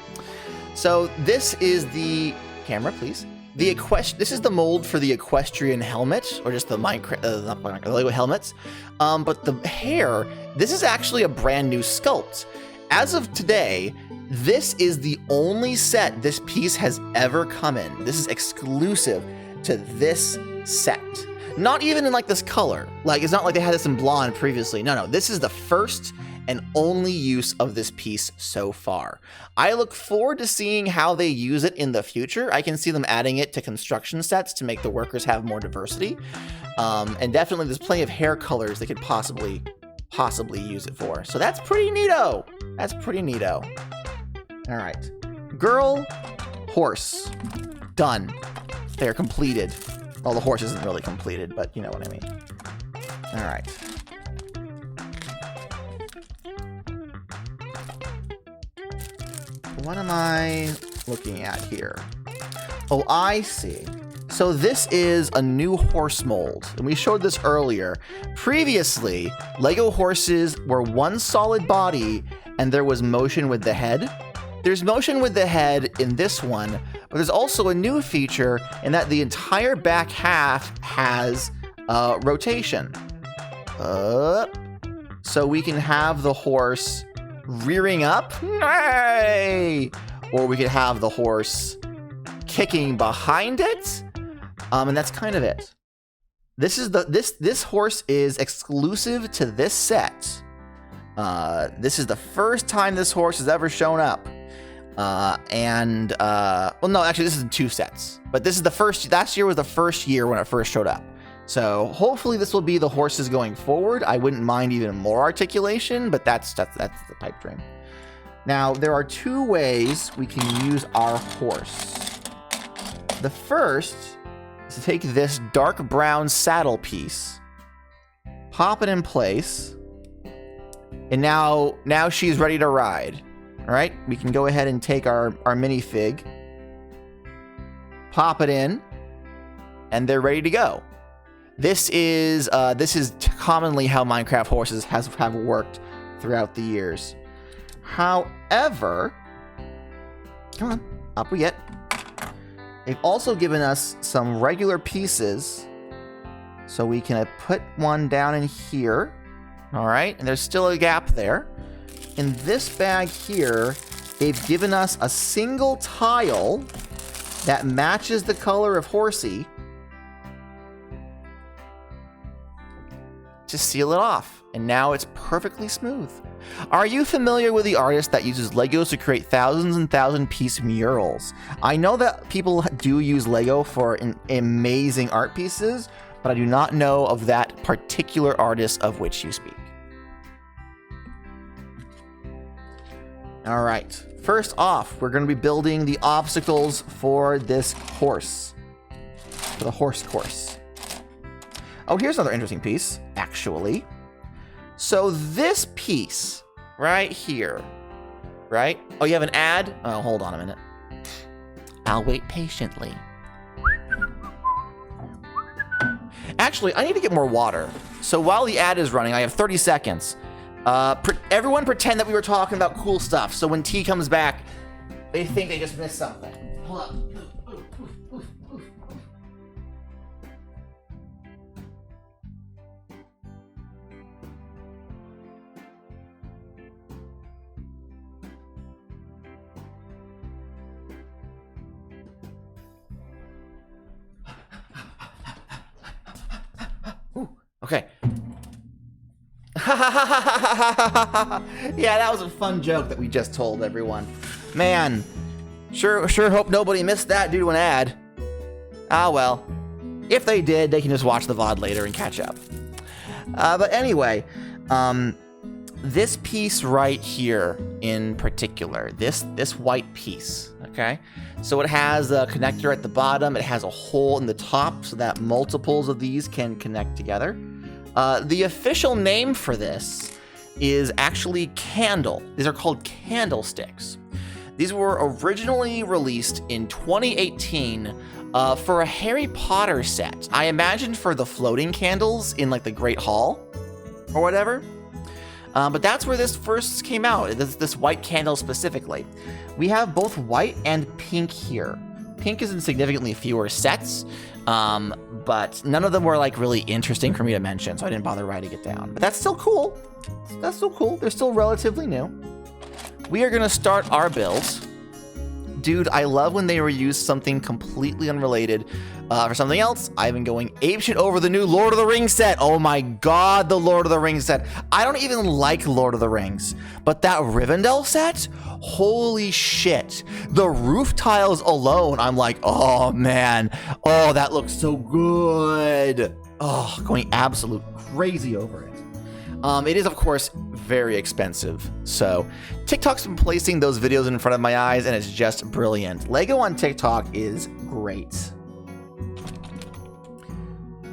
So this is the camera, please. This is the mold for the equestrian helmet, or just the Minecraft, Lego helmets. But the hair, this is actually a brand new sculpt. As of today, this is the only set this piece has ever come in. This is exclusive to this set. Not even in like this color. Like, it's not like they had this in blonde previously. No, this is the first and only use of this piece so far. I look forward to seeing how they use it in the future. I can see them adding it to construction sets to make the workers have more diversity. And definitely there's plenty of hair colors they could possibly use it for. So that's pretty neato. That's pretty neato. All right. Girl, horse. Done. They're completed. Well, the horse isn't really completed, but you know what I mean. All right. What am I looking at here? Oh, I see. So this is a new horse mold, and we showed this earlier. Previously, Lego horses were one solid body, and there was motion with the head. There's motion with the head in this one, but there's also a new feature in that the entire back half has rotation. So we can have the horse rearing up, nay! Or we could have the horse kicking behind it, and that's kind of it. This horse is exclusive to this set. This is the first time this horse has ever shown up. Well, no, actually, this is in 2 sets. But this is the first. Last year was the first year when it first showed up. So hopefully this will be the horses going forward. I wouldn't mind even more articulation, but that's the pipe dream. Now, there are 2 ways we can use our horse. The first is to take this dark brown saddle piece, pop it in place, and now she's ready to ride. All right, we can go ahead and take our minifig, pop it in, and they're ready to go. This is commonly how Minecraft horses have worked throughout the years. However, come on, up we get. They've also given us some regular pieces, so we can put one down in here. All right, and there's still a gap there. In this bag here, they've given us a single tile that matches the color of Horsey to seal it off, and now it's perfectly smooth. Are you familiar with the artist that uses Legos to create thousands and thousand piece murals? I know that people do use Lego for amazing art pieces, but I do not know of that particular artist of which you speak. All right, first off, we're going to be building the obstacles for this horse, for the horse course. Oh, here's another interesting piece, actually. So this piece right here, right? Oh, you have an ad? Oh, hold on a minute. I'll wait patiently. Actually, I need to get more water. So while the ad is running, I have 30 seconds. Everyone pretend that we were talking about cool stuff, so when T comes back, they think they just missed something. Hold up. Okay. Yeah, that was a fun joke that we just told everyone. Man, sure hope nobody missed that due to an ad. Ah, well. If they did, they can just watch the VOD later and catch up. But anyway, this piece right here in particular, this white piece, okay? So it has a connector at the bottom, it has a hole in the top so that multiples of these can connect together. The official name for this is actually candle. These are called candlesticks. These were originally released in 2018 for a Harry Potter set. I imagine for the floating candles in like the Great Hall or whatever. But that's where this first came out, this white candle specifically. We have both white and pink here. Pink is in significantly fewer sets, but none of them were like really interesting for me to mention, so I didn't bother writing it down. But that's still cool. That's still cool. They're still relatively new. We are gonna start our build. Dude, I love when they reuse something completely unrelated for something else. I've been going apeshit over the new Lord of the Rings set. Oh my god, the Lord of the Rings set. I don't even like Lord of the Rings, but that Rivendell set? Holy shit. The roof tiles alone, I'm like, oh man. Oh, that looks so good. Oh, going absolute crazy over it. It is, of course, very expensive. So TikTok's been placing those videos in front of my eyes, and it's just brilliant. Lego on TikTok is great.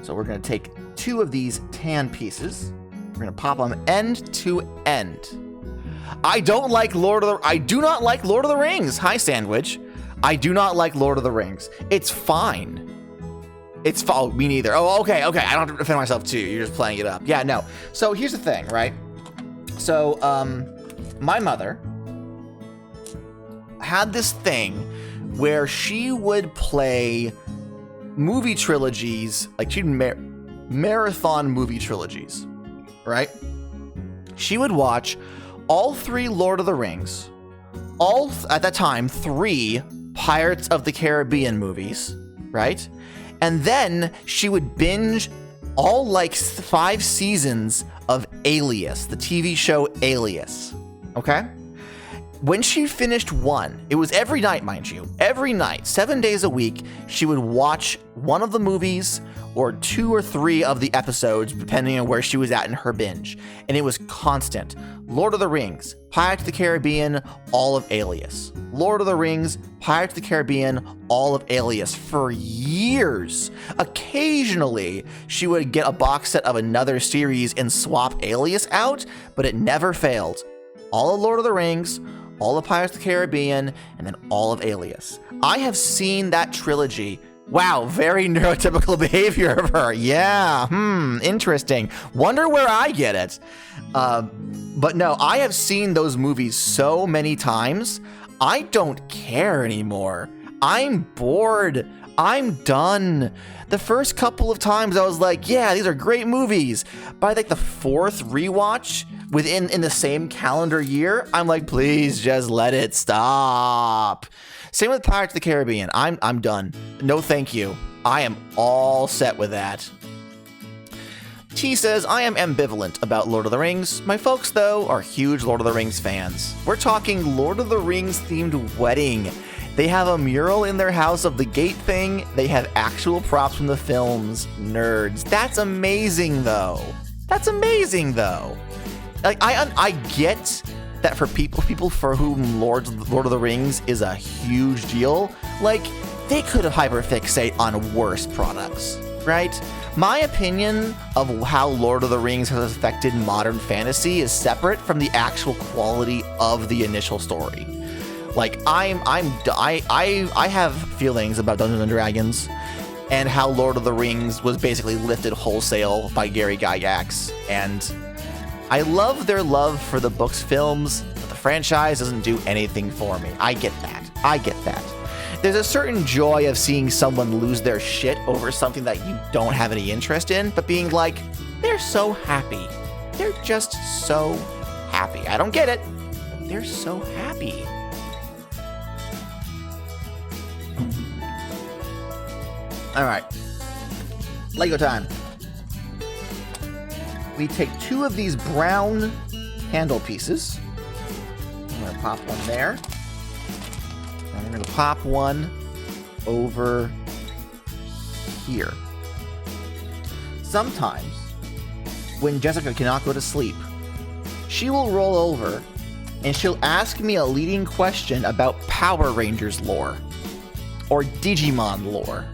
So we're going to take 2 of these tan pieces. We're going to pop them end to end. I do not like Lord of the Rings. Hi, Sandwich. I do not like Lord of the Rings. It's fine. It's fine. Oh, me neither. Oh, okay. I don't have to defend myself too. You're just playing it up. Yeah, no. So here's the thing, right? So, my mother had this thing where she would play movie trilogies, like she'd marathon movie trilogies, right? She would watch all 3 Lord of the Rings, all, at that time, 3 Pirates of the Caribbean movies, right? And then she would binge all like 5 seasons of Alias, the TV show Alias, okay? When she finished one, it was every night, mind you, every night, 7 days a week, she would watch one of the movies or 2 or 3 of the episodes, depending on where she was at in her binge. And it was constant. Lord of the Rings, Pirates of the Caribbean, all of Alias. Lord of the Rings, Pirates of the Caribbean, all of Alias for years. Occasionally, she would get a box set of another series and swap Alias out, but it never failed. All of Lord of the Rings, all of Pirates of the Caribbean, and then all of Alias. I have seen that trilogy. Wow, very neurotypical behavior of her. Yeah, interesting. Wonder where I get it. But no, I have seen those movies so many times, I don't care anymore. I'm bored. I'm done. The first couple of times I was like, yeah, these are great movies. By like the 4th rewatch in the same calendar year, I'm like, please just let it stop. Same with Pirates of the Caribbean. I'm done. No, thank you. I am all set with that. T says, I am ambivalent about Lord of the Rings. My folks, though, are huge Lord of the Rings fans. We're talking Lord of the Rings themed wedding. They have a mural in their house of the gate thing. They have actual props from the films. Nerds. That's amazing, though. Like, I get that for people for whom Lord of the Rings is a huge deal, like, they could hyperfixate on worse products, right? My opinion of how Lord of the Rings has affected modern fantasy is separate from the actual quality of the initial story. Like, I have feelings about Dungeons and Dragons and how Lord of the Rings was basically lifted wholesale by Gary Gygax, and I love their love for the books, films, but the franchise doesn't do anything for me. I get that. There's a certain joy of seeing someone lose their shit over something that you don't have any interest in, but being like, they're so happy. They're just so happy. I don't get it, but they're so happy. All right, Lego time. We take 2 of these brown handle pieces. I'm gonna pop one there. And I'm gonna pop one over here. Sometimes, when Jessica cannot go to sleep, she will roll over and she'll ask me a leading question about Power Rangers lore or Digimon lore.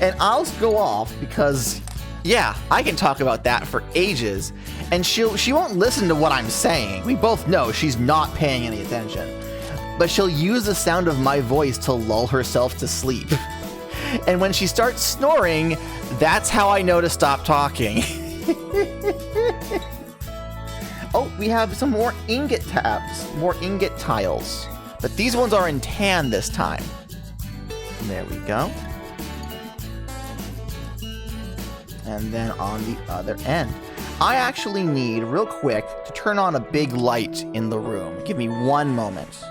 And I'll go off because Yeah, I can talk about that for ages, and she won't listen to what I'm saying. We both know she's not paying any attention. But she'll use the sound of my voice to lull herself to sleep. And when she starts snoring, that's how I know to stop talking. Oh, we have some more ingot tabs, more ingot tiles. But these ones are in tan this time. There we go. And then on the other end, I actually need, real quick, to turn on a big light in the room. Give me one moment.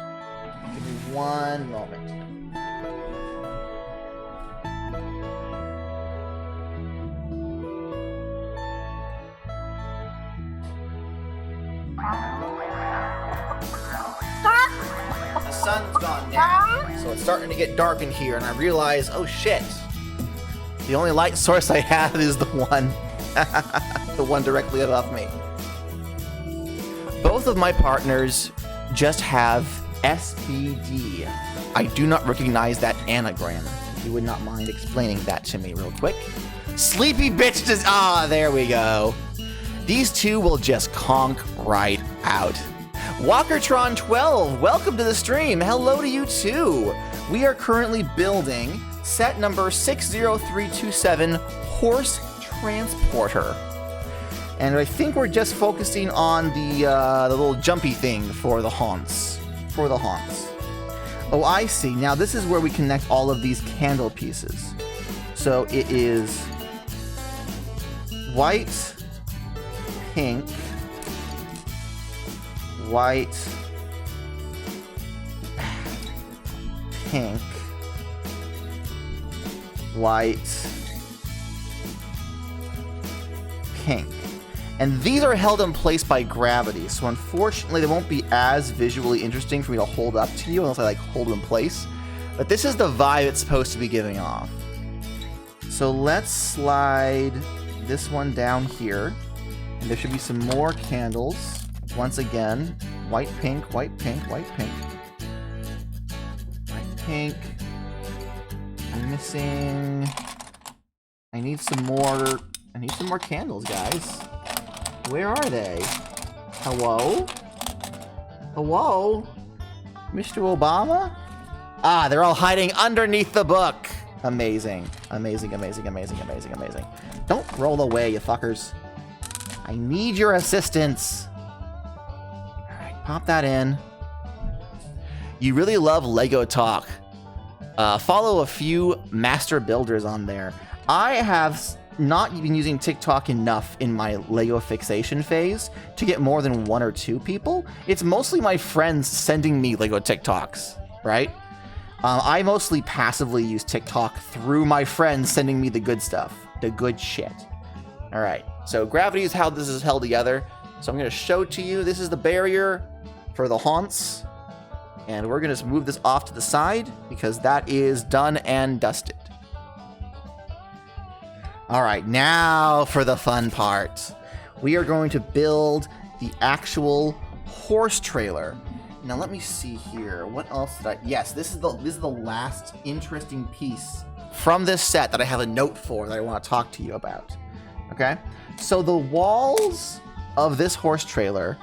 Give me one moment. The sun's gone down, so it's starting to get dark in here, and I realize, oh shit, the only light source I have is the one, the one directly above me. Both of my partners just have SBD. I do not recognize that anagram. If you would not mind explaining that to me real quick. Sleepy bitch does, there we go. These two will just conk right out. Walkertron12, welcome to the stream. Hello to you too. We are currently building set number 60327 Horse Transporter. And I think we're just focusing on the little jumpy thing for the haunts. Oh, I see. Now this is where we connect all of these candle pieces. So it is white, pink, white, pink, white, pink. And these are held in place by gravity, so unfortunately they won't be as visually interesting for me to hold up to you unless I hold them in place. But this is the vibe it's supposed to be giving off. So let's slide this one down here, and there should be some more candles. Once again, white, pink, white, pink, white, pink. White, pink. I'm missing... I need some more candles, guys. Where are they? Hello? Hello? Mr. Obama? Ah, they're all hiding underneath the book. Amazing. Amazing, amazing, amazing, amazing, amazing. Don't roll away, you fuckers. I need your assistance. Alright, pop that in. You really love Lego Talk. Follow a few master builders on there. I have not been using TikTok enough in my Lego fixation phase to get more than 1 or 2 people. It's mostly my friends sending me Lego TikToks, right? I mostly passively use TikTok through my friends sending me the good stuff, the good shit. All right, so gravity is how this is held together. So I'm gonna show to you, this is the barrier for the haunts. And we're gonna just move this off to the side because that is done and dusted. All right, now for the fun part. We are going to build the actual horse trailer. Now let me see here. What else did I? Yes, this is the last interesting piece from this set that I have a note for that I want to talk to you about. Okay, so the walls of this horse trailer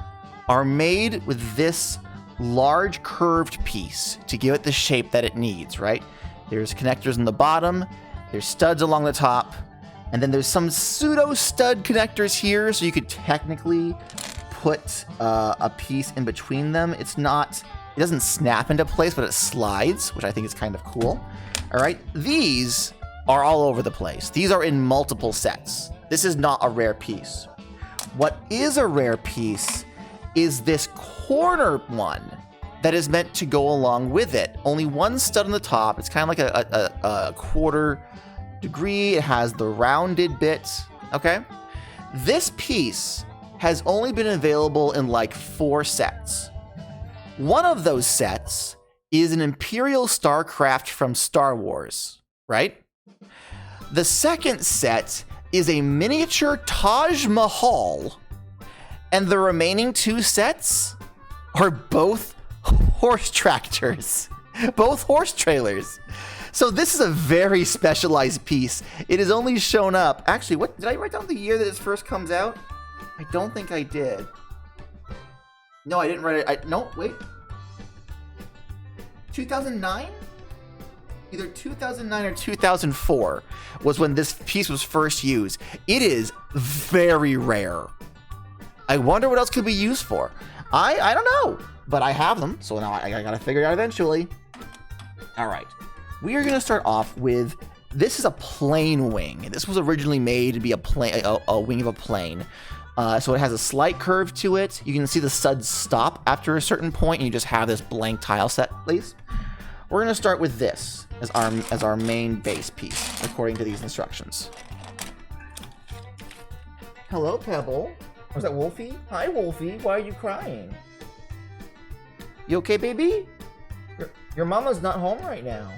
are made with this large curved piece to give it the shape that it needs. Right? There's connectors in the bottom. There's studs along the top. And then there's some pseudo stud connectors here, so you could technically put a piece in between them. It doesn't snap into place, but it slides, which I think is kind of cool. All right, these are all over the place. These are in multiple sets. This is not a rare piece. What is a rare piece is this corner one that is meant to go along with it. Only one stud on the top. It's kind of like a quarter degree. It has the rounded bits. Okay, this piece has only been available in like 4 sets. One of those sets is an Imperial Starcraft from Star Wars, right? The second set is a miniature Taj Mahal, and the remaining 2 sets are both horse tractors, both horse trailers. So this is a very specialized piece. It has only shown up. Actually, what did I write down the year that it first comes out? I don't think I did. No, I didn't write it. No, wait. 2009? Either 2009 or 2004 was when this piece was first used. It is very rare. I wonder what else could be used for. I don't know, but I have them, so now I gotta figure it out eventually. All right, we are gonna start off with, this is a plane wing. This was originally made to be a wing of a plane. So it has a slight curve to it. You can see the studs stop after a certain point, and you just have this blank tile set, please. We're gonna start with this as our main base piece, according to these instructions. Hello, Pebble. Was that Wolfie? Hi, Wolfie. Why are you crying? You okay, baby? Your mama's not home right now.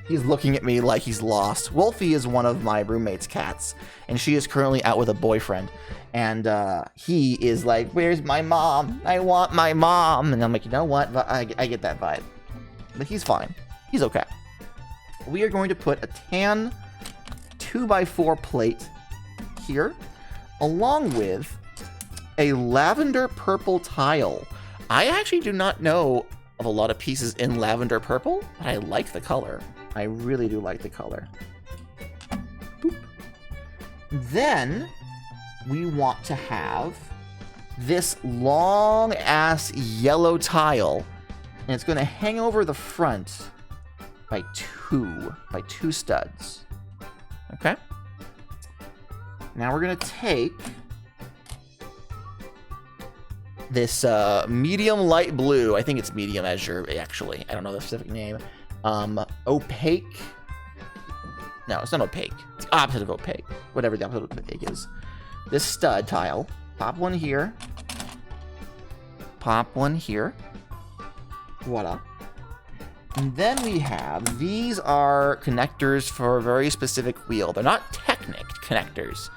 He's looking at me like he's lost. Wolfie is one of my roommate's cats, and she is currently out with a boyfriend. And he is like, where's my mom? I want my mom. And I'm like, you know what? I get that vibe. But he's fine. He's okay. We are going to put a tan 2x4 plate here, along with a lavender purple tile. I actually do not know of a lot of pieces in lavender purple, but I like the color. I really do like the color. Boop. Then we want to have this long ass yellow tile, and it's going to hang over the front by two studs. Okay? Now we're going to take this medium light blue. I think it's medium azure, actually. I don't know the specific name. Opaque. No, it's not opaque. It's the opposite of opaque. Whatever the opposite of opaque is. This stud tile. Pop one here. Pop one here. Voila. And then we have, these are connectors for a very specific wheel. They're not Technic connectors.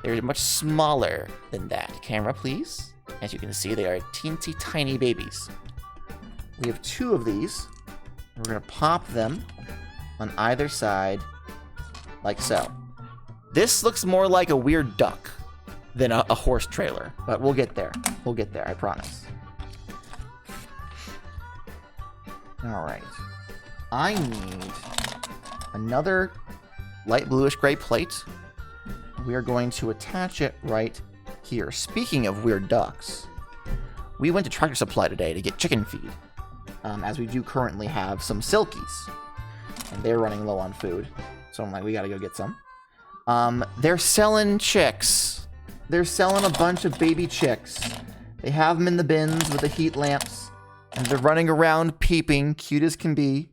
They're much smaller than that. Camera, please. As you can see, they are teensy tiny babies. We have two of these. We're going to pop them on either side, like so. This looks more like a weird duck than a horse trailer, but we'll get there. We'll get there, I promise. All right. I need another light bluish gray plate. We are going to attach it right here. Speaking of weird ducks, we went to Tractor Supply today to get chicken feed, as we do currently have some silkies, and they're running low on food. So I'm like, we gotta go get some. They're selling chicks. They're selling a bunch of baby chicks. They have them in the bins with the heat lamps, and they're running around peeping, cute as can be.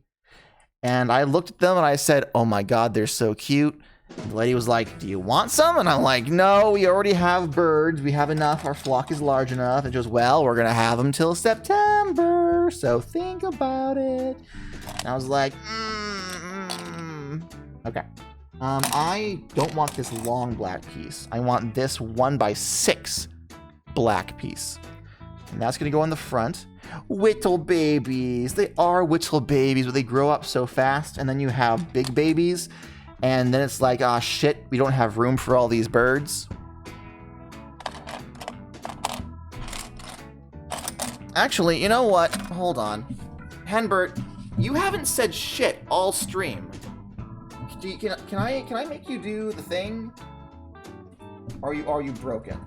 And I looked at them and I said, oh my God, they're so cute. And the lady was like, do you want some? And I'm like, no, we already have birds. We have enough. Our flock is large enough. And she goes, well, we're going to have them till September. So think about it. And I was like, okay. I don't want this long black piece. I want this 1x6 black piece. And that's going to go on the front. Whittle babies. They are whittle babies, but they grow up so fast. And then you have big babies. And then it's like, ah, shit, we don't have room for all these birds. Actually, you know what? Hold on. Henbert, you haven't said shit all stream. Can I make you do the thing? Are you broken?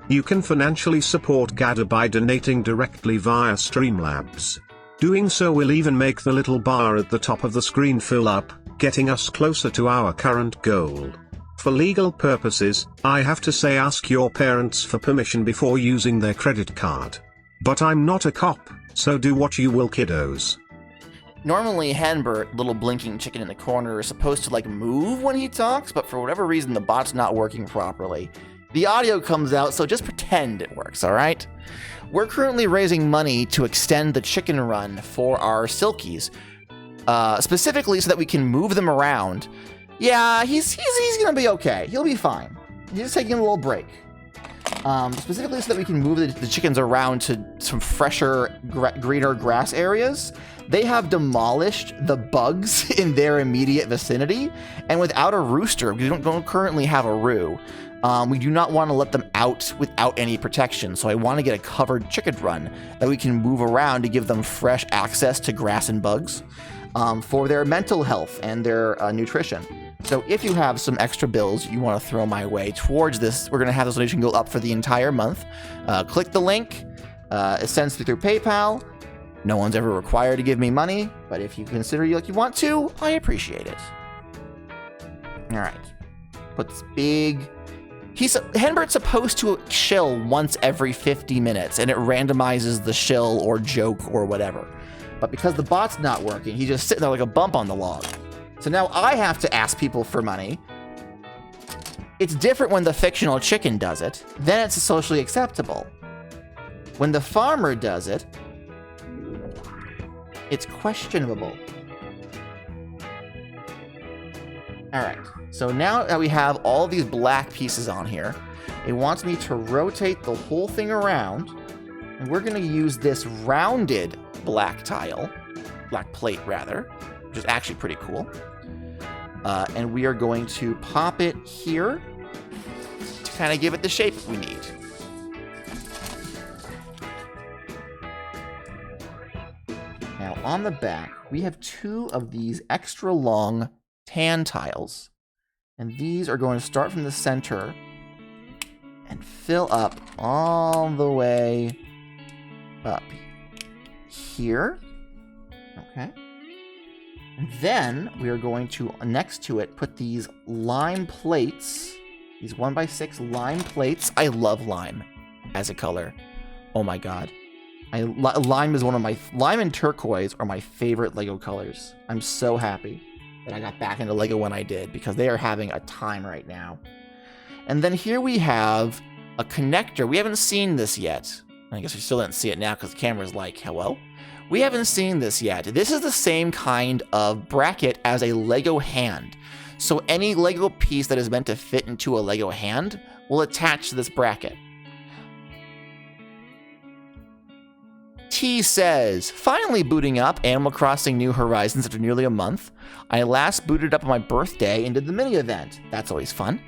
You can financially support GADA by donating directly via Streamlabs. Doing so will even make the little bar at the top of the screen fill up, getting us closer to our current goal. For legal purposes, I have to say ask your parents for permission before using their credit card. But I'm not a cop, so do what you will, kiddos. Normally, Henbert, little blinking chicken in the corner, is supposed to like move when he talks, but for whatever reason, the bot's not working properly. The audio comes out, so just pretend it works, alright? We're currently raising money to extend the chicken run for our silkies, specifically so that we can move them around. Yeah, he's gonna be okay. He'll be fine. He's just taking a little break. specifically so that we can move the chickens around to some fresher, greener grass areas. They have demolished the bugs in their immediate vicinity, and without a rooster, we don't currently have a roo. We do not want to let them out without any protection, so I want to get a covered chicken run that we can move around to give them fresh access to grass and bugs for their mental health and their nutrition. So if you have some extra bills you want to throw my way towards this, we're going to have this donation go up for the entire month. Click the link. It sends through PayPal. No one's ever required to give me money, but if you consider like you want to, I appreciate it. All right. Put this big... Henbert's supposed to shill once every 50 minutes, and it randomizes the shill or joke or whatever. But because the bot's not working, he's just sitting there like a bump on the log. So now I have to ask people for money. It's different when the fictional chicken does it. Then it's socially acceptable. When the farmer does it, it's questionable. All right, so now that we have all these black pieces on here, it wants me to rotate the whole thing around, and we're gonna use this rounded black tile, black plate rather, which is actually pretty cool. And we are going to pop it here to kind of give it the shape we need. Now on the back, we have 2 of these extra long tan tiles, and these are going to start from the center and fill up all the way up here. Okay. And then we are going to, next to it, put these lime plates, these 1x6 lime plates. I love lime as a color. Oh my god. Lime is one of my, lime and turquoise are my favorite Lego colors. I'm so happy that I got back into Lego when I did, because they are having a time right now. And then here we have a connector. We haven't seen this yet. I guess we still didn't see it now because the camera's like, hello? We haven't seen this yet. This is the same kind of bracket as a Lego hand. So any Lego piece that is meant to fit into a Lego hand will attach to this bracket. T says, finally booting up Animal Crossing New Horizons after nearly a month. I last booted up on my birthday and did the mini event. That's always fun.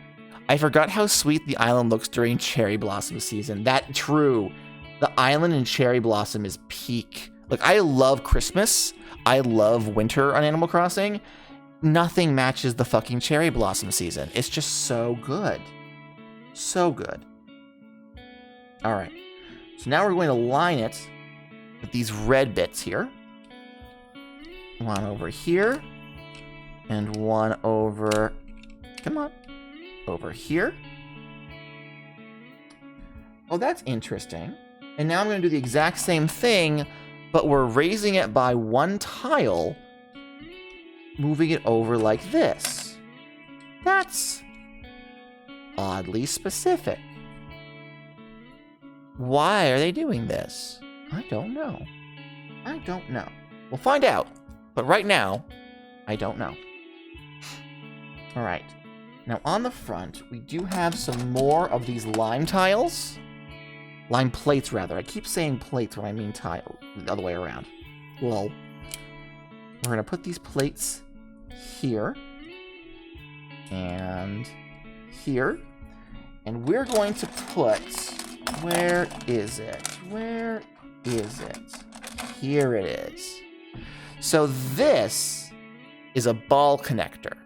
I forgot how sweet the island looks during cherry blossom season. That true. The island in cherry blossom is peak. Like, I love Christmas. I love winter on Animal Crossing. Nothing matches the fucking cherry blossom season. It's just so good. So good. All right. So now we're going to line it with these red bits here. One over here. And one over... Come on. Over here. Oh, that's interesting. And now I'm going to do the exact same thing, but we're raising it by one tile, moving it over like this. That's oddly specific. Why are they doing this? I don't know. I don't know. We'll find out. But right now, I don't know. All right. Now on the front, we do have some more of these lime tiles. Lime plates, rather. I keep saying plates when I mean tile. The other way around. Well, we're going to put these plates here. And here. And we're going to put... Where is it? Where is it? Here it is. So this is a ball connector.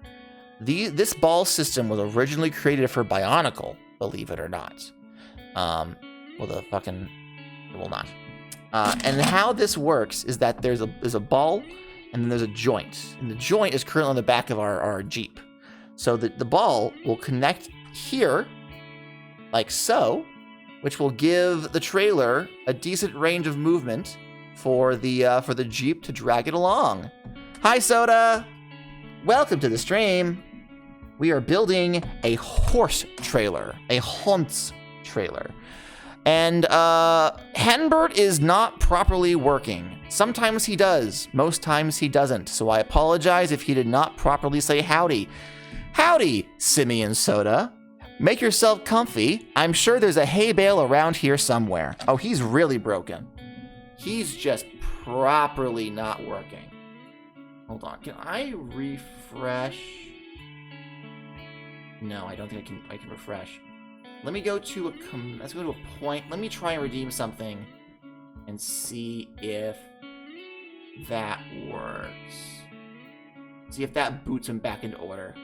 This ball system was originally created for Bionicle, believe it or not. Well, the fucking... It will not. And how this works is that there's a ball, and then there's a joint. And the joint is currently on the back of our Jeep. So the ball will connect here, like so, which will give the trailer a decent range of movement for the Jeep to drag it along. Hi, Soda! Welcome to the stream. We are building a horse trailer, a Hunts trailer. And Henbert is not properly working. Sometimes he does, most times he doesn't. So I apologize if he did not properly say howdy. Howdy, Simeon Soda. Make yourself comfy. I'm sure there's a hay bale around here somewhere. Oh, he's really broken. He's just properly not working. Hold on, can I refresh? No, I don't think I can refresh. Let me go to let's go to a point. Let me try and redeem something and see if that works. See if that boots him back into order.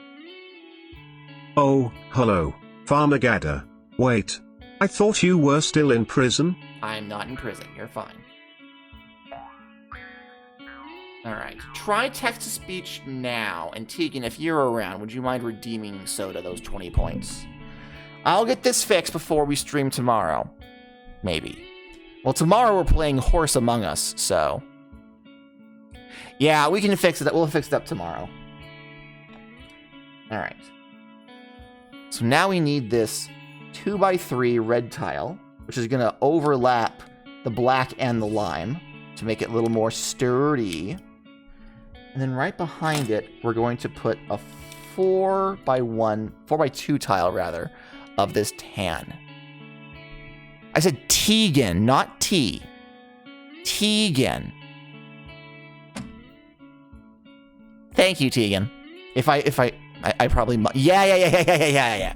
Oh, hello, Farmageddon. Wait, I thought you were still in prison? I'm not in prison. You're fine. Alright, try text-to-speech now. And Tegan, if you're around, would you mind redeeming Soda those 20 points? I'll get this fixed before we stream tomorrow. Maybe. Well, tomorrow we're playing Horse Among Us, so... yeah, we can fix it. We'll fix it up tomorrow. Alright. So now we need this 2x3 red tile, which is going to overlap the black and the lime to make it a little more sturdy. And then right behind it, we're going to put a 4x2 tile rather, of this tan. I said Tegan, not T. Tegan. Thank you, Tegan. I probably yeah.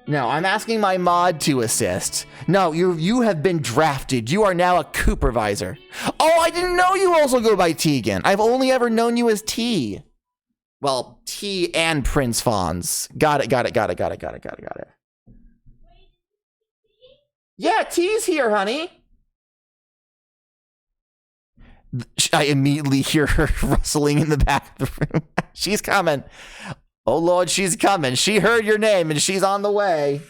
No, I'm asking my mod to assist. No, you have been drafted. You are now a Coopervisor. Oh, I didn't know you also go by Tegan. I've only ever known you as T. Well, T and Prince Fonz. Got it. Yeah, T's here, honey. I immediately hear her rustling in the back of the room. She's coming. Oh, Lord, she's coming. She heard your name, and she's on the way.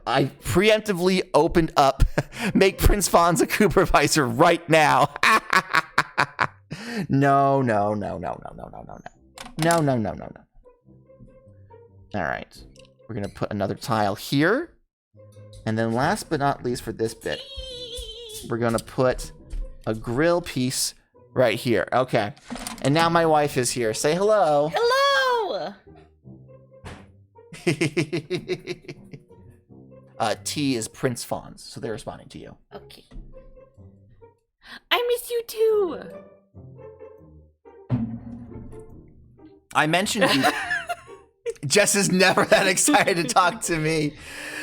I preemptively opened up. Make Prince Fonz a Coopervisor right now. No. All right. We're going to put another tile here. And then last but not least for this bit, we're going to put a grill piece right here. Okay. And now my wife is here. Say hello. Hello! T is Prince Fonz, so they're responding to you. Okay. I miss you too! I mentioned you. Jess is never that excited to talk to me.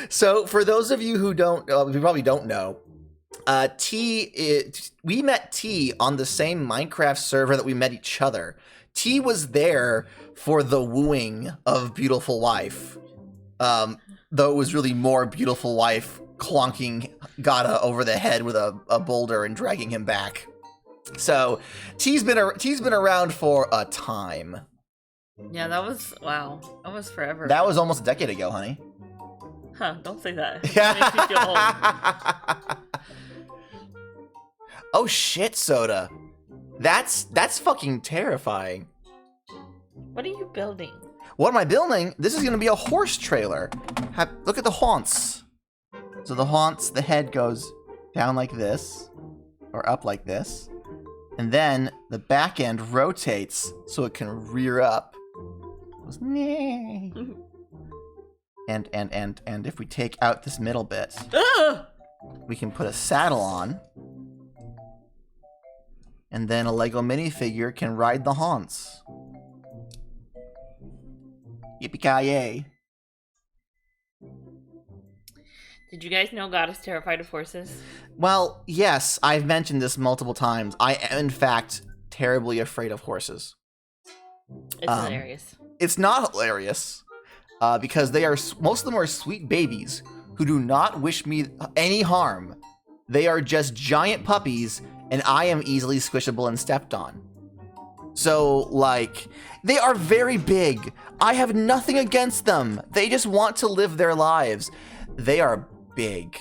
So for those of you who don't, we probably don't know, we met T on the same Minecraft server that we met each other. T was there for the wooing of Beautiful Wife. Though it was really more Beautiful Wife clonking Gata over the head with a boulder and dragging him back. So T's been around for a time. Yeah, that was, wow. That was forever. That was almost a decade ago, honey. Huh, don't say that. It makes me feel old. Oh shit, Soda. That's fucking terrifying. What are you building? What am I building? This is gonna be a horse trailer. Look at the haunts. So the haunts, the head goes down like this, or up like this, and then the back end rotates so it can rear up. It goes, nee. And if we take out this middle bit, we can put a saddle on, and then a Lego minifigure can ride the haunts. Yippee-ki-yay. Did you guys know God is terrified of horses? Well, yes, I've mentioned this multiple times. I am, in fact, terribly afraid of horses. It's hilarious. It's not hilarious, because most of them are sweet babies who do not wish me any harm. They are just giant puppies, and I am easily squishable and stepped on. So, like, they are very big. I have nothing against them. They just want to live their lives. They are big.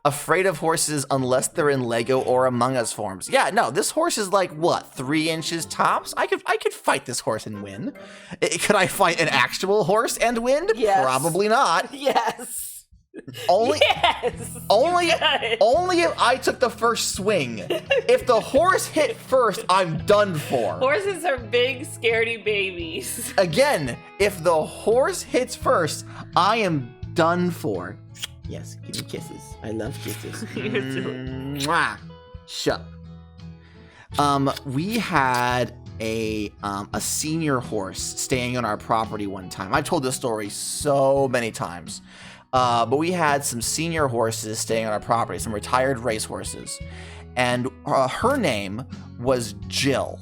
Afraid of horses unless they're in Lego or Among Us forms. Yeah, no, this horse is like, what, 3 inches tops? I could fight this horse and win. Could I fight an actual horse and win? Yes. Probably not. Yes. Only Yes. only if I took the first swing. If the horse hit first, I'm done for. Horses are big, scaredy babies. Again, If the horse hits first, I am done for. Yes, give me kisses. I love kisses. Mwah. Shut up. We had a senior horse staying on our property one time. I've told this story so many times. But we had some senior horses staying on our property, some retired race horses. And her name was Jill.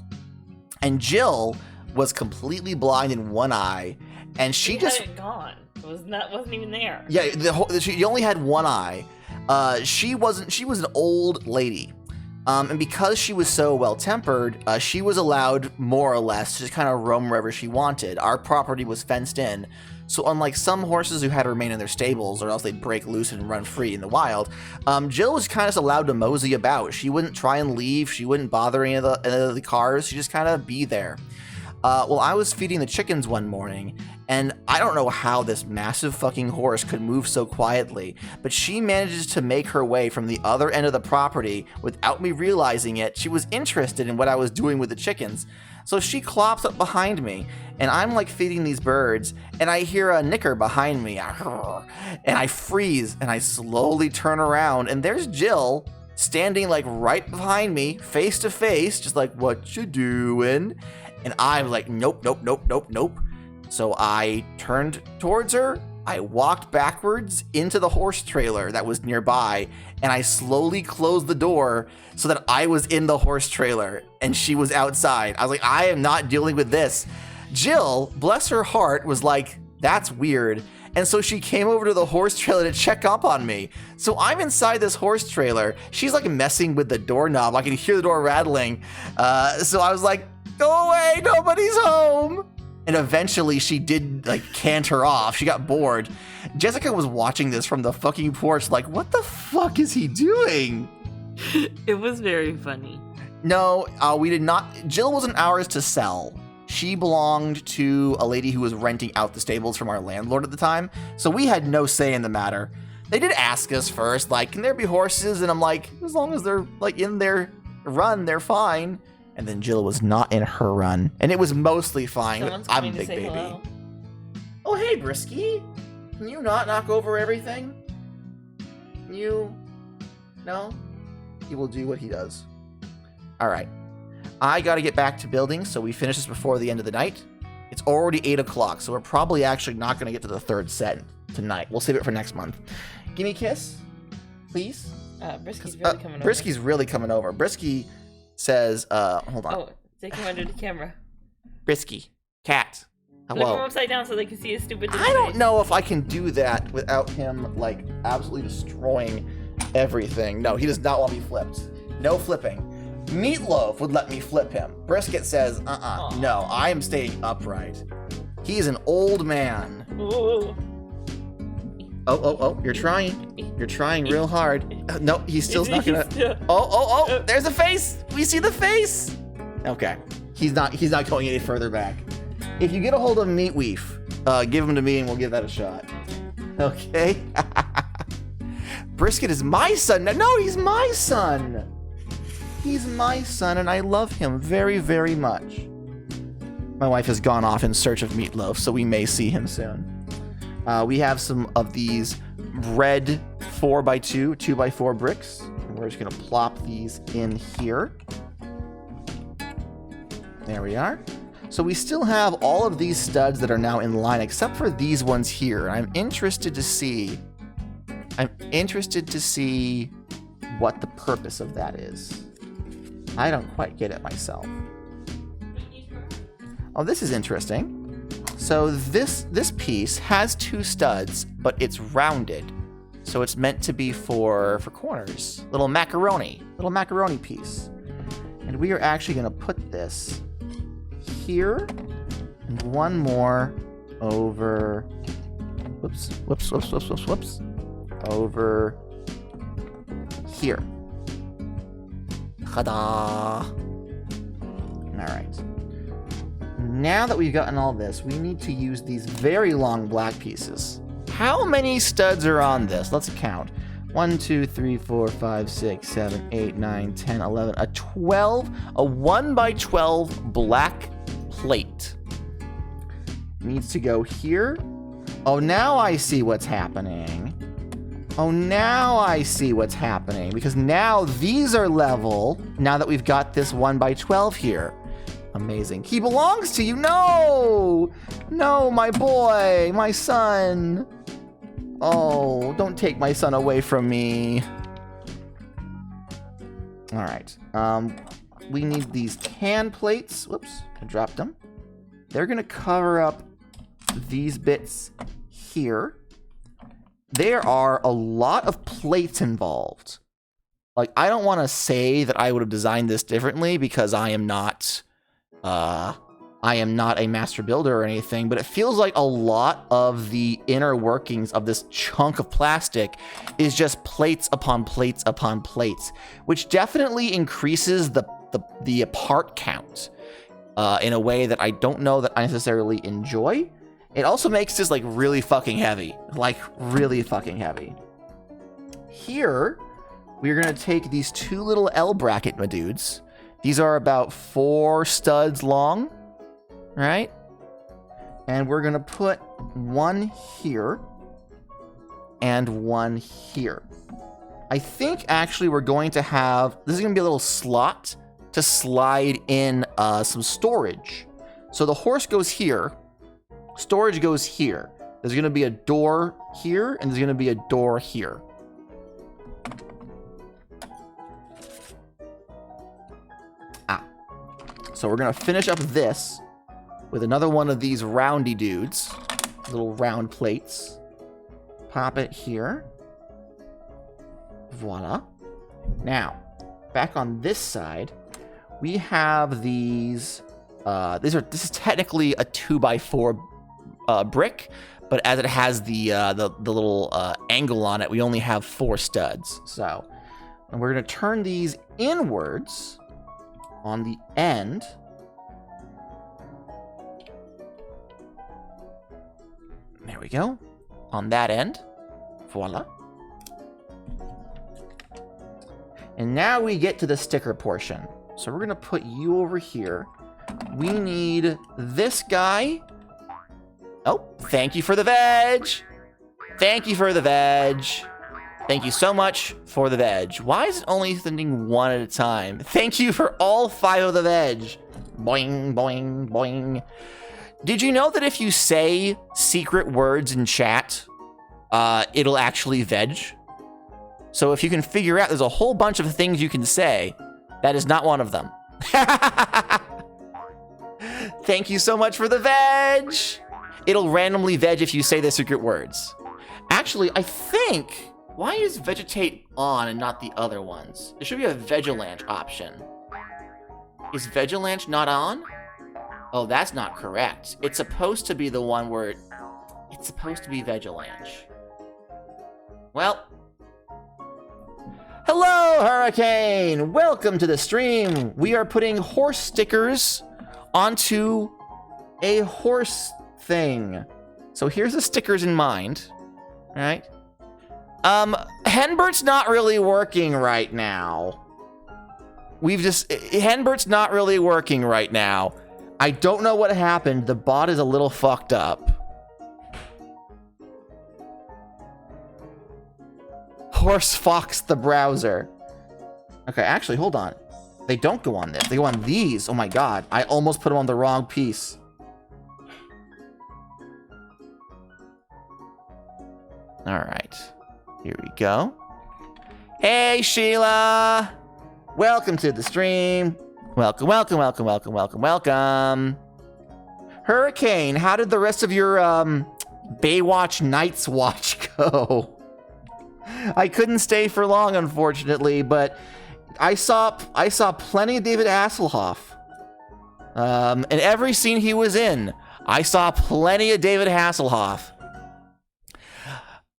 And Jill was completely blind in one eye. And she had it gone. It wasn't even there. Yeah, she only had one eye. She was an old lady. And because she was so well-tempered, she was allowed more or less to just kind of roam wherever she wanted. Our property was fenced in. So unlike some horses who had to remain in their stables or else they'd break loose and run free in the wild, Jill was kind of allowed to mosey about. She wouldn't try and leave. She wouldn't bother any of the cars. She'd just kind of be there. Well, I was feeding the chickens one morning, and I don't know how this massive fucking horse could move so quietly, but she manages to make her way from the other end of the property without me realizing it. She was interested in what I was doing with the chickens. So she clops up behind me, and I'm like feeding these birds, and I hear a nicker behind me, and I freeze, and I slowly turn around, and there's Jill standing like right behind me, face to face, just like, what you doing? And I'm like, nope. So I turned towards her, I walked backwards into the horse trailer that was nearby, and I slowly closed the door so that I was in the horse trailer and she was outside. I was like, I am not dealing with this. Jill, bless her heart, was like, that's weird. And so she came over to the horse trailer to check up on me. So I'm inside this horse trailer. She's like messing with the doorknob. I can hear the door rattling. So I was like, go away, nobody's home. And eventually she did like canter off. She got bored. Jessica was watching this from the fucking porch like, what the fuck is he doing? It was very funny. No, we did not. Jill wasn't ours to sell. She belonged to a lady who was renting out the stables from our landlord at the time. So we had no say in the matter. They did ask us first, like, can there be horses? And I'm like, as long as they're like in their run, they're fine. And then Jill was not in her run, and it was mostly fine. Someone's I'm a coming to big say baby. hello. Oh, hey, Brisky. Can you not knock over everything? No? He will do what he does. All right. I got to get back to building, so we finish this before the end of the night. It's already 8 o'clock, so we're probably actually not going to get to the third set tonight. We'll save it for next month. Give me a kiss, please. Brisky's really coming over. Brisky's really coming over. Brisky says, hold on. Oh, take him under the camera. Brisky, cat, Flip him hello. upside down so they can see his stupid I don't know if I can do that without him, like, absolutely destroying everything. No, he does not want me flipped. No flipping. Meatloaf would let me flip him. Brisket says, no, I am staying upright. He is an old man. Ooh. Oh, you're trying. You're trying real hard. No, he's still not gonna. Still- Oh, there's a face. We see the face. Okay. He's not going any further back. If you get a hold of Meatweef, give him to me and we'll give that a shot. Okay? Brisket is my son. No, he's my son. He's my son and I love him very, very much. My wife has gone off in search of Meatloaf, so we may see him soon. We have some of these red 4x2, 2x4 bricks. And we're just gonna plop these in here. There we are. So we still have all of these studs that are now in line, except for these ones here. I'm interested to see what the purpose of that is. I don't quite get it myself. Oh, this is interesting. So this piece has 2 studs, but it's rounded. So it's meant to be for corners. Little macaroni piece. And we are actually gonna put this here and one more over, whoops, over here. Ta-da! All right. Now that we've gotten all this, we need to use these very long black pieces. How many studs are on this? Let's count. 1, 2, 3, 4, 5, 6, 7, 8, 9, 10, 11, a 1 by 12 black plate. needs to go here. Oh, now I see what's happening. Oh, now I see what's happening. Because now these are level, now that we've got this 1x12 here. Amazing. He belongs to you. No! No, my boy, my son. Oh, don't take my son away from me. All right. We need these can plates. Whoops, I dropped them. They're gonna cover up these bits here. There are a lot of plates involved. Like, I don't want to say that I would have designed this differently because I am not a master builder or anything, but it feels like a lot of the inner workings of this chunk of plastic is just plates upon plates upon plates, which definitely increases the part count in a way that I don't know that I necessarily enjoy. It also makes this like really fucking heavy, like really fucking heavy. Here, we're gonna take these two little L bracket, my dudes. These are about 4 studs long, right? And we're gonna put one here and one here. I think actually we're going to have, this is gonna be a little slot to slide in some storage. So the horse goes here, storage goes here. There's gonna be a door here, and there's gonna be a door here. So we're gonna finish up this with another one of these roundy dudes, little round plates. Pop it here. Voila. Now, back on this side, we have these. This is technically a 2x4 brick, but as it has the little angle on it, we only have 4 studs. So, and we're gonna turn these inwards on the end. There we go. On that end. Voila. And now we get to the sticker portion. So we're going to put you over here. We need this guy. Oh, thank you for the veg. Thank you for the veg. Thank you so much for the veg. Why is it only sending one at a time? Thank you for all 5 of the veg. Boing, boing, boing. Did you know that if you say secret words in chat, it'll actually veg? So if you can figure out, there's a whole bunch of things you can say. That is not one of them. Thank you so much for the veg. It'll randomly veg if you say the secret words. Actually, I think, why is vegetate on and not the other ones? There should be a Vegilanche option. Is Vegilanche not on? Oh, that's not correct. It's supposed to be the one where it's supposed to be Vegilanche. Well, hello, Hurricane! Welcome to the stream. We are putting horse stickers onto a horse thing. So here's the stickers in mind, right? Henbert's not really working right now. Henbert's not really working right now. I don't know what happened. The bot is a little fucked up. Horse Fox the browser. Okay, actually, hold on. They don't go on this. They go on these. Oh my god. I almost put them on the wrong piece. Alright. Here we go. Hey, Sheila! Welcome to the stream. Welcome, welcome, welcome, welcome, welcome, welcome. Hurricane, how did the rest of your Baywatch Night's Watch go? I couldn't stay for long, unfortunately, but I saw plenty of David Hasselhoff. In every scene he was in, I saw plenty of David Hasselhoff.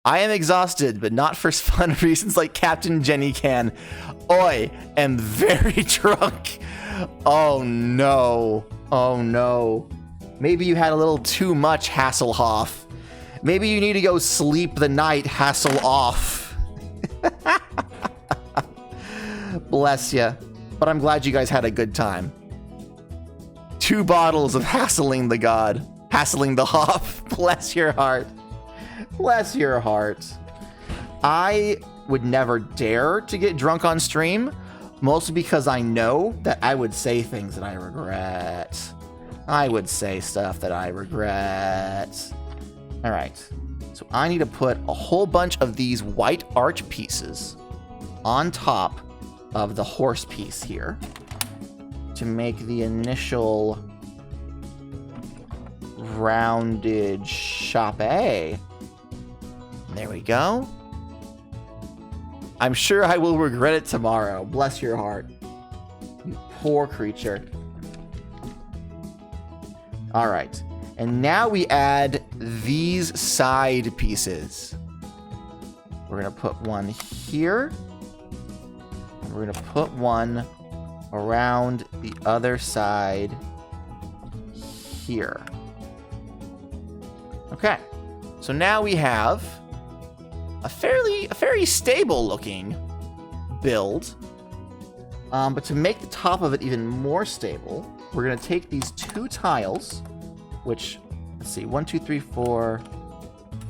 I am exhausted, but not for fun reasons like Captain Jenny can. Oi, am very drunk. Oh no. Oh no. Maybe you had a little too much Hasselhoff. Maybe you need to go sleep the night, Hasselhoff. Bless ya. But I'm glad you guys had a good time. 2 bottles of hassling the god. hassling the Hoff. Bless your heart. Bless your heart. I would never dare to get drunk on stream, mostly because I know that I would say things that I regret. I would say stuff that I regret. All right. So I need to put a whole bunch of these white arch pieces on top of the horse piece here to make the initial rounded chape. There we go. I'm sure I will regret it tomorrow. Bless your heart. You poor creature. All right. And now we add these side pieces. We're going to put one here. And we're going to put one around the other side here. Okay. So now we have a very stable looking build. But to make the top of it even more stable, we're going to take these two tiles, which, let's see, 1, 2, 3, 4.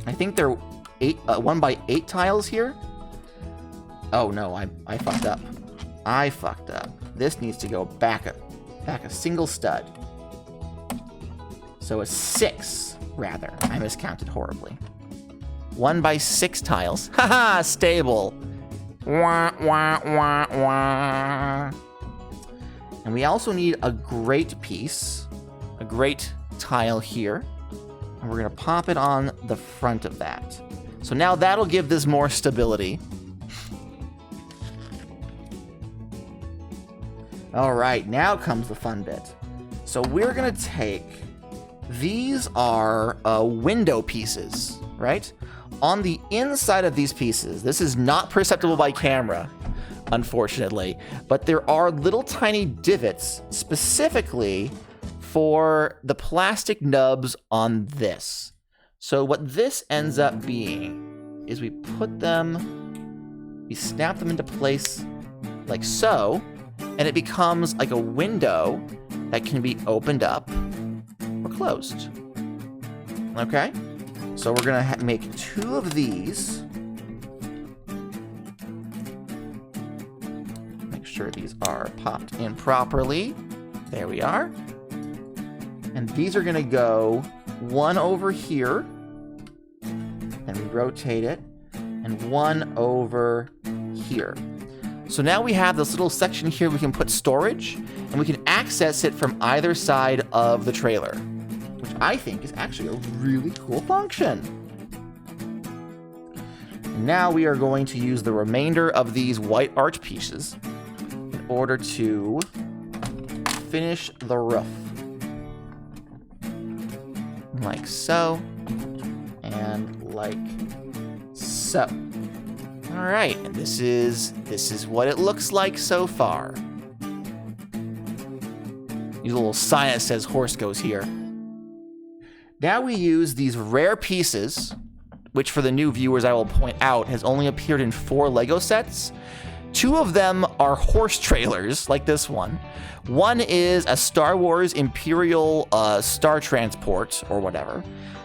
I think they're 1 by 8 tiles here. Oh no, I fucked up. I fucked up. This needs to go back a single stud. So a 6, rather. I miscounted horribly. 1 by 6 tiles. Haha, stable. Wah, wah, wah, wah. And we also need a grate piece, a grate tile here, and we're gonna pop it on the front of that. So now that'll give this more stability. All right, now comes the fun bit. So we're gonna take, these are window pieces, right? On the inside of these pieces, this is not perceptible by camera, unfortunately, but there are little tiny divots specifically for the plastic nubs on this. So what this ends up being is we snap them into place like so, and it becomes like a window that can be opened up or closed. Okay? So we're gonna make 2 of these. Make sure these are popped in properly. There we are. And these are gonna go 1 over here. Then we rotate it. And 1 over here. So now we have this little section here we can put storage. And we can access it from either side of the trailer, which I think is actually a really cool function. Now we are going to use the remainder of these white arch pieces in order to finish the roof. Like so, and like so. All right, and this is what it looks like so far. These little sign that says horse goes here. Now we use these rare pieces, which for the new viewers I will point out has only appeared in 4 Lego sets. 2 of them are horse trailers, like this one. One is a Star Wars Imperial Star Transport, or whatever.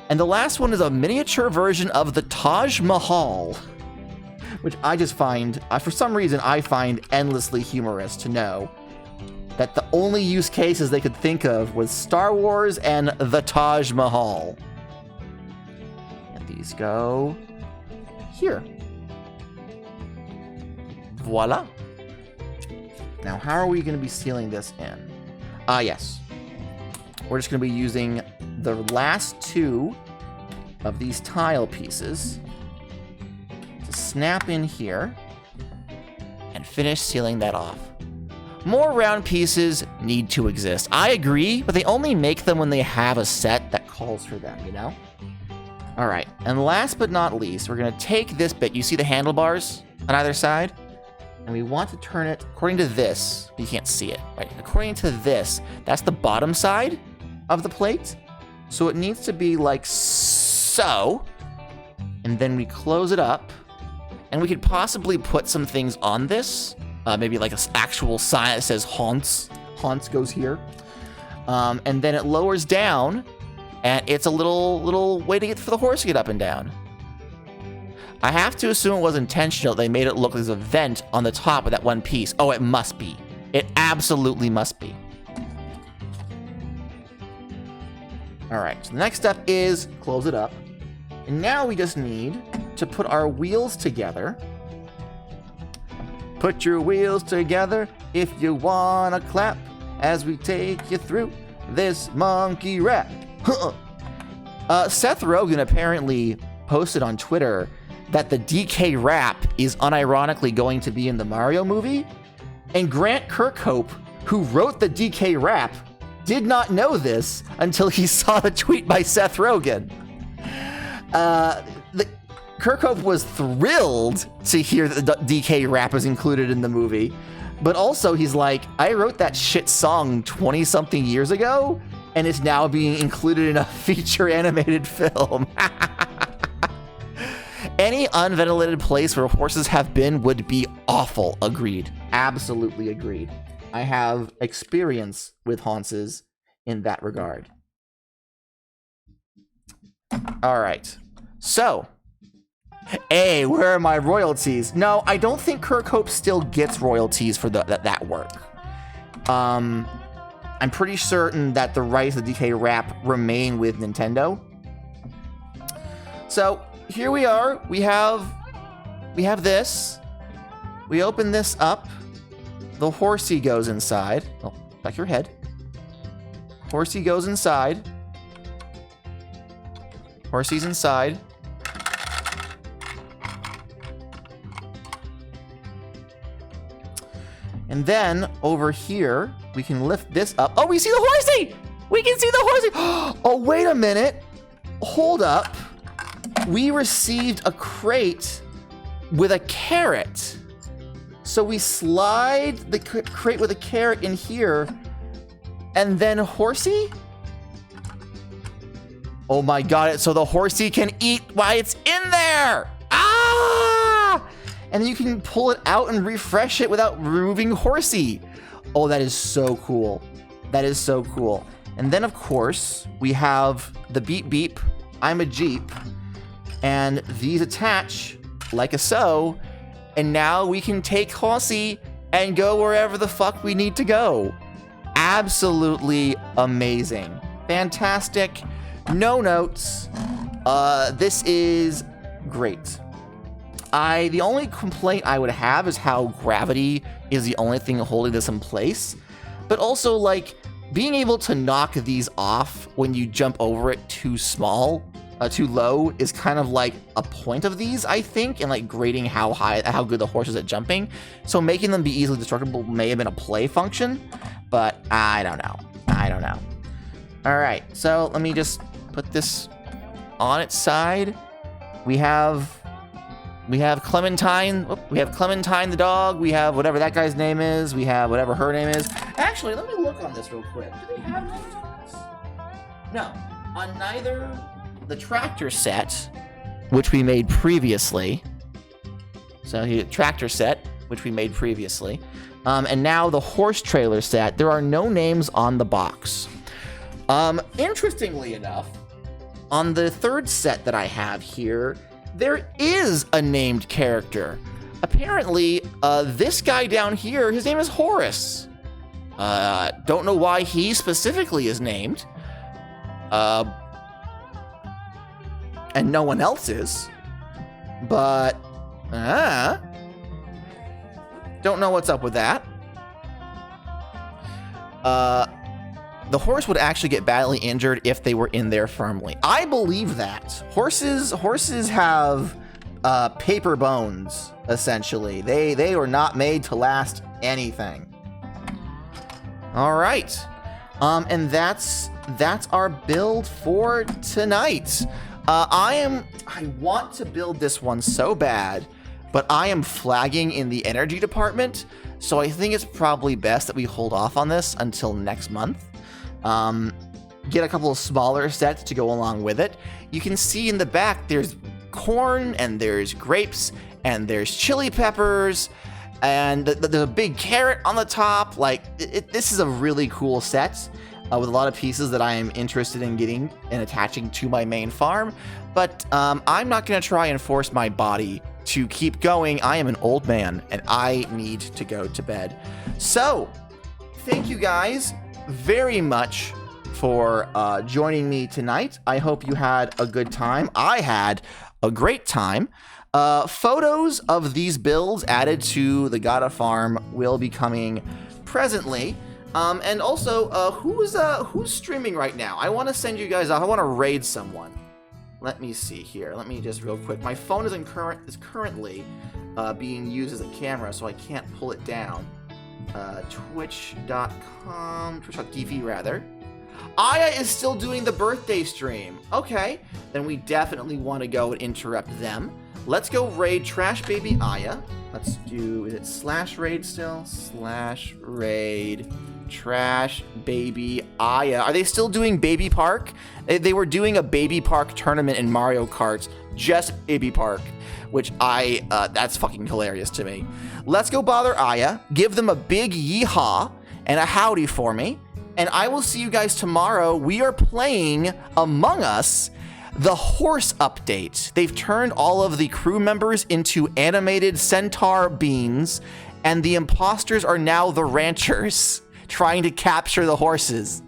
And the last one is a miniature version of the Taj Mahal, which I just find, for some reason, I find endlessly humorous to know that the only use cases they could think of was Star Wars and the Taj Mahal. And these go here. Voila. Now, how are we going to be sealing this in? Yes. We're just going to be using the last 2 of these tile pieces to snap in here and finish sealing that off. More round pieces need to exist. I agree, but they only make them when they have a set that calls for them, you know? All right, and last but not least, we're gonna take this bit. You see the handlebars on either side? And we want to turn it according to this. You can't see it, right? According to this, that's the bottom side of the plate. So it needs to be like so. And then we close it up. And we could possibly put some things on this. Maybe like an actual sign that says Haunts. Haunts goes here. And then it lowers down and it's a little way to get for the horse to get up and down. I have to assume it was intentional. They made it look like there's a vent on the top of that one piece. Oh, it must be. It absolutely must be. All right, so the next step is close it up. And now we just need to put our wheels together. Put your wheels together if you wanna clap as we take you through this monkey rap. Seth Rogen apparently posted on Twitter that the DK rap is unironically going to be in the Mario movie. And Grant Kirkhope, who wrote the DK rap, did not know this until he saw the tweet by Seth Rogen. Kirkhope was thrilled to hear that the DK rap is included in the movie, but also he's like, I wrote that shit song 20-something years ago, and it's now being included in a feature animated film. Any unventilated place where horses have been would be awful. Agreed. Absolutely agreed. I have experience with haunces in that regard. All right. So, hey, where are my royalties? No, I don't think Kirkhope still gets royalties for that work. I'm pretty certain that the rights of the DK rap remain with Nintendo. So here we are. We have this. We open this up. The horsey goes inside. Oh, back your head. Horsey goes inside. Horsey's inside. And then over here, we can lift this up. Oh, we see the horsey! We can see the horsey! Oh, wait a minute. Hold up. We received a crate with a carrot. So we slide the crate with a carrot in here, and then horsey? Oh my god, so the horsey can eat while it's in there! Ah! And then you can pull it out and refresh it without removing horsey. Oh, that is so cool. That is so cool. And then, of course, we have the beep beep, I'm a Jeep, and these attach like a so, and now we can take horsey and go wherever the fuck we need to go. Absolutely amazing. Fantastic. No notes. This is great. The only complaint I would have is how gravity is the only thing holding this in place. But also, like, being able to knock these off when you jump over it too low is kind of like a point of these, I think, and like grading how good the horse is at jumping. So making them be easily destructible may have been a play function, but I don't know. All right, so let me just put this on its side. We have Clementine. Oh, we have Clementine the dog. We have whatever that guy's name is. We have whatever her name is. Actually, let me look on this real quick. Do they have names on this? No, on neither the tractor set, which we made previously. So here, tractor set, which we made previously, and now the horse trailer set. There are no names on the box. Interestingly enough, on the third set that I have here, there is a named character. Apparently, this guy down here, his name is Horace. Don't know why he specifically is named. And no one else is. But, don't know what's up with that. The horse would actually get badly injured if they were in there firmly. I believe that. Horses have paper bones, essentially. They were not made to last anything. All right. And that's our build for tonight. I want to build this one so bad, but I am flagging in the energy department, so I think it's probably best that we hold off on this until next month. Get a couple of smaller sets to go along with it. You can see in the back there's corn, and there's grapes, and there's chili peppers, and the big carrot on the top. Like, this is a really cool set. with a lot of pieces that I am interested in getting and attaching to my main farm. But I'm not going to try and force my body to keep going. I am an old man and I need to go to bed. So, thank you guys very much for joining me tonight. I hope you had a good time. I had a great time. Photos of these builds added to the Gatta farm will be coming presently. And also, who's streaming right now? I want to send you guys off. I want to raid someone. Let me see here. Let me just real quick. My phone is currently being used as a camera, so I can't pull it down. Twitch.tv rather. Aya is still doing the birthday stream. Okay, then we definitely want to go and interrupt them. Let's go raid Trash Baby Aya. Let's do, is it /raid still? /raid Trash Baby Aya. Are they still doing Baby Park? They were doing a Baby Park tournament in Mario Kart, just Baby Park, which that's fucking hilarious to me. Let's go bother Aya, give them a big yeehaw and a howdy for me, and I will see you guys tomorrow. We are playing Among Us, the horse update. They've turned all of the crew members into animated centaur beings, and the imposters are now the ranchers trying to capture the horses.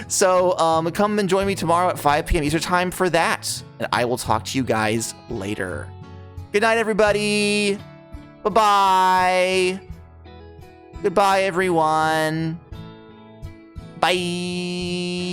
So come and join me tomorrow at 5 p.m. Eastern time for that, and I will talk to you guys later. Good night, everybody. Bye-bye. Goodbye, everyone. Bye.